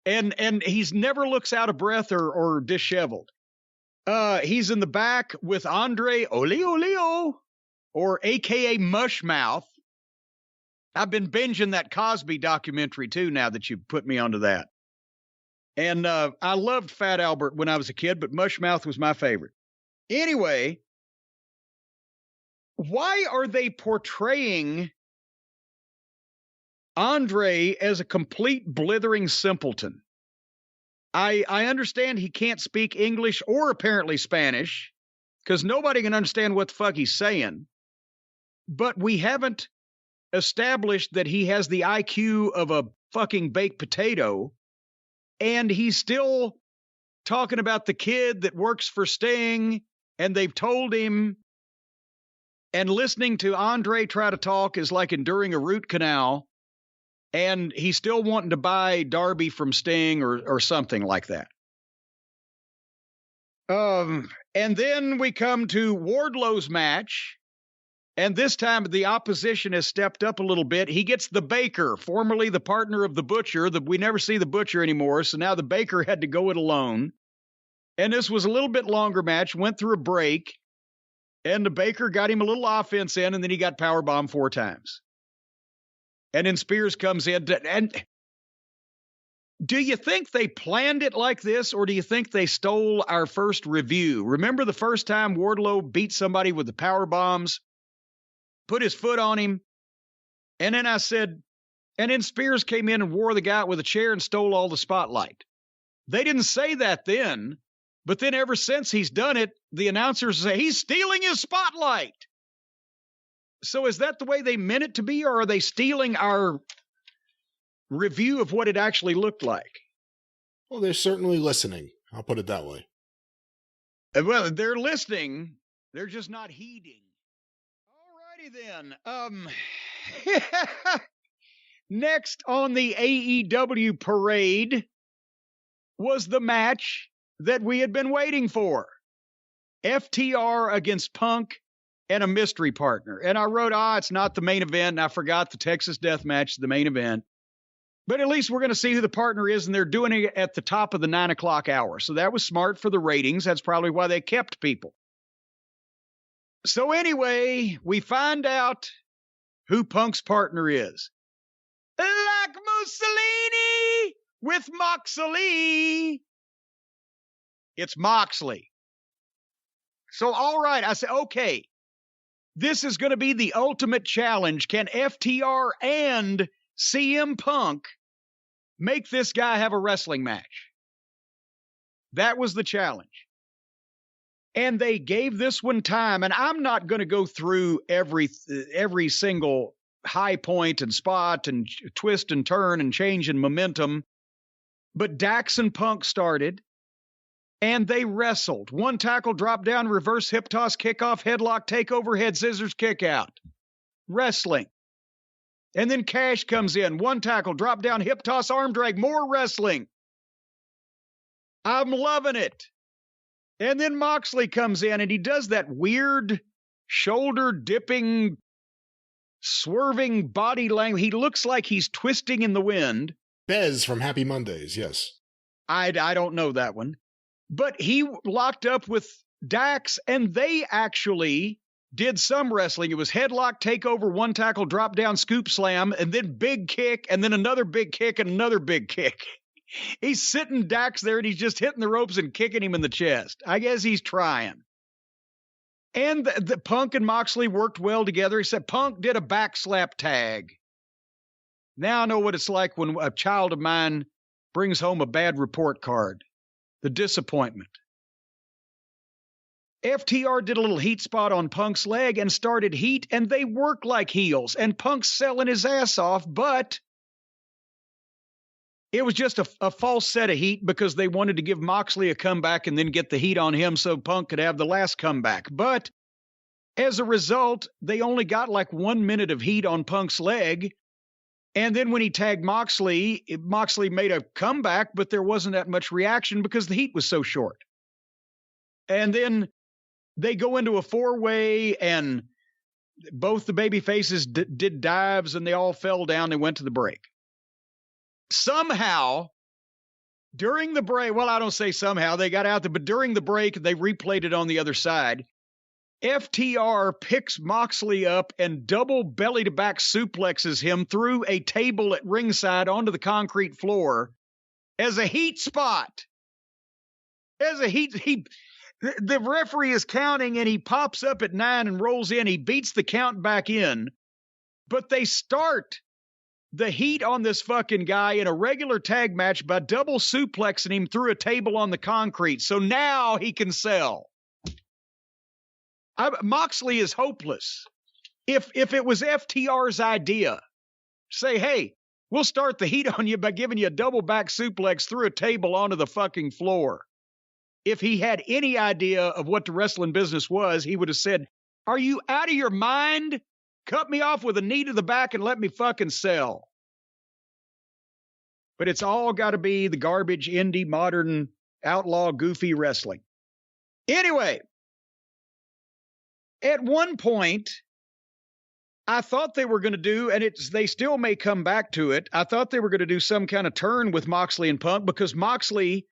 And he's never looks out of breath or disheveled. He's in the back with Andre Oleo, or AKA Mushmouth. I've been binging that Cosby documentary too, now that you put me onto that. And I loved Fat Albert when I was a kid, but Mushmouth was my favorite. Anyway, why are they portraying Andre as a complete blithering simpleton? I understand he can't speak English or apparently Spanish, because nobody can understand what the fuck he's saying. But we haven't established that he has the IQ of a fucking baked potato, and he's still talking about the kid that works for Sting, and they've told him, and listening to Andre try to talk is like enduring a root canal, and he's still wanting to buy Darby from Sting or something like that. And then we come to Wardlow's match, and this time the opposition has stepped up a little bit. He gets the Baker, formerly the partner of the Butcher. We never see the Butcher anymore, so now the Baker had to go it alone. And this was a little bit longer match, went through a break, and the Baker got him a little offense in, and then he got powerbombed 4 times. And then Spears comes in. And do you think they planned it like this, or do you think they stole our first review? Remember the first time Wardlow beat somebody with the power bombs, put his foot on him, and then I said, and then Spears came in and wore the guy out with a chair and stole all the spotlight. They didn't say that then, but then ever since he's done it, the announcers say he's stealing his spotlight. So is that the way they meant it to be, or are they stealing our review of what it actually looked like? Well, they're certainly listening. I'll put it that way. Well, they're listening. They're just not heeding. Alrighty then. Next on the AEW parade was the match that we had been waiting for. FTR against Punk and a mystery partner. And I wrote, it's not the main event. And I forgot the Texas Death Match is the main event. But at least we're going to see who the partner is, and they're doing it at the top of the 9 o'clock hour. So that was smart for the ratings. That's probably why they kept people. So anyway, we find out who Punk's partner is. Like Mussolini with Moxley. It's Moxley. So, all right, I said, okay, this is going to be the ultimate challenge. Can FTR and CM Punk make this guy have a wrestling match? That was the challenge. And they gave this one time, and I'm not going to go through every single high point and spot and twist and turn and change in momentum, but Dax and Punk started, and they wrestled. 1 tackle, drop down, reverse hip toss, kickoff, headlock, takeover, head scissors, kick out. Wrestling. And then Cash comes in. 1 tackle, drop down, hip toss, arm drag, more wrestling. I'm loving it. And then Moxley comes in, and he does that weird shoulder-dipping, swerving body language. He looks like he's twisting in the wind. Bez from Happy Mondays, yes. I don't know that one. But he locked up with Dax, and they actually did some wrestling. It was headlock, takeover, 1 tackle, drop down, scoop slam, and then big kick, and then another big kick, and another big kick. He's sitting Dax there, and he's just hitting the ropes and kicking him in the chest. I guess he's trying. And the Punk and Moxley worked well together, except Punk did a backslap tag. Now I know what it's like when a child of mine brings home a bad report card. The disappointment. FTR did a little heat spot on Punk's leg and started heat, and they work like heels, and Punk's selling his ass off, but it was just a false set of heat because they wanted to give Moxley a comeback and then get the heat on him so Punk could have the last comeback. But as a result, they only got like 1 minute of heat on Punk's leg. And then when he tagged Moxley, Moxley made a comeback, but there wasn't that much reaction because the heat was so short. And then they go into a four-way, and both the baby faces did dives, and they all fell down. They went to the break. Somehow, during the break, well, I don't say somehow, they got out there, but during the break, they replayed it on the other side. FTR picks Moxley up and double belly-to-back suplexes him through a table at ringside onto the concrete floor as a heat spot. The referee is counting, and he pops up at 9 and rolls in. He beats the count back in, but they start the heat on this fucking guy in a regular tag match by double suplexing him through a table on the concrete. So now he can sell. Moxley is hopeless. If it was FTR's idea, say, hey, we'll start the heat on you by giving you a double back suplex through a table onto the fucking floor. If he had any idea of what the wrestling business was, he would have said, are you out of your mind? Cut me off with a knee to the back and let me fucking sell. But it's all got to be the garbage, indie, modern, outlaw, goofy wrestling. Anyway, at one point, I thought they were going to do, and they still may come back to it, I thought they were going to do some kind of turn with Moxley and Punk because Moxley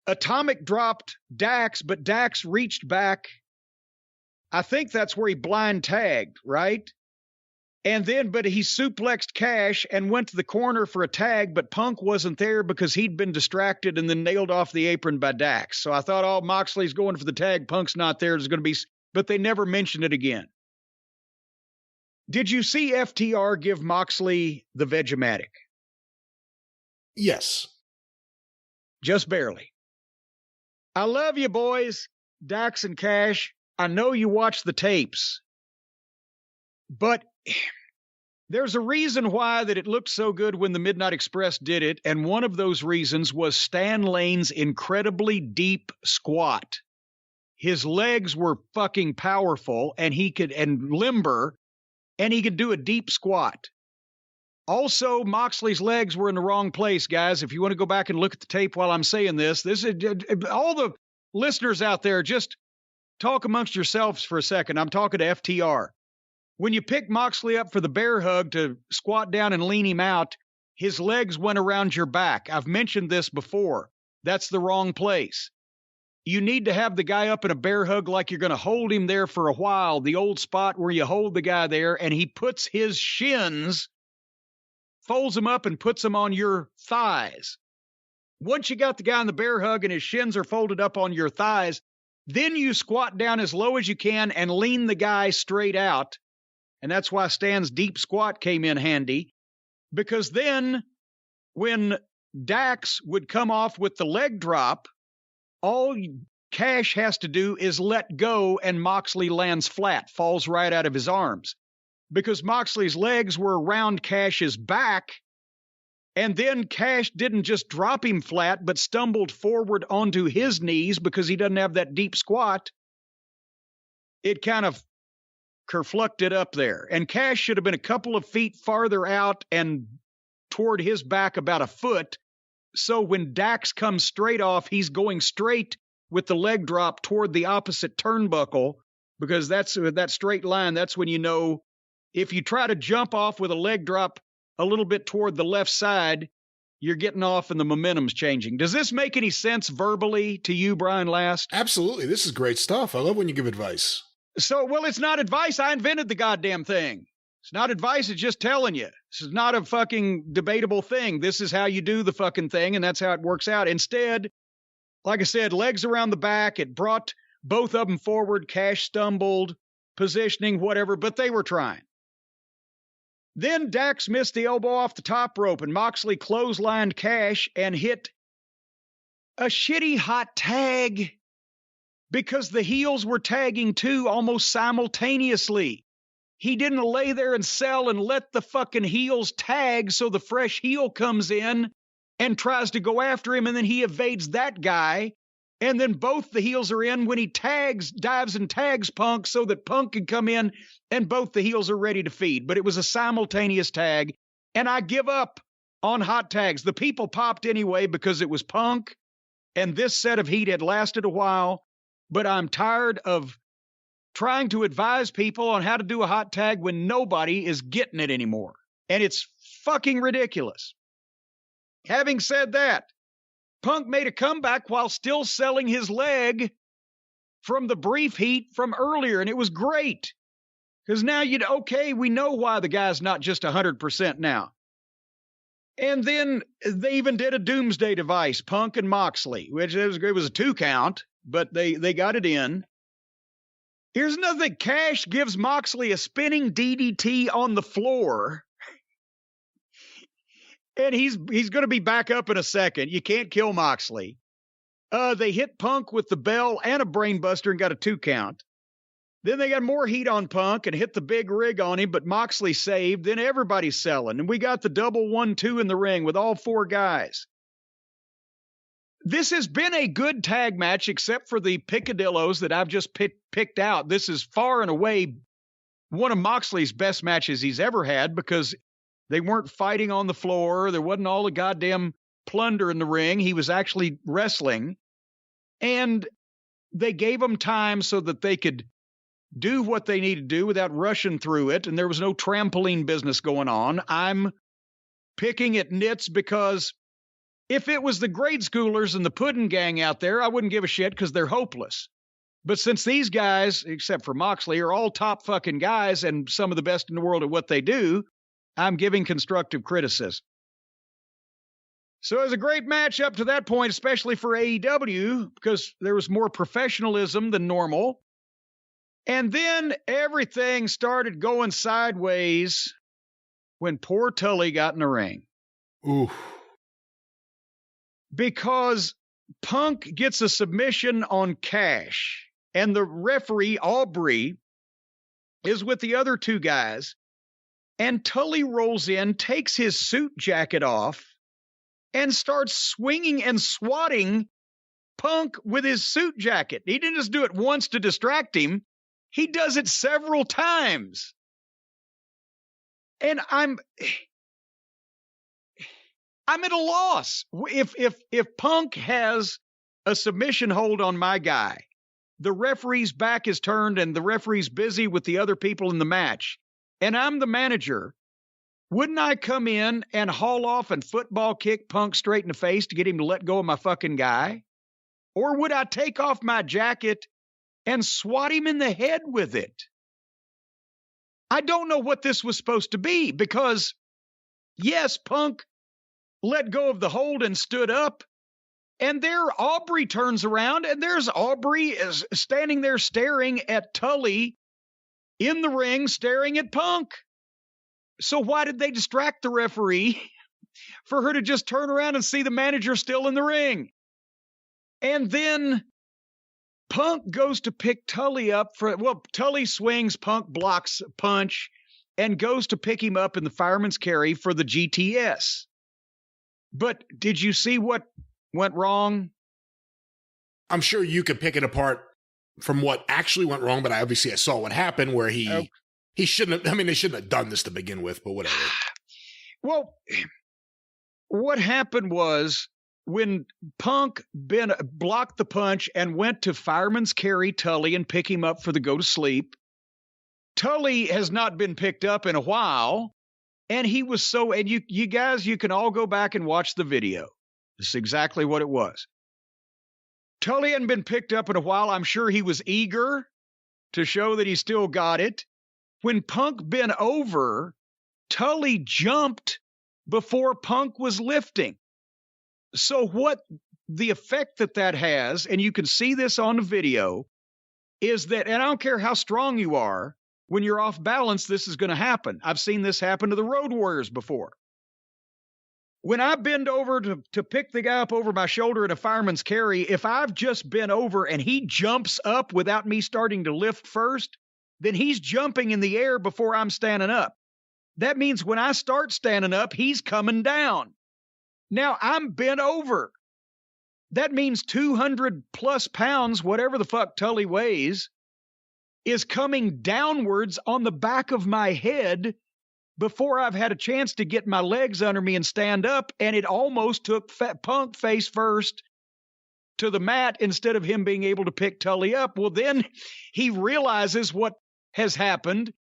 atomic dropped Dax, but Dax reached back. I think that's where he blind tagged, right? And then, but he suplexed Cash and went to the corner for a tag, but Punk wasn't there because he'd been distracted and then nailed off the apron by Dax. So I thought, oh, Moxley's going for the tag. Punk's not there. There's going to be, but they never mentioned it again. Did you see FTR give Moxley the Vegematic? Yes. Just barely. I love you, boys, Dax and Cash. I know you watch the tapes, but there's a reason why that it looked so good when the Midnight Express did it, and one of those reasons was Stan Lane's incredibly deep squat. His legs were fucking powerful, and limber, and he could do a deep squat. Also, Moxley's legs were in the wrong place, guys. If you want to go back and look at the tape while I'm saying this is all the listeners out there, just talk amongst yourselves for a second. I'm talking to FTR. When you pick Moxley up for the bear hug to squat down and lean him out, his legs went around your back. I've mentioned this before. That's the wrong place. You need to have the guy up in a bear hug like you're going to hold him there for a while, the old spot where you hold the guy there, and he puts his shins, folds them up and puts them on your thighs. Once you got the guy in the bear hug and his shins are folded up on your thighs, then you squat down as low as you can and lean the guy straight out. And that's why Stan's deep squat came in handy, because then when Dax would come off with the leg drop, all Cash has to do is let go and Moxley lands flat, falls right out of his arms. Because Moxley's legs were around Cash's back, and then Cash didn't just drop him flat, but stumbled forward onto his knees because he doesn't have that deep squat. It kind of kerflucked up there. And Cash should have been a couple of feet farther out and toward his back about a foot. So when Dax comes straight off, he's going straight with the leg drop toward the opposite turnbuckle, because that's that straight line. That's when you know if you try to jump off with a leg drop a little bit toward the left side, you're getting off and the momentum's changing. Does this make any sense verbally to you, Brian Last? Absolutely. This is great stuff. I love when you give advice. So, well, it's not advice. I invented the goddamn thing. It's not advice. It's just telling you. This is not a fucking debatable thing. This is how you do the fucking thing, and that's how it works out. Instead, like I said, legs around the back. It brought both of them forward. Cash stumbled, positioning, whatever, but they were trying. Then Dax missed the elbow off the top rope, and Moxley clotheslined Cash and hit a shitty hot tag because the heels were tagging too almost simultaneously. He didn't lay there and sell and let the fucking heels tag, so the fresh heel comes in and tries to go after him, and then he evades that guy. And then both the heels are in when he dives and tags Punk so that Punk can come in, and both the heels are ready to feed. But it was a simultaneous tag, and I give up on hot tags. The people popped anyway because it was Punk, and this set of heat had lasted a while, but I'm tired of trying to advise people on how to do a hot tag when nobody is getting it anymore. And it's fucking ridiculous. Having said that, Punk made a comeback while still selling his leg from the brief heat from earlier, and it was great. Because now we know why the guy's not just 100% now. And then they even did a doomsday device, Punk and Moxley, which it was a 2 count, but they got it in. Here's another thing. Cash gives Moxley a spinning DDT on the floor. And he's going to be back up in a second. You can't kill Moxley. They hit Punk with the bell and a brainbuster and got a 2 count. Then they got more heat on Punk and hit the big rig on him, but Moxley saved. Then everybody's selling. And we got the double 1-2 in the ring with all 4 guys. This has been a good tag match, except for the picadillos that I've just picked out. This is far and away one of Moxley's best matches he's ever had because they weren't fighting on the floor. There wasn't all the goddamn plunder in the ring. He was actually wrestling. And they gave him time so that they could do what they needed to do without rushing through it. And there was no trampoline business going on. I'm picking at nits because if it was the grade schoolers and the pudding gang out there, I wouldn't give a shit because they're hopeless. But since these guys, except for Moxley, are all top fucking guys and some of the best in the world at what they do, I'm giving constructive criticism. So it was a great match up to that point, especially for AEW, because there was more professionalism than normal. And then everything started going sideways when poor Tully got in the ring. Ooh. Because Punk gets a submission on Cash, and the referee, Aubrey, is with the other 2 guys. And Tully rolls in, takes his suit jacket off, and starts swinging and swatting Punk with his suit jacket. He didn't just do it once to distract him. He does it several times. And I'm at a loss. If Punk has a submission hold on my guy, the referee's back is turned and the referee's busy with the other people in the match, and I'm the manager, wouldn't I come in and haul off and football kick Punk straight in the face to get him to let go of my fucking guy? Or would I take off my jacket and swat him in the head with it? I don't know what this was supposed to be because, yes, Punk let go of the hold and stood up, and there Aubrey turns around, and there's Aubrey is standing there staring at Tully in the ring, staring at Punk. So why did they distract the referee for her to just turn around and see the manager still in the ring? And then Punk goes to pick Tully up Tully swings, Punk blocks a punch, and goes to pick him up in the fireman's carry for the GTS. But did you see what went wrong? I'm sure you could pick it apart from what actually went wrong, but I saw what happened where he shouldn't have, they shouldn't have done this to begin with, but whatever. Well, what happened was when Punk blocked the punch and went to fireman's carry Tully and pick him up for the go to sleep, Tully has not been picked up in a while, and he was and you guys, you can all go back and watch the video. This is exactly what it was. Tully hadn't been picked up in a while. I'm sure he was eager to show that he still got it. When Punk bent over, Tully jumped before Punk was lifting. So what the effect that has, and you can see this on the video, is that, and I don't care how strong you are, when you're off balance, this is going to happen. I've seen this happen to the Road Warriors before. When I bend over to pick the guy up over my shoulder at a fireman's carry, if I've just bent over and he jumps up without me starting to lift first, then he's jumping in the air before I'm standing up. That means when I start standing up, he's coming down. Now I'm bent over. That means 200 plus pounds, whatever the fuck Tully weighs, is coming downwards on the back of my head before I've had a chance to get my legs under me and stand up, and it almost took Punk face first to the mat instead of him being able to pick Tully up. Well, then he realizes what has happened,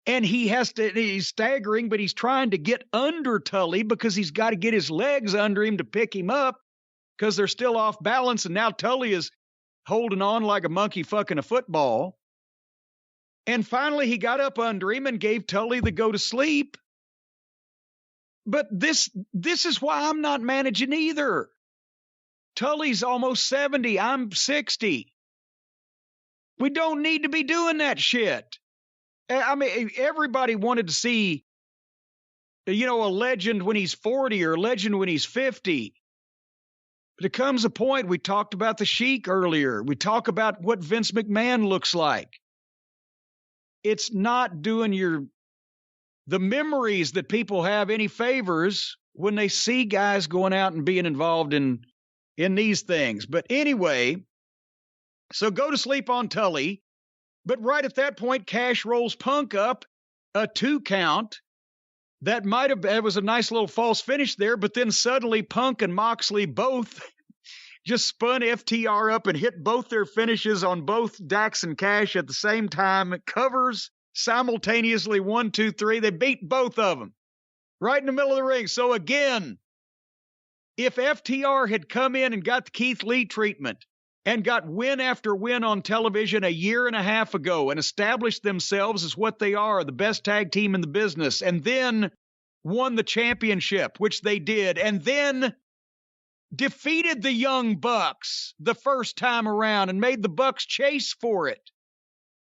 and he's staggering, but he's trying to get under Tully because he's got to get his legs under him to pick him up because they're still off balance, and now Tully is holding on like a monkey fucking a football. And finally, he got up under him and gave Tully the go to sleep. But this is why I'm not managing either. Tully's almost 70. I'm 60. We don't need to be doing that shit. I mean, everybody wanted to see, a legend when he's 40 or a legend when he's 50. But there comes a point, we talked about the Sheik earlier. We talk about what Vince McMahon looks like. It's not doing the memories that people have any favors when they see guys going out and being involved in these things. But anyway, so go to sleep on Tully. But right at that point, Cash rolls Punk up a 2 count. That was a nice little false finish there, but then suddenly Punk and Moxley both just spun FTR up and hit both their finishes on both Dax and Cash at the same time. Covers simultaneously, 1, 2, 3. They beat both of them right in the middle of the ring. So again, if FTR had come in and got the Keith Lee treatment and got win after win on television a year and a half ago and established themselves as what they are, the best tag team in the business, and then won the championship, which they did, and then defeated the Young Bucks the first time around and made the Bucks chase for it,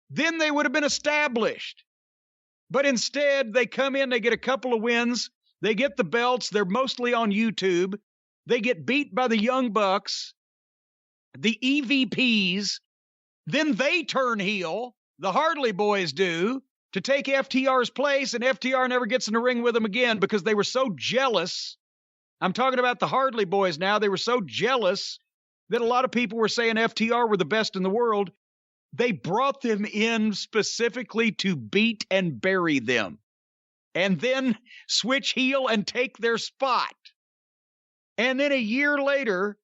then they would have been established. But instead, they come in, they get a couple of wins, they get the belts, they're mostly on YouTube, they get beat by the Young Bucks, the EVPs, then they turn heel, the Hardy Boys do, to take FTR's place, and FTR never gets in the ring with them again because they were so jealous. I'm talking about the Hardy Boys now. They were so jealous that a lot of people were saying FTR were the best in the world. They brought them in specifically to beat and bury them and then switch heel and take their spot. And then a year later,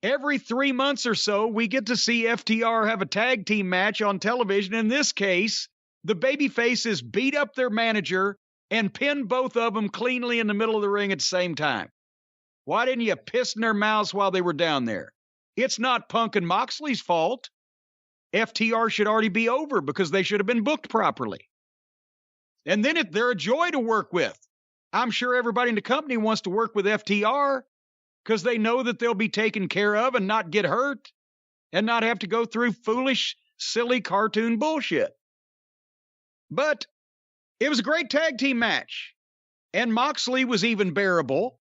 every 3 months or so, we get to see FTR have a tag team match on television. In this case, the babyfaces beat up their manager and pin both of them cleanly in the middle of the ring at the same time. Why didn't you piss in their mouths while they were down there? It's not Punk and Moxley's fault. FTR should already be over because they should have been booked properly. And then they're a joy to work with. I'm sure everybody in the company wants to work with FTR because they know that they'll be taken care of and not get hurt and not have to go through foolish, silly cartoon bullshit. But it was a great tag team match, and Moxley was even bearable.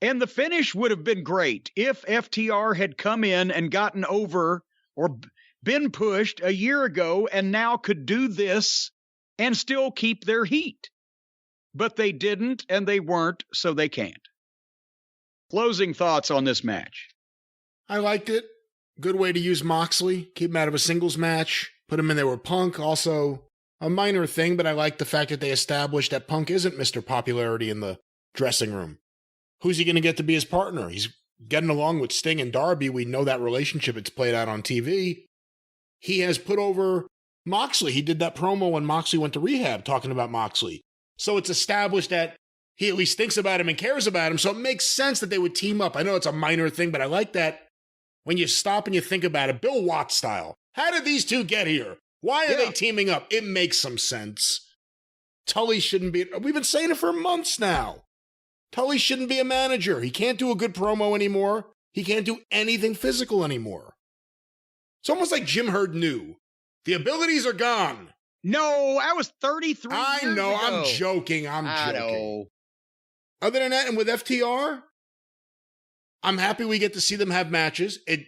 And the finish would have been great if FTR had come in and gotten over or been pushed a year ago and now could do this and still keep their heat. But they didn't, and they weren't, so they can't. Closing thoughts on this match. I liked it. Good way to use Moxley. Keep him out of a singles match. Put him in there with Punk. Also, a minor thing, but I like the fact that they established that Punk isn't Mr. Popularity in the dressing room. Who's he going to get to be his partner? He's getting along with Sting and Darby. We know that relationship. It's played out on TV. He has put over Moxley. He did that promo when Moxley went to rehab talking about Moxley. So it's established that he at least thinks about him and cares about him. So it makes sense that they would team up. I know it's a minor thing, but I like that when you stop and you think about it, Bill Watts style. How did these two get here? Why are they teaming up? It makes some sense. Tully shouldn't be. We've been saying it for months now. Tully shouldn't be a manager. He can't do a good promo anymore. He can't do anything physical anymore. It's almost like Jim Herd knew. The abilities are gone. No, I was 33 I years know, ago. I'm joking. I know. Other than that, and with FTR, I'm happy we get to see them have matches. It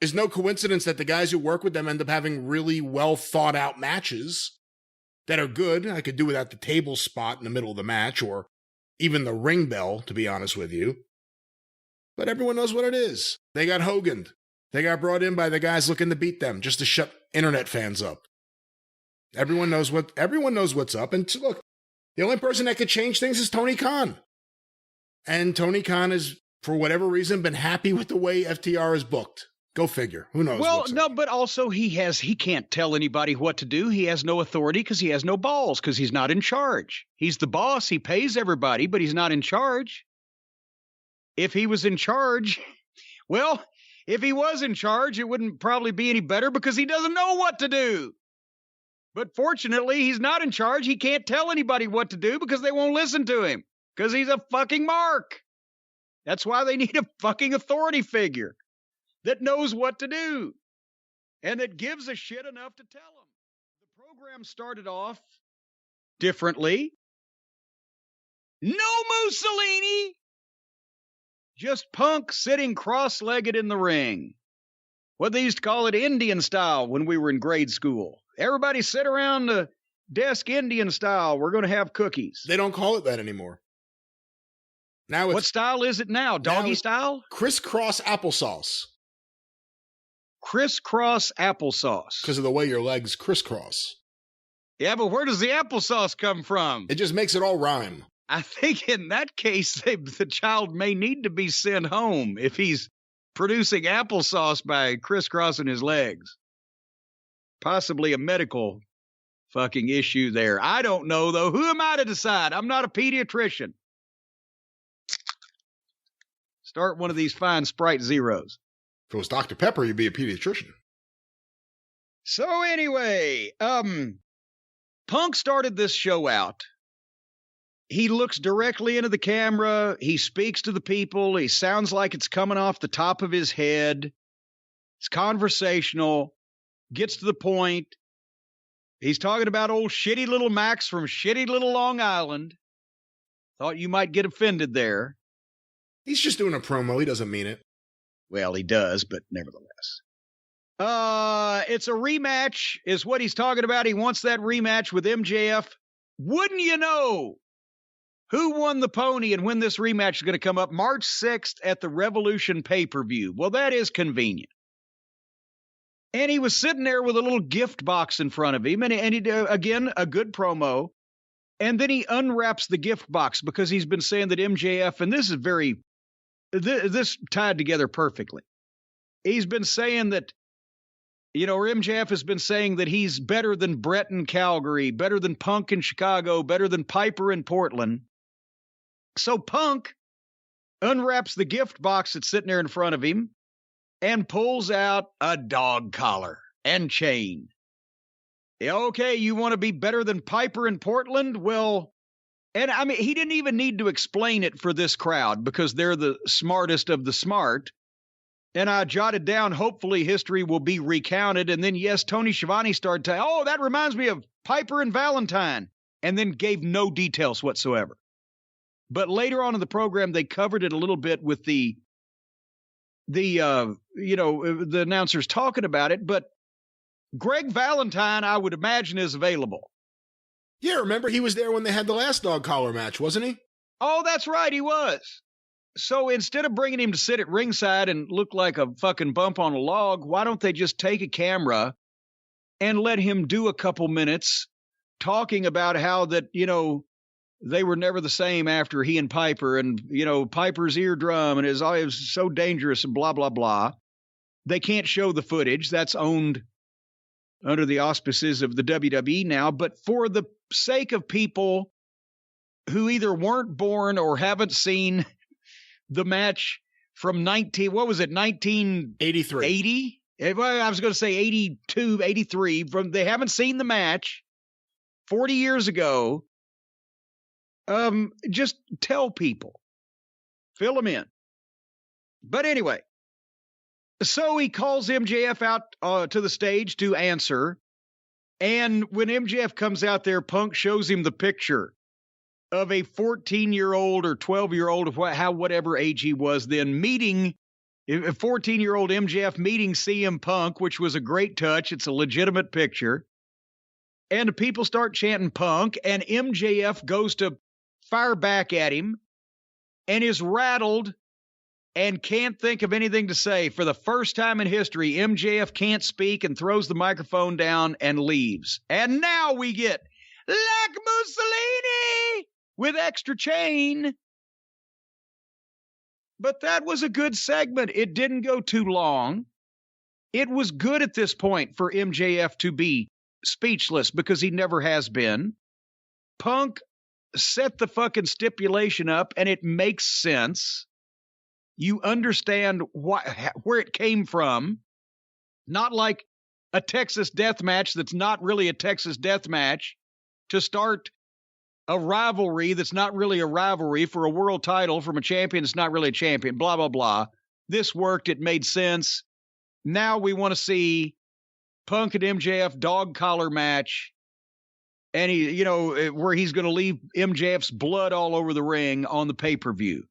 is no coincidence that the guys who work with them end up having really well thought out matches that are good. I could do without the table spot in the middle of the match or even the ring bell, to be honest with you. But everyone knows what it is. They got Hoganed. They got brought in by the guys looking to beat them just to shut internet fans up. Everyone knows what's up. And look, the only person that could change things is Tony Khan. And Tony Khan has, for whatever reason, been happy with the way FTR is booked. Go figure. Who knows? Well, no, but also he can't tell anybody what to do. He has no authority because he has no balls because he's not in charge. He's the boss. He pays everybody, but he's not in charge. If he was in charge, well, if he was in charge, it wouldn't probably be any better because he doesn't know what to do. But fortunately, he's not in charge. He can't tell anybody what to do because they won't listen to him because he's a fucking mark. That's why they need a fucking authority figure that knows what to do and that gives a shit enough to tell them. The program started off differently. No Mussolini! Just Punk sitting cross-legged in the ring. What they used to call it Indian style when we were in grade school. Everybody sit around the desk Indian style. We're going to have cookies. They don't call it that anymore. Now what style is it now? Doggy style? Crisscross applesauce. Crisscross applesauce. Because of the way your legs crisscross. Yeah, but where does the applesauce come from? It just makes it all rhyme. I think in that case, the child may need to be sent home if he's producing applesauce by crisscrossing his legs. Possibly a medical fucking issue there. I don't know, though. Who am I to decide? I'm not a pediatrician. Start one of these fine Sprite Zeros. If it was Dr. Pepper, you'd be a pediatrician. So anyway, Punk started this show out. He looks directly into the camera. He speaks to the people. He sounds like it's coming off the top of his head. It's conversational. Gets to the point. He's talking about old shitty little Max from shitty little Long Island. Thought you might get offended there. He's just doing a promo. He doesn't mean it. Well, he does, but nevertheless. It's a rematch is what he's talking about. He wants that rematch with MJF. Wouldn't you know who won the pony and when this rematch is going to come up? March 6th at the Revolution pay-per-view. Well, that is convenient. And he was sitting there with a little gift box in front of him. And he again, a good promo. And then he unwraps the gift box because he's been saying that MJF, and this is this tied together perfectly. He's been saying that, or MJF has been saying that he's better than Brett in Calgary, better than Punk in Chicago, better than Piper in Portland. So Punk unwraps the gift box that's sitting there in front of him and pulls out a dog collar and chain. Okay, you want to be better than Piper in Portland? Well, and I mean, he didn't even need to explain it for this crowd because they're the smartest of the smart. And I jotted down, hopefully history will be recounted. And then, yes, Tony Schiavone started to, that reminds me of Piper and Valentine. And then gave no details whatsoever. But later on in the program, they covered it a little bit with the announcers talking about it. But Greg Valentine, I would imagine, is available. Yeah, remember he was there when they had the last dog collar match, wasn't he? Oh, that's right, he was. So instead of bringing him to sit at ringside and look like a fucking bump on a log, why don't they just take a camera and let him do a couple minutes talking about how that, they were never the same after he and Piper and, Piper's eardrum and it was so dangerous and blah, blah, blah. They can't show the footage. That's owned under the auspices of the WWE now. But for the sake of people who either weren't born or haven't seen the match from 1983. 80? Well, I was going to say 82, 83. They haven't seen the match 40 years ago. Just tell people. Fill them in. But anyway, so he calls MJF out to the stage to answer. And when MJF comes out there, Punk shows him the picture of a 14-year-old or 12-year-old, whatever age he was then, meeting a 14-year-old MJF meeting CM Punk, which was a great touch. It's a legitimate picture. And the people start chanting Punk, and MJF goes to fire back at him and is rattled and can't think of anything to say. For the first time in history, MJF can't speak and throws the microphone down and leaves. And now we get like Mussolini with extra chain. But that was a good segment. It didn't go too long. It was good at this point for MJF to be speechless because he never has been. Punk set the fucking stipulation up, and it makes sense. You understand where it came from. Not like a Texas death match that's not really a Texas death match to start a rivalry that's not really a rivalry for a world title from a champion that's not really a champion, blah, blah, blah. This worked. It made sense. Now we want to see Punk and MJF dog collar match. And where he's going to leave MJF's blood all over the ring on the pay-per-view.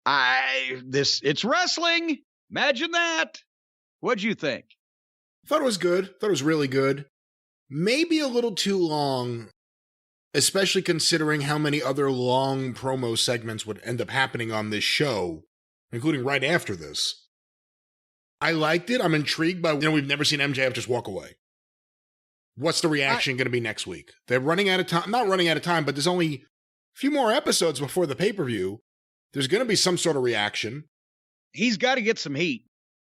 It's wrestling. Imagine that. What'd you think? Thought it was good. Thought it was really good. Maybe a little too long, especially considering how many other long promo segments would end up happening on this show, including right after this. I liked it. I'm intrigued by, we've never seen MJF just walk away. What's the reaction going to be next week? They're running out of time. Not running out of time, but there's only a few more episodes before the pay-per-view. There's going to be some sort of reaction. He's got to get some heat.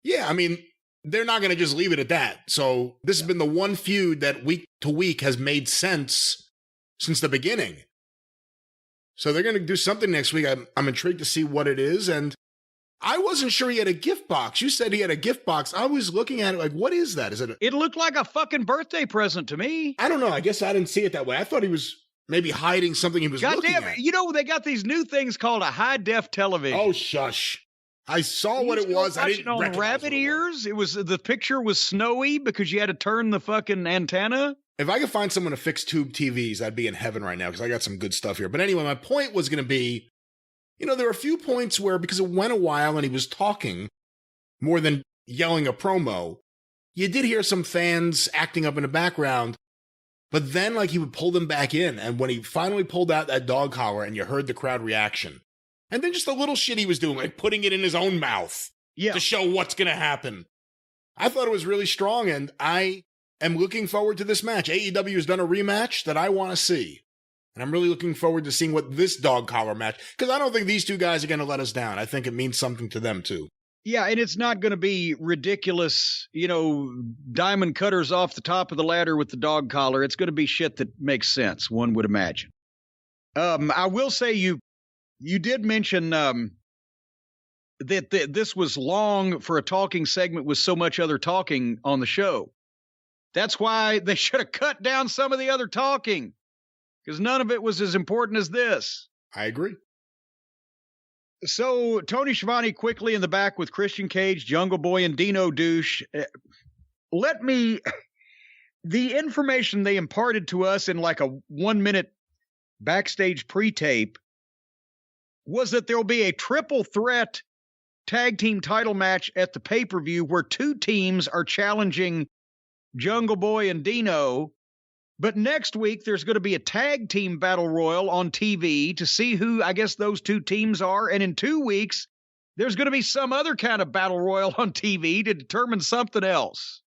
Yeah, I mean, they're not going to just leave it at that. So this has been the one feud that week to week has made sense since the beginning. So they're going to do something next week. I'm intrigued to see what it is. And I wasn't sure he had a gift box. You said he had a gift box. I was looking at it like, what is that? It looked like a fucking birthday present to me. I don't know. I guess I didn't see it that way. I thought he was maybe hiding something he was looking at. They got these new things called a high-def television. Oh, shush. I saw what it was. I didn't recognize rabbit ears. It was the picture was snowy because you had to turn the fucking antenna. If I could find someone to fix tube TVs, I'd be in heaven right now because I got some good stuff here. But anyway, my point was going to be, there were a few points where, because it went a while and he was talking more than yelling a promo, you did hear some fans acting up in the background, but then he would pull them back in. And when he finally pulled out that dog collar and you heard the crowd reaction, and then just the little shit he was doing, like putting it in his own mouth to show what's going to happen. I thought it was really strong, and I am looking forward to this match. AEW has done a rematch that I want to see. And I'm really looking forward to seeing what this dog collar match, because I don't think these two guys are going to let us down. I think it means something to them too. Yeah, and it's not going to be ridiculous, diamond cutters off the top of the ladder with the dog collar. It's going to be shit that makes sense, one would imagine. I will say you did mention that this was long for a talking segment with so much other talking on the show. That's why they should have cut down some of the other talking. Because none of it was as important as this. I agree. So, Tony Schiavone quickly in the back with Christian Cage, Jungle Boy, and Dino Douche. The information they imparted to us in like a 1-minute backstage pre-tape was that there will be a triple threat tag team title match at the pay-per-view where two teams are challenging Jungle Boy and Dino. But next week, there's going to be a tag team battle royal on TV to see who, I guess, those two teams are. And in 2 weeks, there's going to be some other kind of battle royal on TV to determine something else.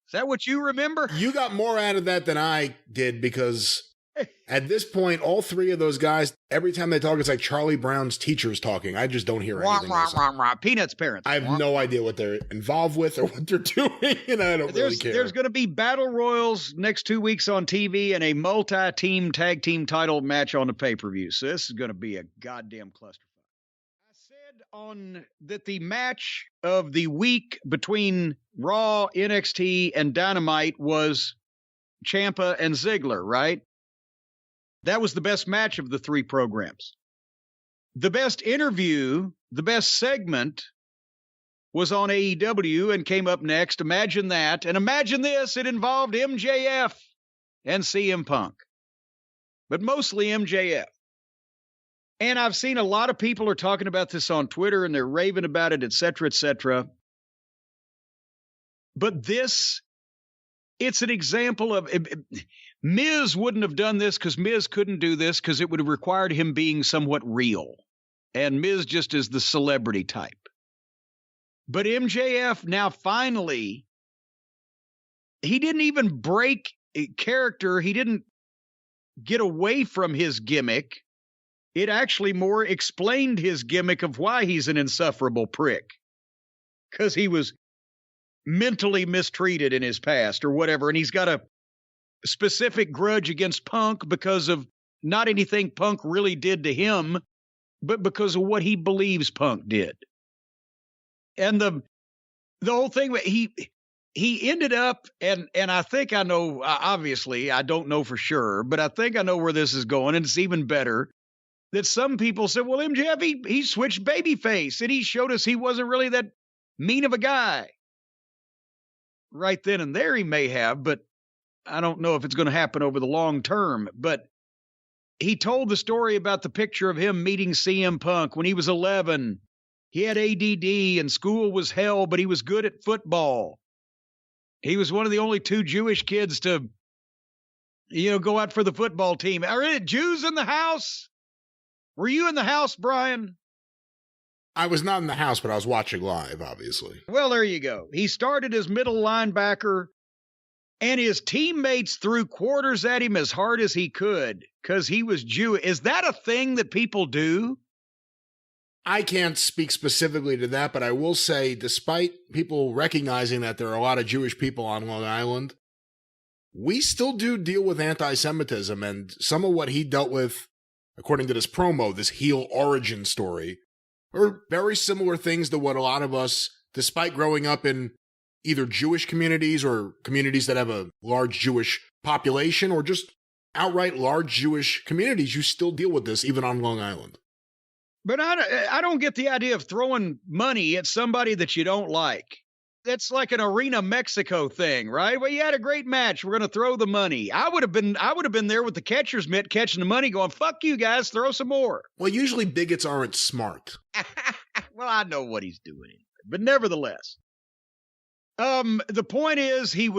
Is that what you remember? You got more out of that than I did, because at this point, all three of those guys, every time they talk, it's like Charlie Brown's teachers talking. I just don't hear anything else. Peanuts parents. I have no idea what they're involved with or what they're doing, and I don't really care. There's going to be battle royals next 2 weeks on TV and a multi-team tag team title match on the pay-per-view. So this is going to be a goddamn clusterfuck. I said that the match of the week between Raw, NXT, and Dynamite was Ciampa and Ziggler, right? That was the best match of the three programs. The best interview, the best segment was on AEW and came up next. Imagine that. And imagine this, it involved MJF and CM Punk. But mostly MJF. And I've seen a lot of people are talking about this on Twitter, and they're raving about it, et cetera, et cetera. But this, it's an example of, Miz wouldn't have done this because Miz couldn't do this because it would have required him being somewhat real. And Miz just is the celebrity type. But MJF now finally, he didn't even break character. He didn't get away from his gimmick. It actually more explained his gimmick of why he's an insufferable prick. Because he was mentally mistreated in his past or whatever. And he's got a specific grudge against Punk because of not anything Punk really did to him, but because of what he believes Punk did. And the whole thing, he ended up, and I think I know, obviously, I don't know for sure, but I think I know where this is going, and it's even better, that some people said, well, MJF, he switched babyface, and he showed us he wasn't really that mean of a guy. Right then and there he may have, but I don't know if it's going to happen over the long term. But he told the story about the picture of him meeting CM Punk when he was 11. He had ADD and school was hell, but he was good at football. He was one of the only 2 Jewish kids to, go out for the football team. Are there Jews in the house? Were you in the house, Brian? I was not in the house, but I was watching live, obviously. Well, there you go. He started as middle linebacker, and his teammates threw quarters at him as hard as he could because he was Jewish. Is that a thing that people do? I can't speak specifically to that, but I will say, despite people recognizing that there are a lot of Jewish people on Long Island, we still do deal with anti-Semitism, and some of what he dealt with, according to this promo, this heel origin story, are very similar things to what a lot of us, despite growing up in either Jewish communities or communities that have a large Jewish population or just outright large Jewish communities, you still deal with this even on Long Island. But I don't get the idea of throwing money at somebody that you don't like. That's like an Arena Mexico thing, right? Well, you had a great match. We're going to throw the money. I would have been there with the catcher's mitt catching the money going, fuck you guys, throw some more. Well, usually bigots aren't smart. Well, I know what he's doing, but nevertheless. The point is he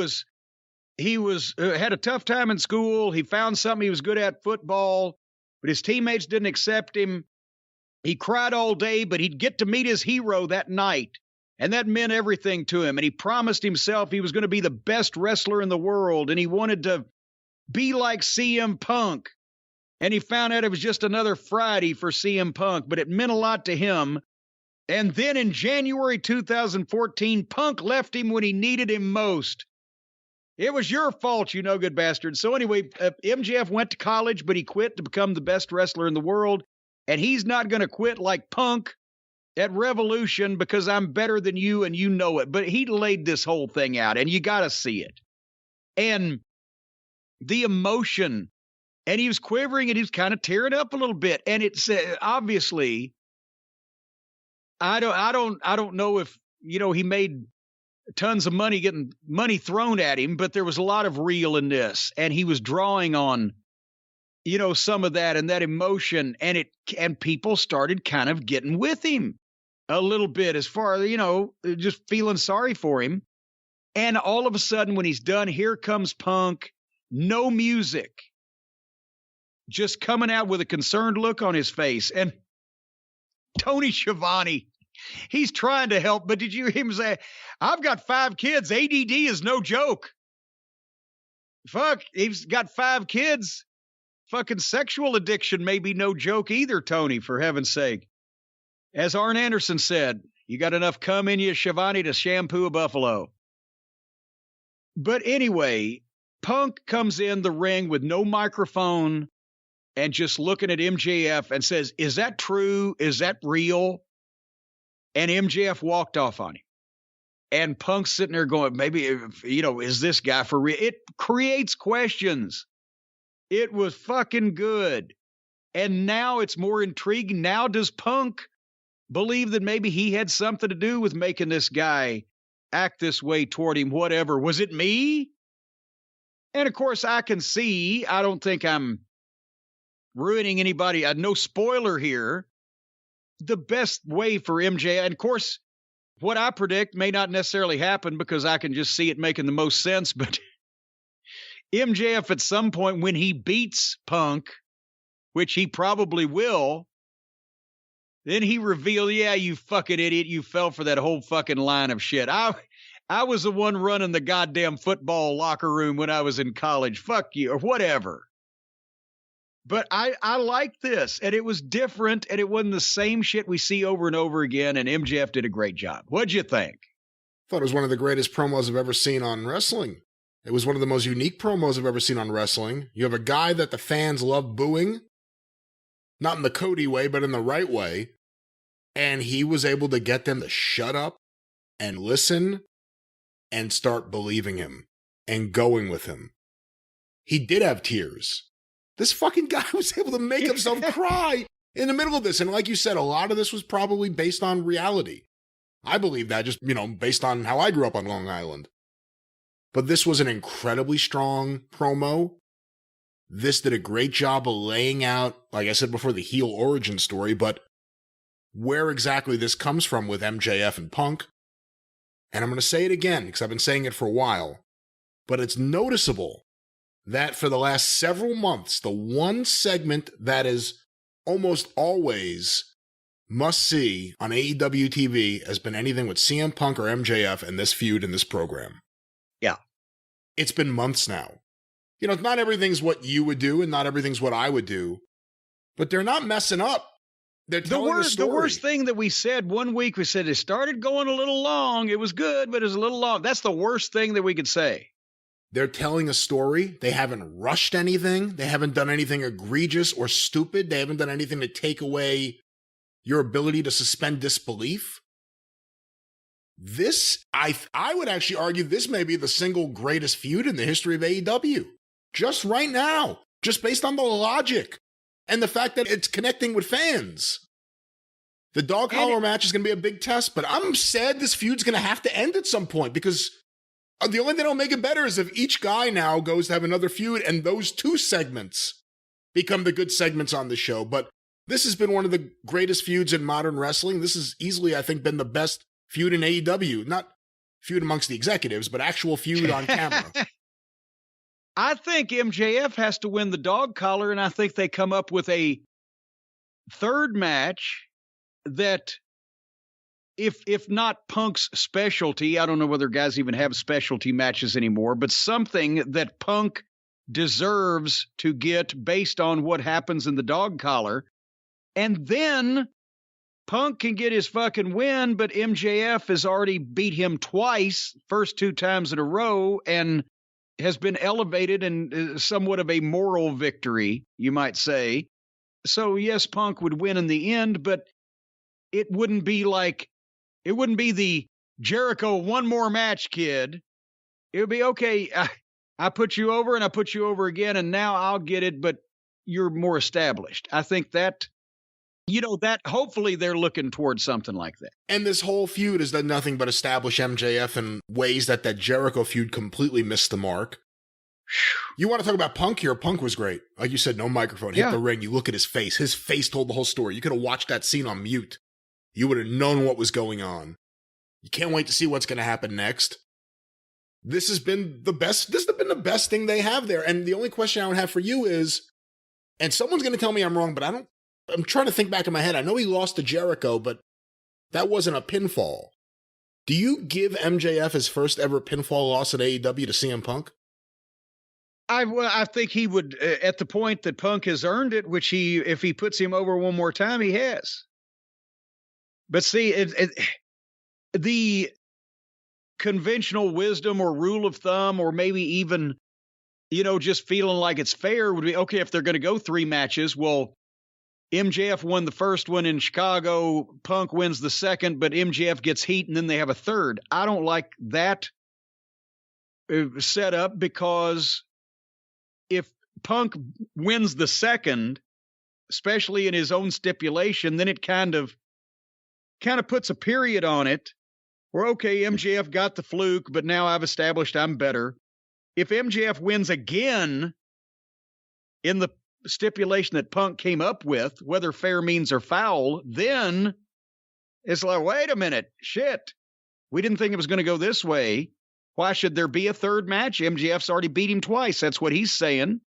had a tough time in school. He found something he was good at, football, but his teammates didn't accept him. He cried all day, but he'd get to meet his hero that night. And that meant everything to him. And he promised himself he was going to be the best wrestler in the world. And he wanted to be like CM Punk. And he found out it was just another Friday for CM Punk, but it meant a lot to him. And then in January 2014, Punk left him when he needed him most. It was your fault, you no good bastard. So anyway, MJF went to college, but he quit to become the best wrestler in the world. And he's not going to quit like Punk at Revolution because I'm better than you and you know it. But he laid this whole thing out, and you got to see it. And the emotion, and he was quivering, and he was kind of tearing up a little bit. And it's obviously, I don't know if, he made tons of money getting money thrown at him, but there was a lot of real in this. And he was drawing on, some of that and that emotion, and people started kind of getting with him a little bit as far as, just feeling sorry for him. And all of a sudden when he's done, here comes Punk, no music, just coming out with a concerned look on his face. And Tony Schiavone, he's trying to help, but did you hear him say, I've got 5 kids. ADD is no joke. Fuck, he's got 5 kids. Fucking sexual addiction may be no joke either, Tony, for heaven's sake. As Arn Anderson said, you got enough cum in you, Schiavone, to shampoo a buffalo. But anyway, Punk comes in the ring with no microphone and just looking at MJF and says, is that true? Is that real? And MJF walked off on him. And Punk's sitting there going, maybe, is this guy for real? It creates questions. It was fucking good. And now it's more intriguing. Now does Punk believe that maybe he had something to do with making this guy act this way toward him, whatever. Was it me? And of course, I can see, I don't think I'm ruining anybody. No spoiler here. The best way for MJ, and of course, what I predict may not necessarily happen because I can just see it making the most sense, but MJF at some point when he beats Punk, which he probably will, then he revealed, yeah, you fucking idiot, you fell for that whole fucking line of shit. I was the one running the goddamn football locker room when I was in college. Fuck you, or whatever. But I like this, and it was different, and it wasn't the same shit we see over and over again, and MJF did a great job. What'd you think? I thought it was one of the greatest promos I've ever seen on wrestling. It was one of the most unique promos I've ever seen on wrestling. You have a guy that the fans love booing, not in the Cody way, but in the right way, and he was able to get them to shut up and listen and start believing him and going with him. He did have tears. This fucking guy was able to make himself cry in the middle of this. And like you said, a lot of this was probably based on reality. I believe that just, based on how I grew up on Long Island. But this was an incredibly strong promo. This did a great job of laying out, like I said before, the heel origin story, but where exactly this comes from with MJF and Punk. And I'm going to say it again because I've been saying it for a while, but it's noticeable that for the last several months, the one segment that is almost always must see on AEW TV has been anything with CM Punk or MJF and this feud in this program. Yeah. It's been months now. Not everything's what you would do and not everything's what I would do, but they're not messing up. They're telling a story. The worst thing that we said one week, we said it started going a little long. It was good, but it was a little long. That's the worst thing that we could say. They're telling a story. They haven't rushed anything. They haven't done anything egregious or stupid. They haven't done anything to take away your ability to suspend disbelief. This, I would actually argue this may be the single greatest feud in the history of AEW. Just right now. Just based on the logic and the fact that it's connecting with fans. The dog collar match is going to be a big test, but I'm sad this feud's going to have to end at some point because the only thing that'll make it better is if each guy now goes to have another feud and those two segments become the good segments on the show. But this has been one of the greatest feuds in modern wrestling. This has easily, I think, been the best feud in AEW. Not feud amongst the executives, but actual feud on camera. I think MJF has to win the dog collar, and I think they come up with a third match that, if not Punk's specialty, I don't know whether guys even have specialty matches anymore, but something that Punk deserves to get based on what happens in the dog collar. And then Punk can get his fucking win, but MJF has already beat him twice, first 2 times in a row, and has been elevated in somewhat of a moral victory, you might say. So yes, Punk would win in the end, but it wouldn't be the Jericho one more match, kid. It would be, okay, I put you over and I put you over again, and now I'll get it, but you're more established. I think that, that hopefully they're looking towards something like that. And this whole feud has done nothing but establish MJF in ways that Jericho feud completely missed the mark. You want to talk about Punk here? Punk was great. Like you said, no microphone. Hit the ring. You look at his face. His face told the whole story. You could have watched that scene on mute. You would have known what was going on. You can't wait to see what's going to happen next. This has been the best. This has been the best thing they have there. And the only question I would have for you is, and someone's going to tell me I'm wrong, but I'm trying to think back in my head. I know he lost to Jericho, but that wasn't a pinfall. Do you give MJF his first ever pinfall loss at AEW to CM Punk? I think he would, at the point that Punk has earned it, which if he puts him over one more time, he has. But see, the conventional wisdom or rule of thumb, or maybe even, just feeling like it's fair would be, okay, if they're going to go 3 matches, well, MJF won the first one in Chicago, Punk wins the second, but MJF gets heat and then they have a third. I don't like that setup, because if Punk wins the second, especially in his own stipulation, then it kind of kind of puts a period on it where, okay, MJF got the fluke, but now I've established I'm better. If MJF wins again in the stipulation that Punk came up with, whether fair means or foul, then it's like, wait a minute, shit. We didn't think it was going to go this way. Why should there be a third match? MJF's already beat him twice. That's what he's saying.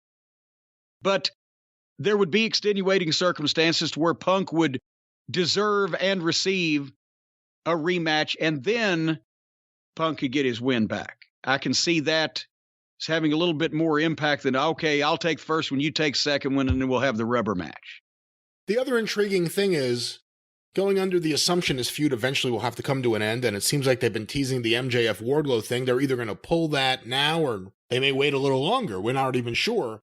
But there would be extenuating circumstances to where Punk would deserve and receive a rematch, and then Punk could get his win back. I can see that as having a little bit more impact than, okay, I'll take first one, you take second one, and then we'll have the rubber match. The other intriguing thing is, going under the assumption this feud eventually will have to come to an end, and it seems like they've been teasing the MJF Wardlow thing. They're either going to pull that now or they may wait a little longer. We're not even sure.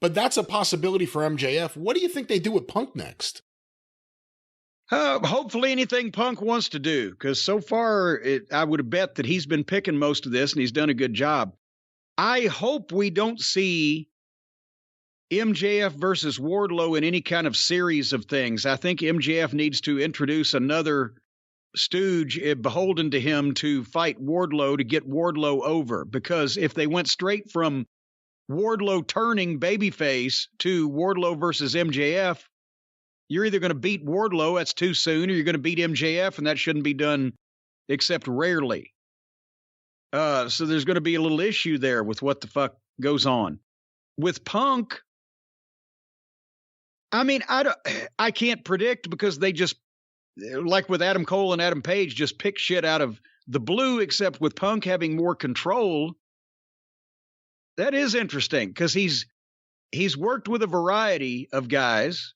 But that's a possibility for MJF. What do you think they do with Punk next? Hopefully anything Punk wants to do, because so far I would have bet that he's been picking most of this and he's done a good job. I hope we don't see MJF versus Wardlow in any kind of series of things. I think MJF needs to introduce another stooge beholden to him to fight Wardlow to get Wardlow over, because if they went straight from Wardlow turning babyface to Wardlow versus MJF, you're either going to beat Wardlow, that's too soon, or you're going to beat MJF, and that shouldn't be done except rarely. So there's going to be a little issue there with what the fuck goes on. With Punk, I mean, I can't predict, because they just, like with Adam Cole and Adam Page, just pick shit out of the blue, except with Punk having more control. That is interesting, because he's worked with a variety of guys.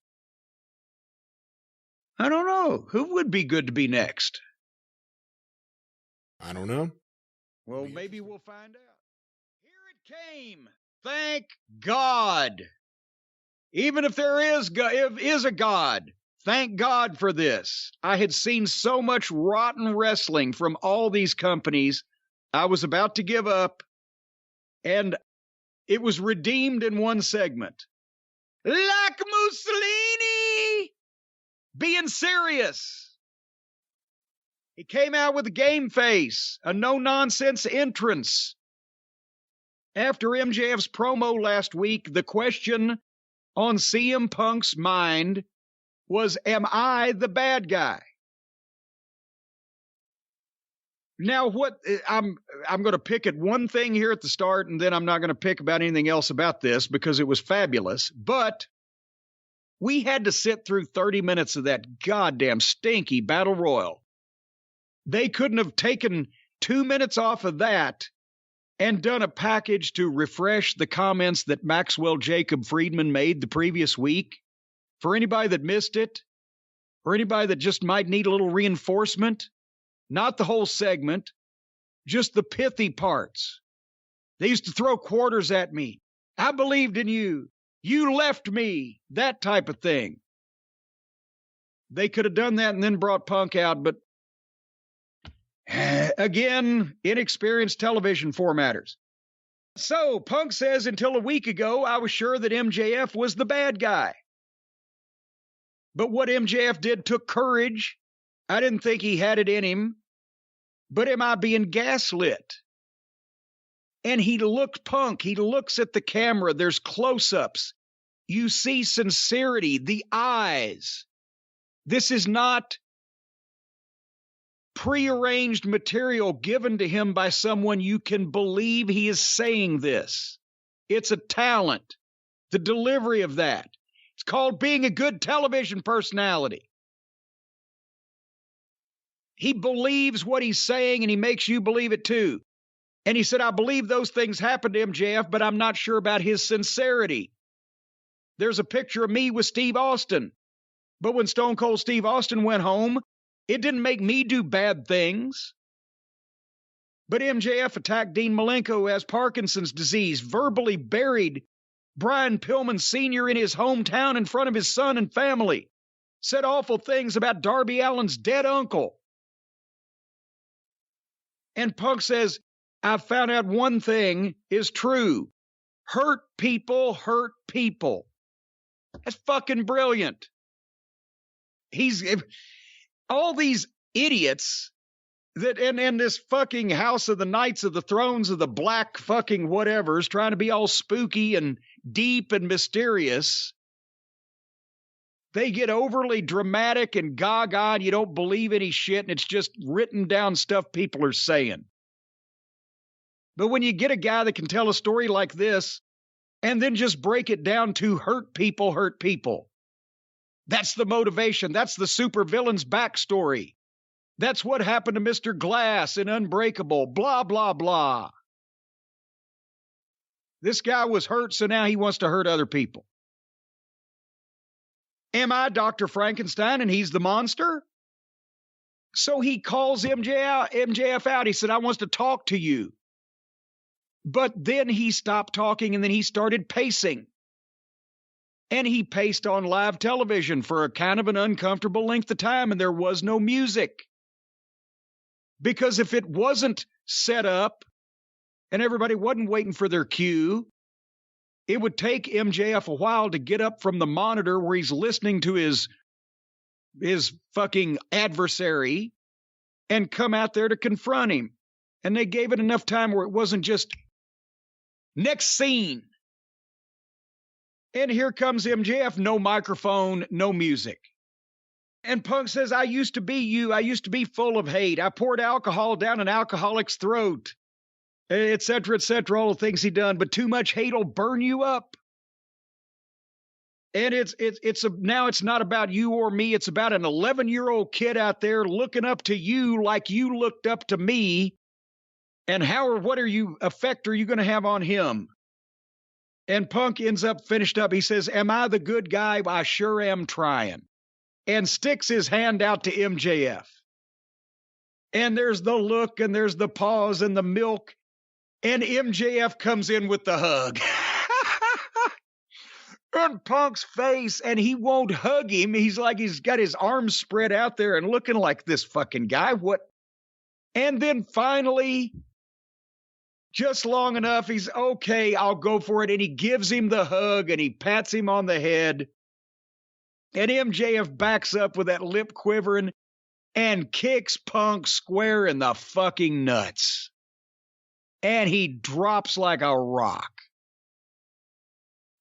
I don't know. Who would be good to be next? I don't know. Well, maybe we'll find out. Here it came. Thank God. Even if there is a God, thank God for this. I had seen so much rotten wrestling from all these companies. I was about to give up, and it was redeemed in one segment. Like Mussolini! Being serious. He came out with a game face, a no-nonsense entrance. After MJF's promo last week, the question on CM Punk's mind was, am I the bad guy? Now, I'm going to pick at one thing here at the start, and then I'm not going to pick about anything else about this, because it was fabulous. But we had to sit through 30 minutes of that goddamn stinky battle royal. They couldn't have taken 2 minutes off of that and done a package to refresh the comments that Maxwell Jacob Friedman made the previous week. For anybody that missed it, or anybody that just might need a little reinforcement, not the whole segment, just the pithy parts. They used to throw quarters at me. I believed in you. You left me. That type of thing. They could have done that and then brought Punk out, but again, inexperienced television formatters. So Punk says, until a week ago, I was sure that MJF was the bad guy. But what MJF did took courage. I didn't think he had it in him. But am I being gaslit? And he looked Punk. He looks at the camera. There's close-ups. You see sincerity, the eyes. This is not prearranged material given to him by someone you can believe he is saying this. It's a talent. The delivery of that. It's called being a good television personality. He believes what he's saying, and he makes you believe it too. And he said, I believe those things happened to MJF, but I'm not sure about his sincerity. There's a picture of me with Steve Austin. But when Stone Cold Steve Austin went home, it didn't make me do bad things. But MJF attacked Dean Malenko, who has Parkinson's disease, verbally buried Brian Pillman Sr. in his hometown in front of his son and family, said awful things about Darby Allin's dead uncle. And Punk says, I've found out one thing is true. Hurt people hurt people. That's fucking brilliant. all these idiots that and this fucking House of the Knights of the Thrones of the Black fucking whatevers trying to be all spooky and deep and mysterious. They get overly dramatic and gaga and you don't believe any shit and it's just written down stuff people are saying. But when you get a guy that can tell a story like this and then just break it down to hurt people. That's the motivation. That's the supervillain's backstory. That's what happened to Mr. Glass in Unbreakable, blah, blah, blah. This guy was hurt, so now he wants to hurt other people. Am I Dr. Frankenstein and he's the monster? So he calls MJF out. He said, I want to talk to you. But then he stopped talking and then he started pacing. And he paced on live television for a kind of an uncomfortable length of time and there was no music. Because if it wasn't set up and everybody wasn't waiting for their cue, it would take MJF a while to get up from the monitor where he's listening to his fucking adversary and come out there to confront him. And they gave it enough time where it wasn't just next scene. And here comes MJF, no microphone, no music. And Punk says, I used to be you. I used to be full of hate. I poured alcohol down an alcoholic's throat, et cetera, all the things he done. But too much hate will burn you up. And now it's not about you or me. It's about an 11-year-old kid out there looking up to you like you looked up to me. And what effect are you going to have on him? And Punk ends up finished up. He says, am I the good guy? I sure am trying. And sticks his hand out to MJF. And there's the look and there's the pause and the milk. And MJF comes in with the hug. And Punk's face, and he won't hug him. He's like he's got his arms spread out there and looking like this fucking guy. What? And then finally, just long enough, he's okay, I'll go for it. And he gives him the hug and he pats him on the head. And MJF backs up with that lip quivering and kicks Punk square in the fucking nuts. And he drops like a rock.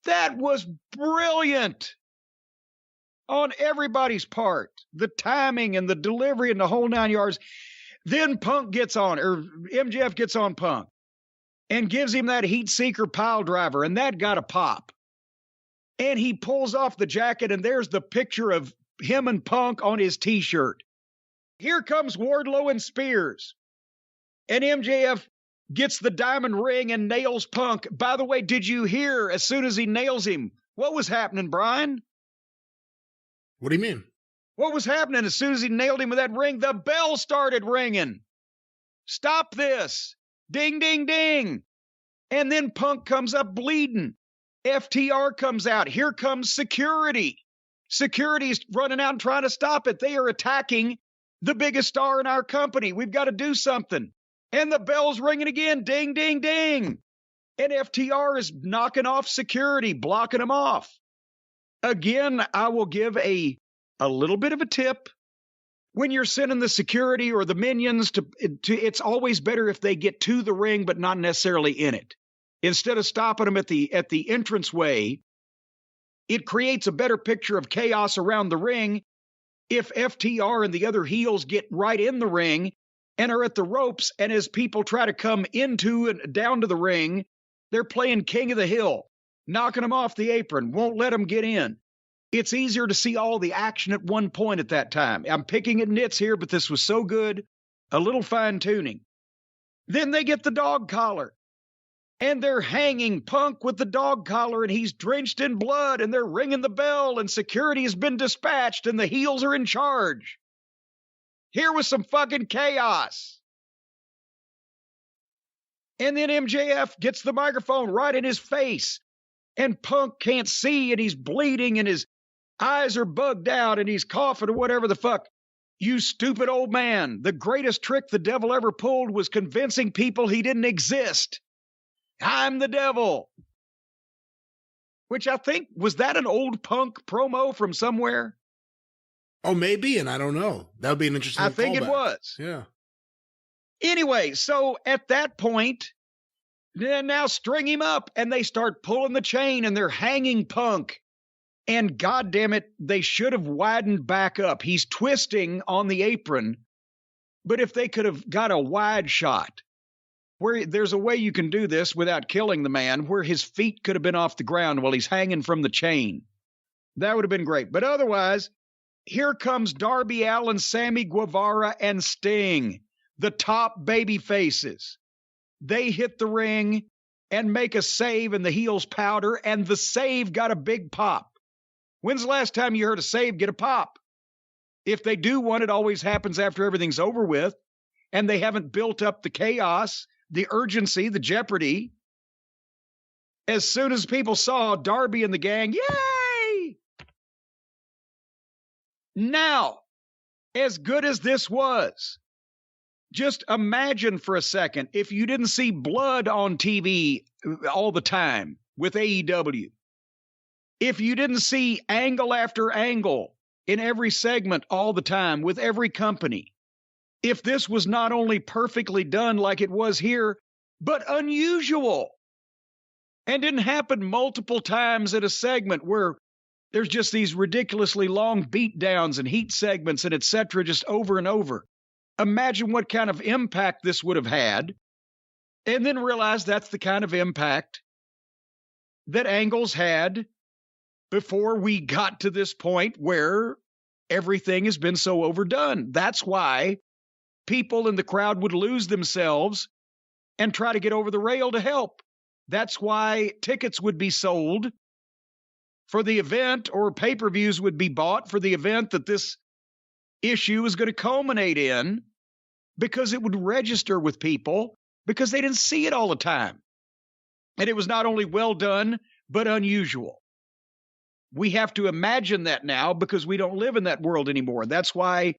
That was brilliant on everybody's part. The timing and the delivery and the whole 9 yards. Then MJF gets on Punk and gives him that heat seeker pile driver, and that got a pop. And he pulls off the jacket, and there's the picture of him and Punk on his T-shirt. Here comes Wardlow and Spears. And MJF gets the diamond ring and nails Punk. By the way, did you hear as soon as he nails him, what was happening, Brian? What do you mean? What was happening as soon as he nailed him with that ring? The bell started ringing. Stop this. Ding, ding, ding. And then Punk comes up bleeding. FTR comes out. Here comes security. Security's running out and trying to stop it. They are attacking the biggest star in our company. We've got to do something. And the bell's ringing again. Ding, ding, ding. And FTR is knocking off security, blocking them off. Again, I will give a little bit of a tip. When you're sending the security or the minions to it's always better if they get to the ring, but not necessarily in it. Instead of stopping them at the entranceway, it creates a better picture of chaos around the ring if FTR and the other heels get right in the ring and are at the ropes, and as people try to come into and down to the ring, they're playing King of the Hill, knocking them off the apron, won't let them get in. It's easier to see all the action at one point at that time. I'm picking at nits here, but this was so good. A little fine-tuning. Then they get the dog collar. And they're hanging Punk with the dog collar, and he's drenched in blood, and they're ringing the bell, and security has been dispatched, and the heels are in charge. Here was some fucking chaos. And then MJF gets the microphone right in his face, and Punk can't see, and he's bleeding, and his eyes are bugged out, and he's coughing or whatever the fuck. You stupid old man. The greatest trick the devil ever pulled was convincing people he didn't exist. I'm the devil. Which I think, was that an old Punk promo from somewhere? Oh, maybe, and I don't know. That would be an interesting I think callback. it was. Yeah. Anyway, so at that point, now string him up, and they start pulling the chain, and they're hanging Punk. And God damn it, they should have widened back up. He's twisting on the apron, but if they could have got a wide shot, where there's a way you can do this without killing the man, where his feet could have been off the ground while he's hanging from the chain, that would have been great. But otherwise, here comes Darby Allin, Sammy Guevara, and Sting, the top baby faces. They hit the ring and make a save, and the heels powder, and the save got a big pop. When's the last time you heard a save get a pop? If they do one, it always happens after everything's over with, and they haven't built up the chaos, the urgency, the jeopardy. As soon as people saw Darby and the gang, yay! Now, as good as this was, just imagine for a second if you didn't see blood on TV all the time with AEW. If you didn't see angle after angle in every segment all the time with every company. If this was not only perfectly done like it was here, but unusual and didn't happen multiple times in a segment where there's just these ridiculously long beatdowns and heat segments and etc. just over and over. Imagine what kind of impact this would have had, and then realize that's the kind of impact that Angles had before we got to this point where everything has been so overdone. That's why people in the crowd would lose themselves and try to get over the rail to help. That's why tickets would be sold for the event, or pay-per-views would be bought for the event that this issue is going to culminate in, because it would register with people because they didn't see it all the time. And it was not only well done, but unusual. We have to imagine that now because we don't live in that world anymore. That's why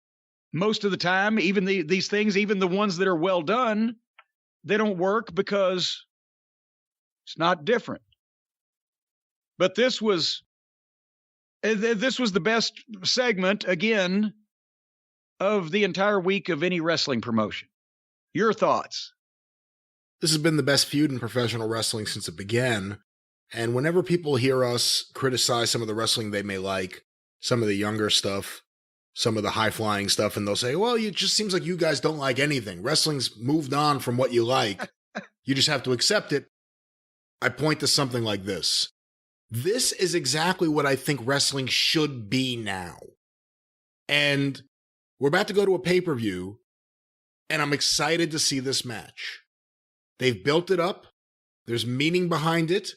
most of the time, even these things, even the ones that are well done, they don't work because it's not different. But this was the best segment, again, of the entire week of any wrestling promotion. Your thoughts? This has been the best feud in professional wrestling since it began. And whenever people hear us criticize some of the wrestling they may like, some of the younger stuff, some of the high-flying stuff, and they'll say, well, it just seems like you guys don't like anything. Wrestling's moved on from what you like. You just have to accept it. I point to something like this. This is exactly what I think wrestling should be now. And we're about to go to a pay-per-view, and I'm excited to see this match. They've built it up. There's meaning behind it.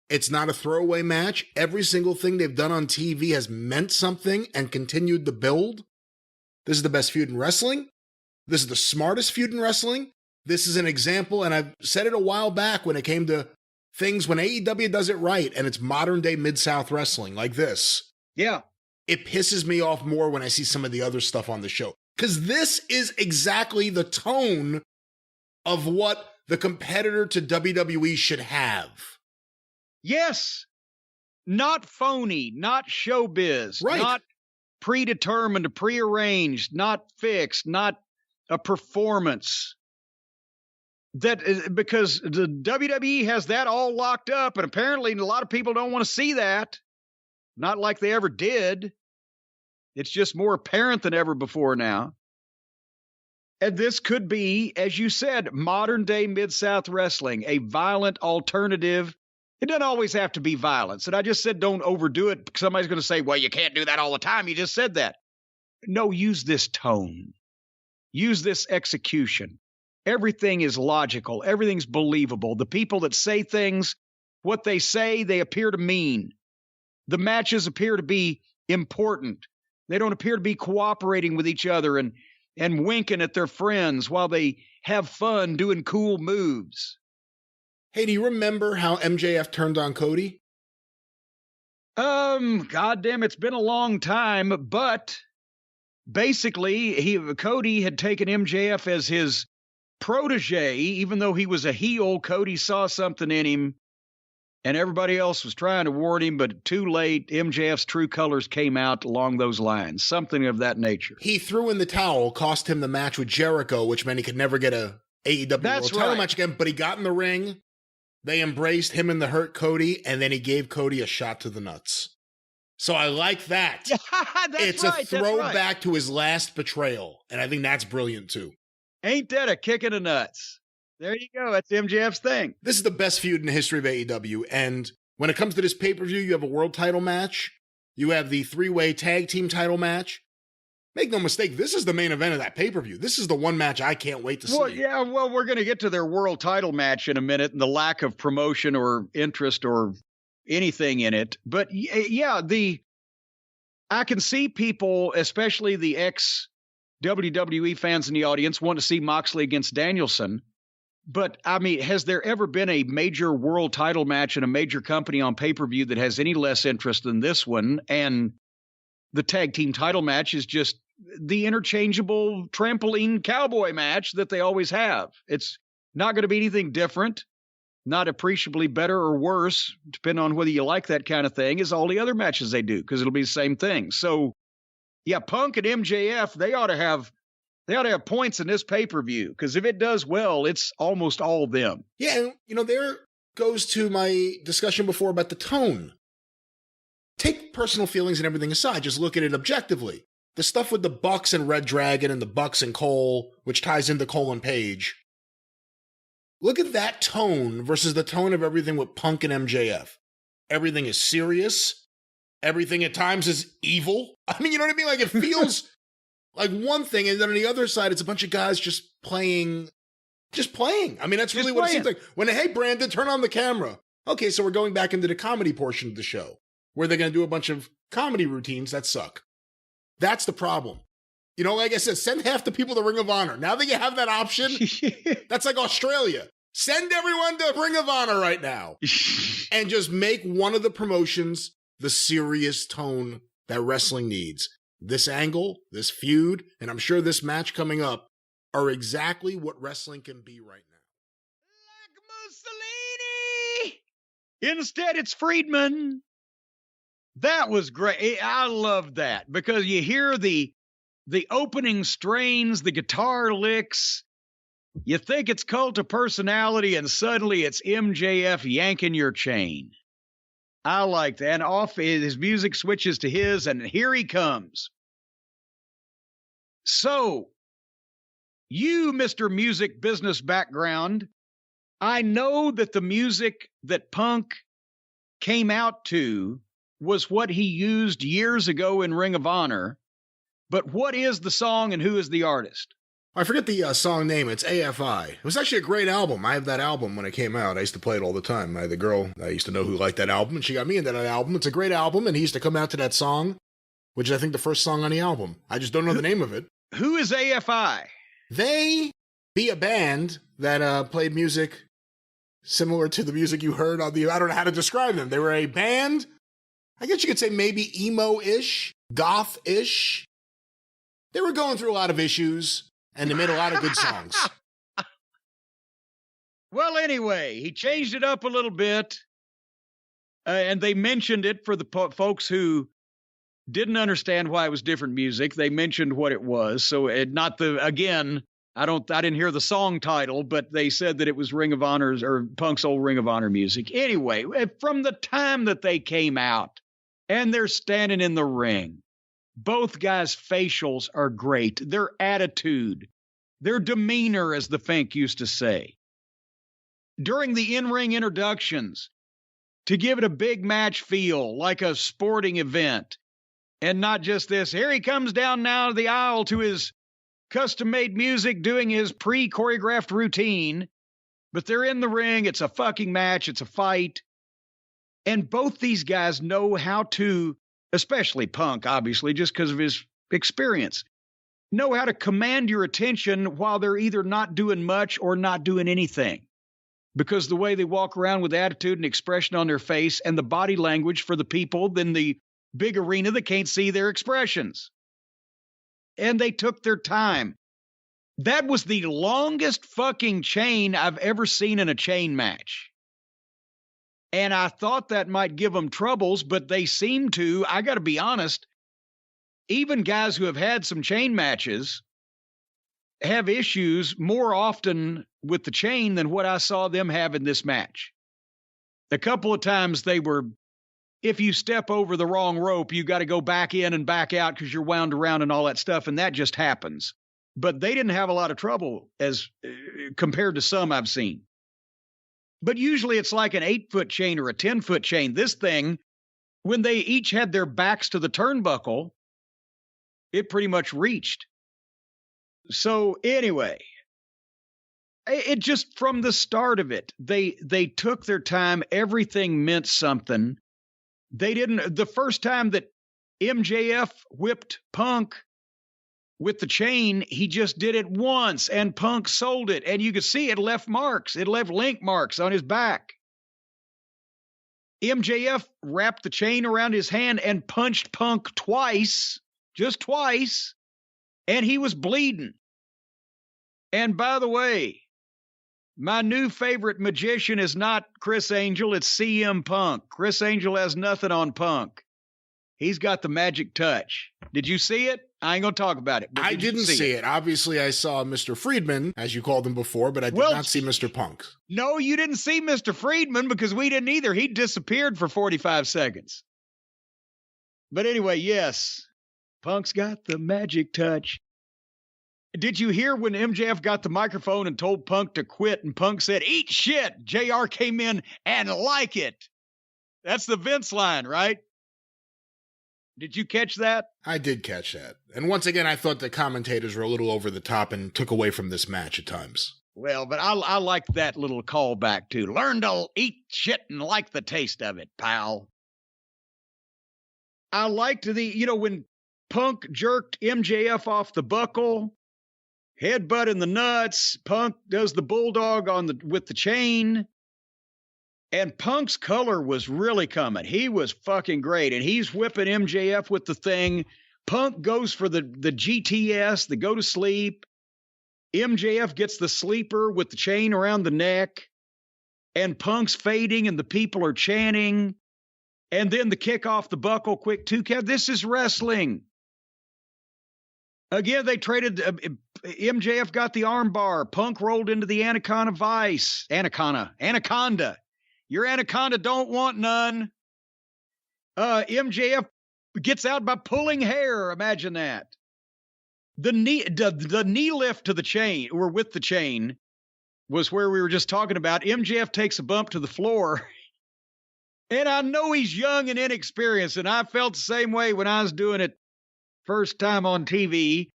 It's not a throwaway match. Every single thing they've done on TV has meant something and continued the build. This is the best feud in wrestling. This is the smartest feud in wrestling. This is an example, and I've said it a while back when it came to things when AEW does it right, and it's modern-day Mid-South wrestling like this. Yeah. It pisses me off more when I see some of the other stuff on the show. Because this is exactly the tone of what the competitor to WWE should have. Yes. Not phony, not showbiz, right. Not predetermined, prearranged, not fixed, not a performance. That is because the WWE has that all locked up, and apparently a lot of people don't want to see that. Not like they ever did. It's just more apparent than ever before now. And this could be, as you said, modern-day Mid-South wrestling, a violent alternative. It doesn't always have to be violence. And I just said don't overdo it. Somebody's going to say, well, you can't do that all the time. You just said that. No, use this tone. Use this execution. Everything is logical. Everything's believable. The people that say things, what they say, they appear to mean. The matches appear to be important. They don't appear to be cooperating with each other and winking at their friends while they have fun doing cool moves. Hey, do you remember how MJF turned on Cody? Goddamn, it's been a long time, but basically, Cody had taken MJF as his protege. Even though he was a heel, Cody saw something in him And everybody else was trying to warn him, but too late. MJF's true colors came out along those lines, something of that nature. He threw in the towel, cost him the match with Jericho, which meant he could never get a AEW World Title match again, but he got in the ring. They embraced him and the Hurt Cody, and then he gave Cody a shot to the nuts. So I like that. It's a throwback to his last betrayal, and I think that's brilliant too. Ain't that a kick in the nuts? There you go. That's MJF's thing. This is the best feud in the history of AEW, and when it comes to this pay-per-view, you have a world title match, you have the three-way tag team title match. Make no mistake, this is the main event of that pay-per-view. This is the one match I can't wait to see. Well, we're going to get to their world title match in a minute and the lack of promotion or interest or anything in it. But yeah, I can see people, especially the ex-WWE fans in the audience, want to see Moxley against Danielson. But, I mean, has there ever been a major world title match in a major company on pay-per-view that has any less interest than this one? And the tag team title match is just the interchangeable trampoline cowboy match that they always have. It's not going to be anything different, not appreciably better or worse, depending on whether you like that kind of thing, as all the other matches they do, because it'll be the same thing. So, yeah, Punk and MJF, they ought to have points in this pay-per-view, because if it does well, it's almost all them. Yeah, there goes to my discussion before about the tone. Take personal feelings and everything aside. Just look at it objectively. The stuff with the Bucks and Red Dragon and the Bucks and Cole, which ties into Cole and Page. Look at that tone versus the tone of everything with Punk and MJF. Everything is serious. Everything at times is evil. I mean, you know what I mean? Like, it feels like one thing, and then on the other side, it's a bunch of guys just playing. I mean, that's really what it seems like. When, hey, Brandon, turn on the camera. Okay, so we're going back into the comedy portion of the show, where they're going to do a bunch of comedy routines that suck. That's the problem. Like I said, send half the people to Ring of Honor. Now that you have that option, that's like Australia. Send everyone to Ring of Honor right now. And just make one of the promotions the serious tone that wrestling needs. This angle, this feud, and I'm sure this match coming up are exactly what wrestling can be right now. Like Mussolini! Instead, it's Friedman. That was great. I love that, because you hear the opening strains, the guitar licks. You think it's Cult of Personality, and suddenly it's MJF yanking your chain. I like that. And off his music switches to his, and here he comes. So, you, Mr. Music Business Background, I know that the music that Punk came out to was what he used years ago in Ring of Honor, but what is the song and who is the artist? I forget the song name. It's AFI. It was actually a great album. I have that album when it came out. I used to play it all the time. I had the girl I used to know who liked that album, and she got me into that album. It's a great album, and he used to come out to that song, which is, I think, the first song on the album. I just don't know the name of it. Who is AFI? They be a band that played music similar to the music you heard on the... I don't know how to describe them. They were a band, I guess you could say maybe emo-ish, goth-ish. They were going through a lot of issues, and they made a lot of good songs. Well, anyway, he changed it up a little bit, and they mentioned it for the folks who didn't understand why it was different music. They mentioned what it was. So not the, again, I didn't hear the song title, but they said that it was Ring of Honor's or Punk's old Ring of Honor music. Anyway, from the time that they came out and they're standing in the ring, both guys' facials are great. Their attitude, their demeanor, as the Fink used to say. During the in-ring introductions, to give it a big match feel, like a sporting event. And not just this, here he comes down now the aisle to his custom-made music, doing his pre-choreographed routine. But they're in the ring, it's a fucking match, it's a fight. And both these guys know how to, especially Punk, obviously, just because of his experience, know how to command your attention while they're either not doing much or not doing anything. Because the way they walk around with attitude and expression on their face and the body language for the people in the big arena that can't see their expressions. And they took their time. That was the longest fucking chain I've ever seen in a chain match. And I thought that might give them troubles, but they seem to. I got to be honest, even guys who have had some chain matches have issues more often with the chain than what I saw them have in this match. A couple of times they were, if you step over the wrong rope, you got to go back in and back out because you're wound around and all that stuff, and that just happens. But they didn't have a lot of trouble as compared to some I've seen. But usually it's like an 8-foot chain or a 10-foot chain. This thing, when they each had their backs to the turnbuckle, it pretty much reached. So anyway, it just from the start of it, they took their time. Everything meant something. They didn't. The first time that MJF whipped Punk with the chain, he just did it once, and Punk sold it. And you could see it left marks. It left link marks on his back. MJF wrapped the chain around his hand and punched Punk twice, just twice, and he was bleeding. And by the way, my new favorite magician is not Chris Angel, it's CM Punk. Chris Angel has nothing on Punk. He's got the magic touch. Did you see it? I ain't going to talk about it. I didn't see it. Obviously, I saw Mr. Friedman, as you called him before, but I did not see Mr. Punk. No, you didn't see Mr. Friedman because we didn't either. He disappeared for 45 seconds. But anyway, yes, Punk's got the magic touch. Did you hear when MJF got the microphone and told Punk to quit, and Punk said, "Eat shit"? JR came in and like it. That's the Vince line, right? Did you catch that? I did catch that. And once again, I thought the commentators were a little over the top and took away from this match at times. Well, but I like that little callback, too. Learn to eat shit and like the taste of it, pal. I liked when Punk jerked MJF off the buckle, headbutt in the nuts, Punk does the bulldog with the chain. And Punk's color was really coming. He was fucking great. And he's whipping MJF with the thing. Punk goes for the GTS, the go to sleep. MJF gets the sleeper with the chain around the neck. And Punk's fading and the people are chanting. And then the kick off the buckle, quick 2 count. This is wrestling. Again, they traded. MJF got the armbar. Punk rolled into the Anaconda Vice. Anaconda. Your Anaconda don't want none. MJF gets out by pulling hair. Imagine that. The knee lift to the chain, or with the chain, was where we were just talking about. MJF takes a bump to the floor. And I know he's young and inexperienced, and I felt the same way when I was doing it first time on TV.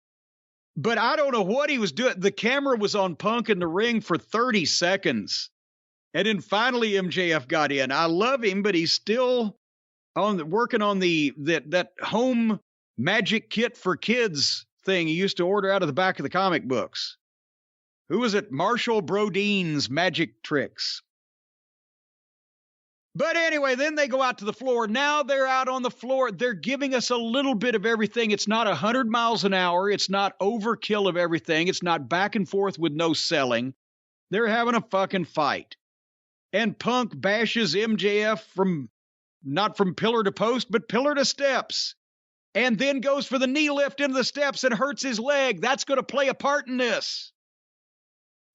But I don't know what he was doing. The camera was on Punk in the ring for 30 seconds. And then finally MJF got in. I love him, but he's still working on that home magic kit for kids thing he used to order out of the back of the comic books. Who was it? Marshall Brodine's Magic Tricks. But anyway, then they go out to the floor. Now they're out on the floor. They're giving us a little bit of everything. It's not 100 miles an hour. It's not overkill of everything. It's not back and forth with no selling. They're having a fucking fight. And Punk bashes MJF not from pillar to post, but pillar to steps. And then goes for the knee lift into the steps and hurts his leg. That's going to play a part in this.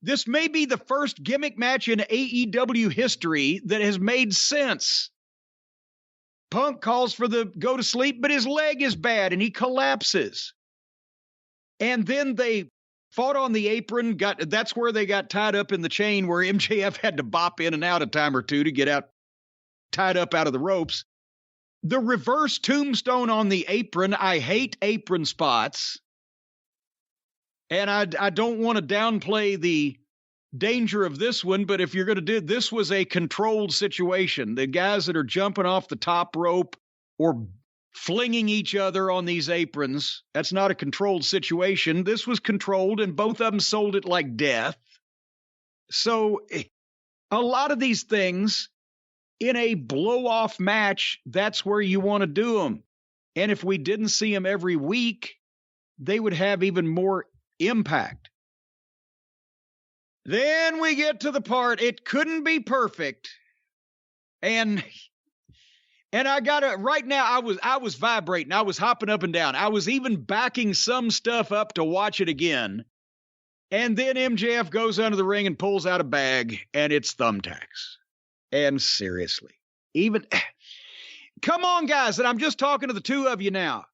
This may be the first gimmick match in AEW history that has made sense. Punk calls for the go to sleep, but his leg is bad and he collapses. And then they fought on the apron. That's where they got tied up in the chain, where MJF had to bop in and out a time or two to get tied up out of the ropes. The reverse tombstone on the apron. I hate apron spots. And I don't want to downplay the danger of this one, but if you're going to do this, was a controlled situation. The guys that are jumping off the top rope or flinging each other on these aprons, that's not a controlled situation. This was controlled, and both of them sold it like death. So a lot of these things in a blow-off match, that's where you want to do them. And if we didn't see them every week, they would have even more impact. Then we get to the part, it couldn't be perfect. And I got to, right now, I was vibrating. I was hopping up and down. I was even backing some stuff up to watch it again. And then MJF goes under the ring and pulls out a bag, and it's thumbtacks. And seriously, come on, guys. And I'm just talking to the two of you now.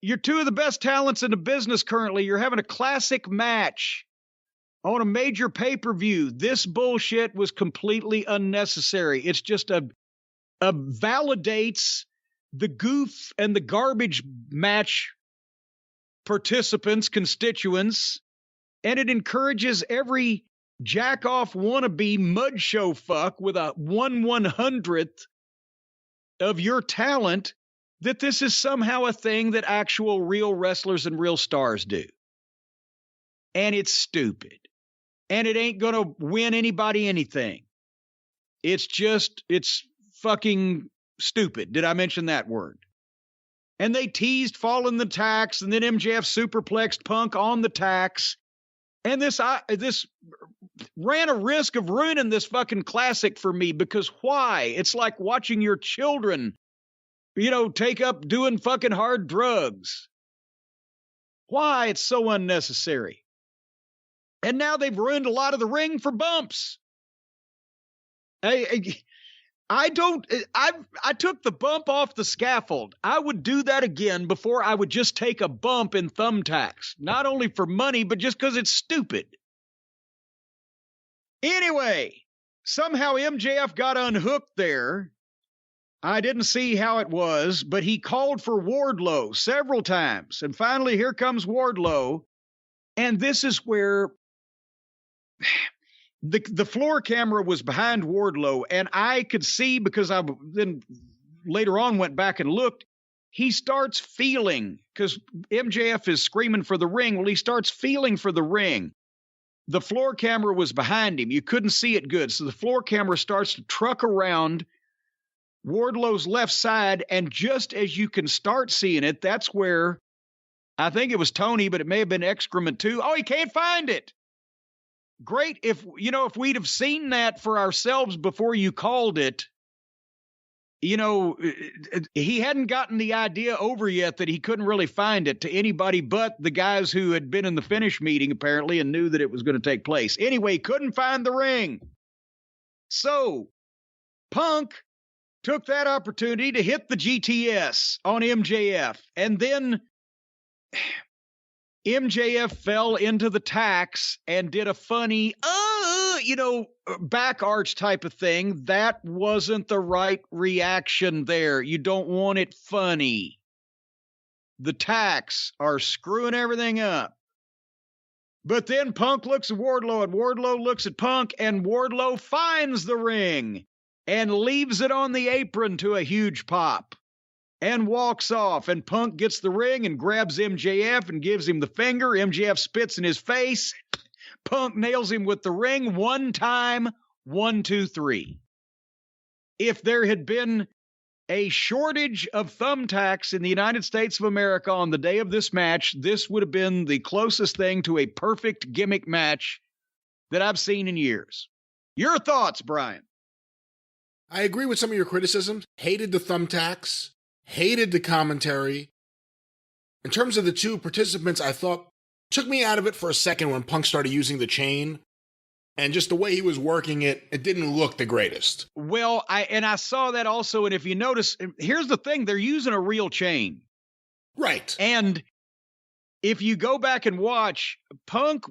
You're two of the best talents in the business currently. You're having a classic match on a major pay-per-view. This bullshit was completely unnecessary. It's just validates the goof and the garbage match participants, constituents, and it encourages every jack-off wannabe mud show fuck with a 1/100th of your talent that this is somehow a thing that actual real wrestlers and real stars do. And it's stupid. And it ain't going to win anybody anything. It's fucking stupid. Did I mention that word? And they teased falling the tax, and then MJF superplexed Punk on the tax. And this ran a risk of ruining this fucking classic for me, because why? It's like watching your children, take up doing fucking hard drugs. Why? It's so unnecessary. And now they've ruined a lot of the ring for bumps. I took the bump off the scaffold. I would do that again before I would just take a bump in thumbtacks. Not only for money, but just because it's stupid. Anyway, somehow MJF got unhooked there. I didn't see how it was, but he called for Wardlow several times. And finally, here comes Wardlow. And this is where the floor camera was behind Wardlow, and I could see, because I then later on went back and looked, he starts feeling, because MJF is screaming for the ring. Well, he starts feeling for the ring. The floor camera was behind him. You couldn't see it good. So the floor camera starts to truck around Wardlow's left side, and just as you can start seeing it, that's where, I think it was Tony, but it may have been excrement too. Oh, he can't find it. Great if we'd have seen that for ourselves before you called it. He hadn't gotten the idea over yet that he couldn't really find it to anybody but the guys who had been in the finish meeting, apparently, and knew that it was going to take place. Anyway, couldn't find the ring. So Punk took that opportunity to hit the GTS on MJF, and then MJF fell into the tax and did a funny, back arch type of thing. That wasn't the right reaction there. You don't want it funny. The tax are screwing everything up. But then Punk looks at Wardlow, and Wardlow looks at Punk, and Wardlow finds the ring and leaves it on the apron to a huge pop. And walks off, and Punk gets the ring and grabs MJF and gives him the finger. MJF spits in his face. Punk nails him with the ring one time. 1, 2, 3. If there had been a shortage of thumbtacks in the United States of America on the day of this match, this would have been the closest thing to a perfect gimmick match that I've seen in years. Your thoughts, Brian? I agree with some of your criticisms. Hated the thumbtacks. Hated the commentary. In terms of the two participants, I thought took me out of it for a second when Punk started using the chain, and just the way he was working it, it didn't look the greatest. Well, I saw that also, and if you notice, here's the thing, they're using a real chain. Right. And if you go back and watch, Punk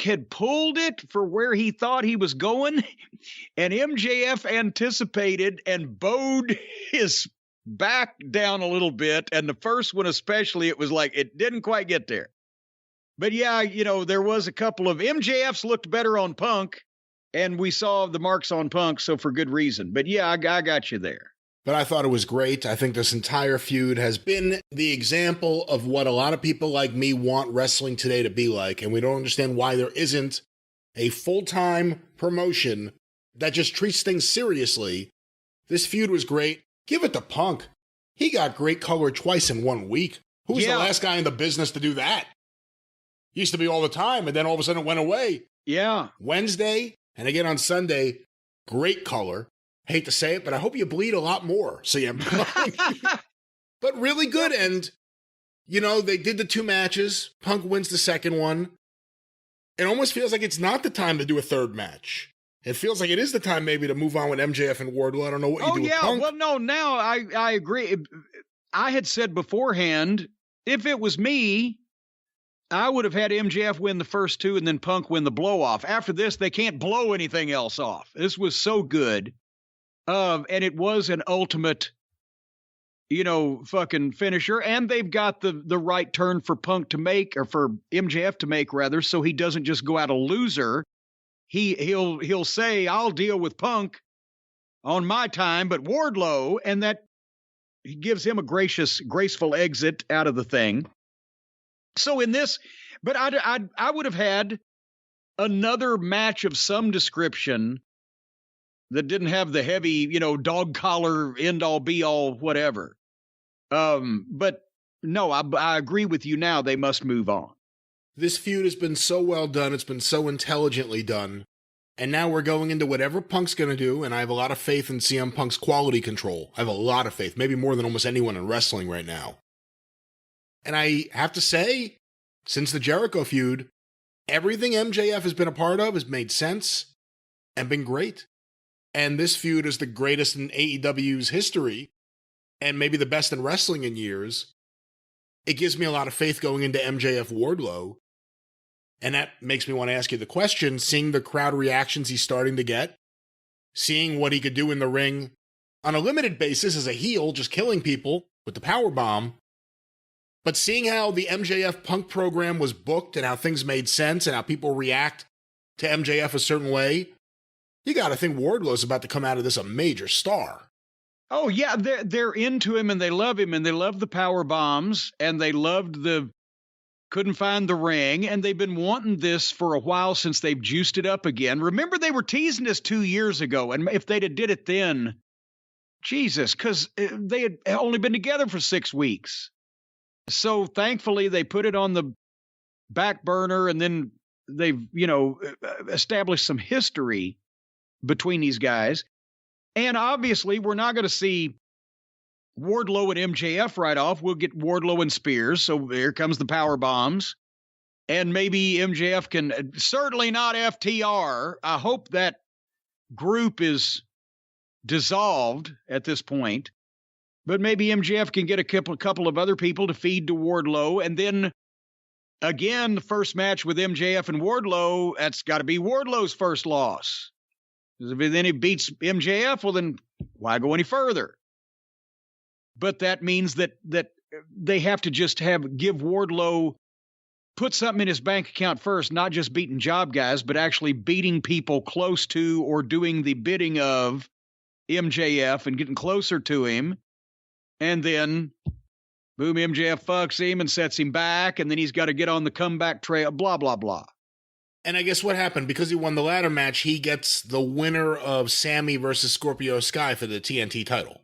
had pulled it for where he thought he was going, and MJF anticipated and bowed his back down a little bit, and the first one especially, it was like it didn't quite get there. But yeah, there was a couple of MJFs looked better on Punk, and we saw the marks on Punk, so for good reason. But yeah, I got you there. But I thought it was great. I think this entire feud has been the example of what a lot of people like me want wrestling today to be like, and we don't understand why there isn't a full-time promotion that just treats things seriously. This feud was great. Give it to Punk. He got great color twice in 1 week. Who's the last guy in the business to do that? Used to be all the time, and then all of a sudden it went away. Yeah. Wednesday, and again on Sunday, great color. hate to say it, but I hope you bleed a lot more, CM Punk. But really good. And, you know, they did the 2 matches. Punk wins the second one. It almost feels like it's not the time to do a third match. It feels like it is the time maybe to move on with MJF and Wardlow. I don't know what you do with Punk. Well, no, now I agree. I had said beforehand, if it was me, I would have had MJF win the first 2 and then Punk win the blow-off. After this, they can't blow anything else off. This was so good. And it was an ultimate, you know, fucking finisher. And they've got the right turn for Punk to make, or for MJF to make, rather, so he doesn't just go out a loser. He'll say, I'll deal with Punk on my time, but Wardlow, and that he gives him a graceful exit out of the thing. So in this, but I would have had another match of some description that didn't have the heavy, you know, dog collar, end all be all, whatever. But no, I agree with you now. They must move on. This feud has been so well done. It's been so intelligently done. And now we're going into whatever Punk's going to do, and I have a lot of faith in CM Punk's quality control. I have a lot of faith, maybe more than almost anyone in wrestling right now. And I have to say, since the Jericho feud, everything MJF has been a part of has made sense and been great. And this feud is the greatest in AEW's history, and maybe the best in wrestling in years. It gives me a lot of faith going into MJF Wardlow. And that makes me want to ask you the question, seeing the crowd reactions he's starting to get, seeing what he could do in the ring on a limited basis as a heel, just killing people with the powerbomb, but seeing how the MJF Punk program was booked and how things made sense and how people react to MJF a certain way, you got to think Wardlow's about to come out of this a major star. Oh, yeah, they're into him, and they love him, and they love the power bombs, and they loved couldn't find the ring, and they've been wanting this for a while since they've juiced it up again. Remember, they were teasing this 2 years ago, and if they'd have did it then, Jesus, because they had only been together for 6 weeks. So thankfully, they put it on the back burner, and then they've, you know, established some history between these guys. And obviously, we're not going to see Wardlow and MJF right off. We'll get Wardlow and Spears. So here comes the power bombs. And maybe MJF can, certainly not FTR. I hope that group is dissolved at this point. But maybe MJF can get a couple of other people to feed to Wardlow. And then, again, the first match with MJF and Wardlow, that's got to be Wardlow's first loss. Because if then he beats MJF, well, then why go any further? But that means that they have to just give Wardlow, put something in his bank account first, not just beating job guys, but actually beating people close to or doing the bidding of MJF and getting closer to him. And then, boom, MJF fucks him and sets him back, and then he's got to get on the comeback trail, blah, blah, blah. And I guess what happened, because he won the ladder match, he gets the winner of Sammy versus Scorpio Sky for the TNT title.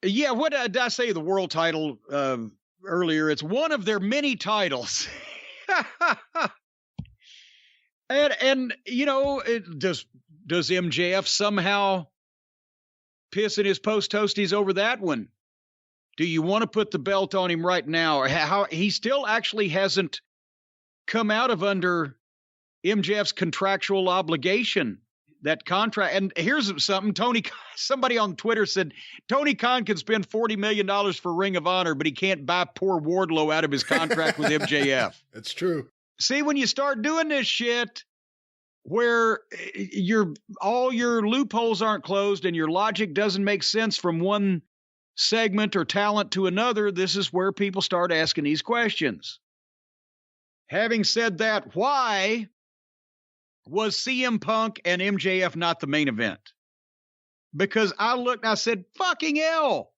Yeah, what did I say? The world title earlier. It's one of their many titles. and you know, does MJF somehow piss in his post toasties over that one? Do you want to put the belt on him right now? Or how he still actually hasn't come out of under MJF's contractual obligation. That contract, and here's something, somebody on Twitter said, Tony Khan can spend $40 million for Ring of Honor, but he can't buy poor Wardlow out of his contract with MJF. That's true. See, when you start doing this shit where all your loopholes aren't closed and your logic doesn't make sense from one segment or talent to another, this is where people start asking these questions. Having said that, why was CM Punk and MJF not the main event? Because I looked and I said, fucking hell,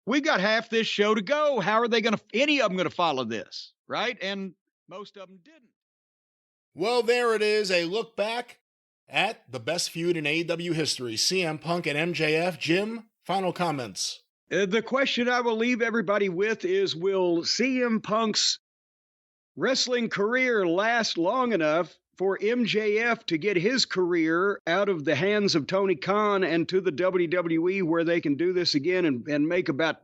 we've got half this show to go. How are they going to, any of them going to follow this, right? And most of them didn't. Well, there it is, a look back at the best feud in AEW history, CM Punk and MJF. Jim, final comments. The question I will leave everybody with is, will CM Punk's wrestling career last long enough for MJF to get his career out of the hands of Tony Khan and to the WWE where they can do this again and make about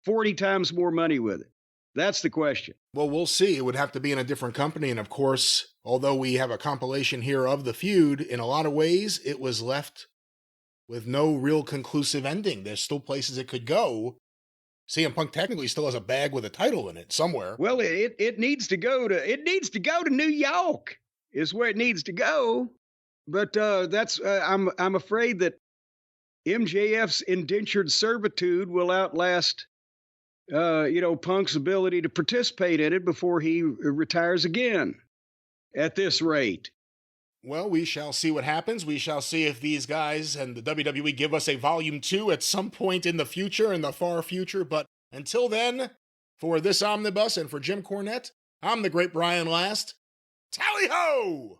40 times more money with it? That's the question. Well, we'll see. It would have to be in a different company. And of course, although we have a compilation here of the feud, in a lot of ways, it was left with no real conclusive ending. There's still places it could go. CM Punk technically still has a bag with a title in it somewhere. Well, it needs to go to New York is where it needs to go. But I'm afraid that MJF's indentured servitude will outlast Punk's ability to participate in it before he retires again at this rate. Well, we shall see what happens. We shall see if these guys and the WWE give us a Volume 2 at some point in the future, in the far future. But until then, for this omnibus and for Jim Cornette, I'm the great Brian Last. Tally-ho!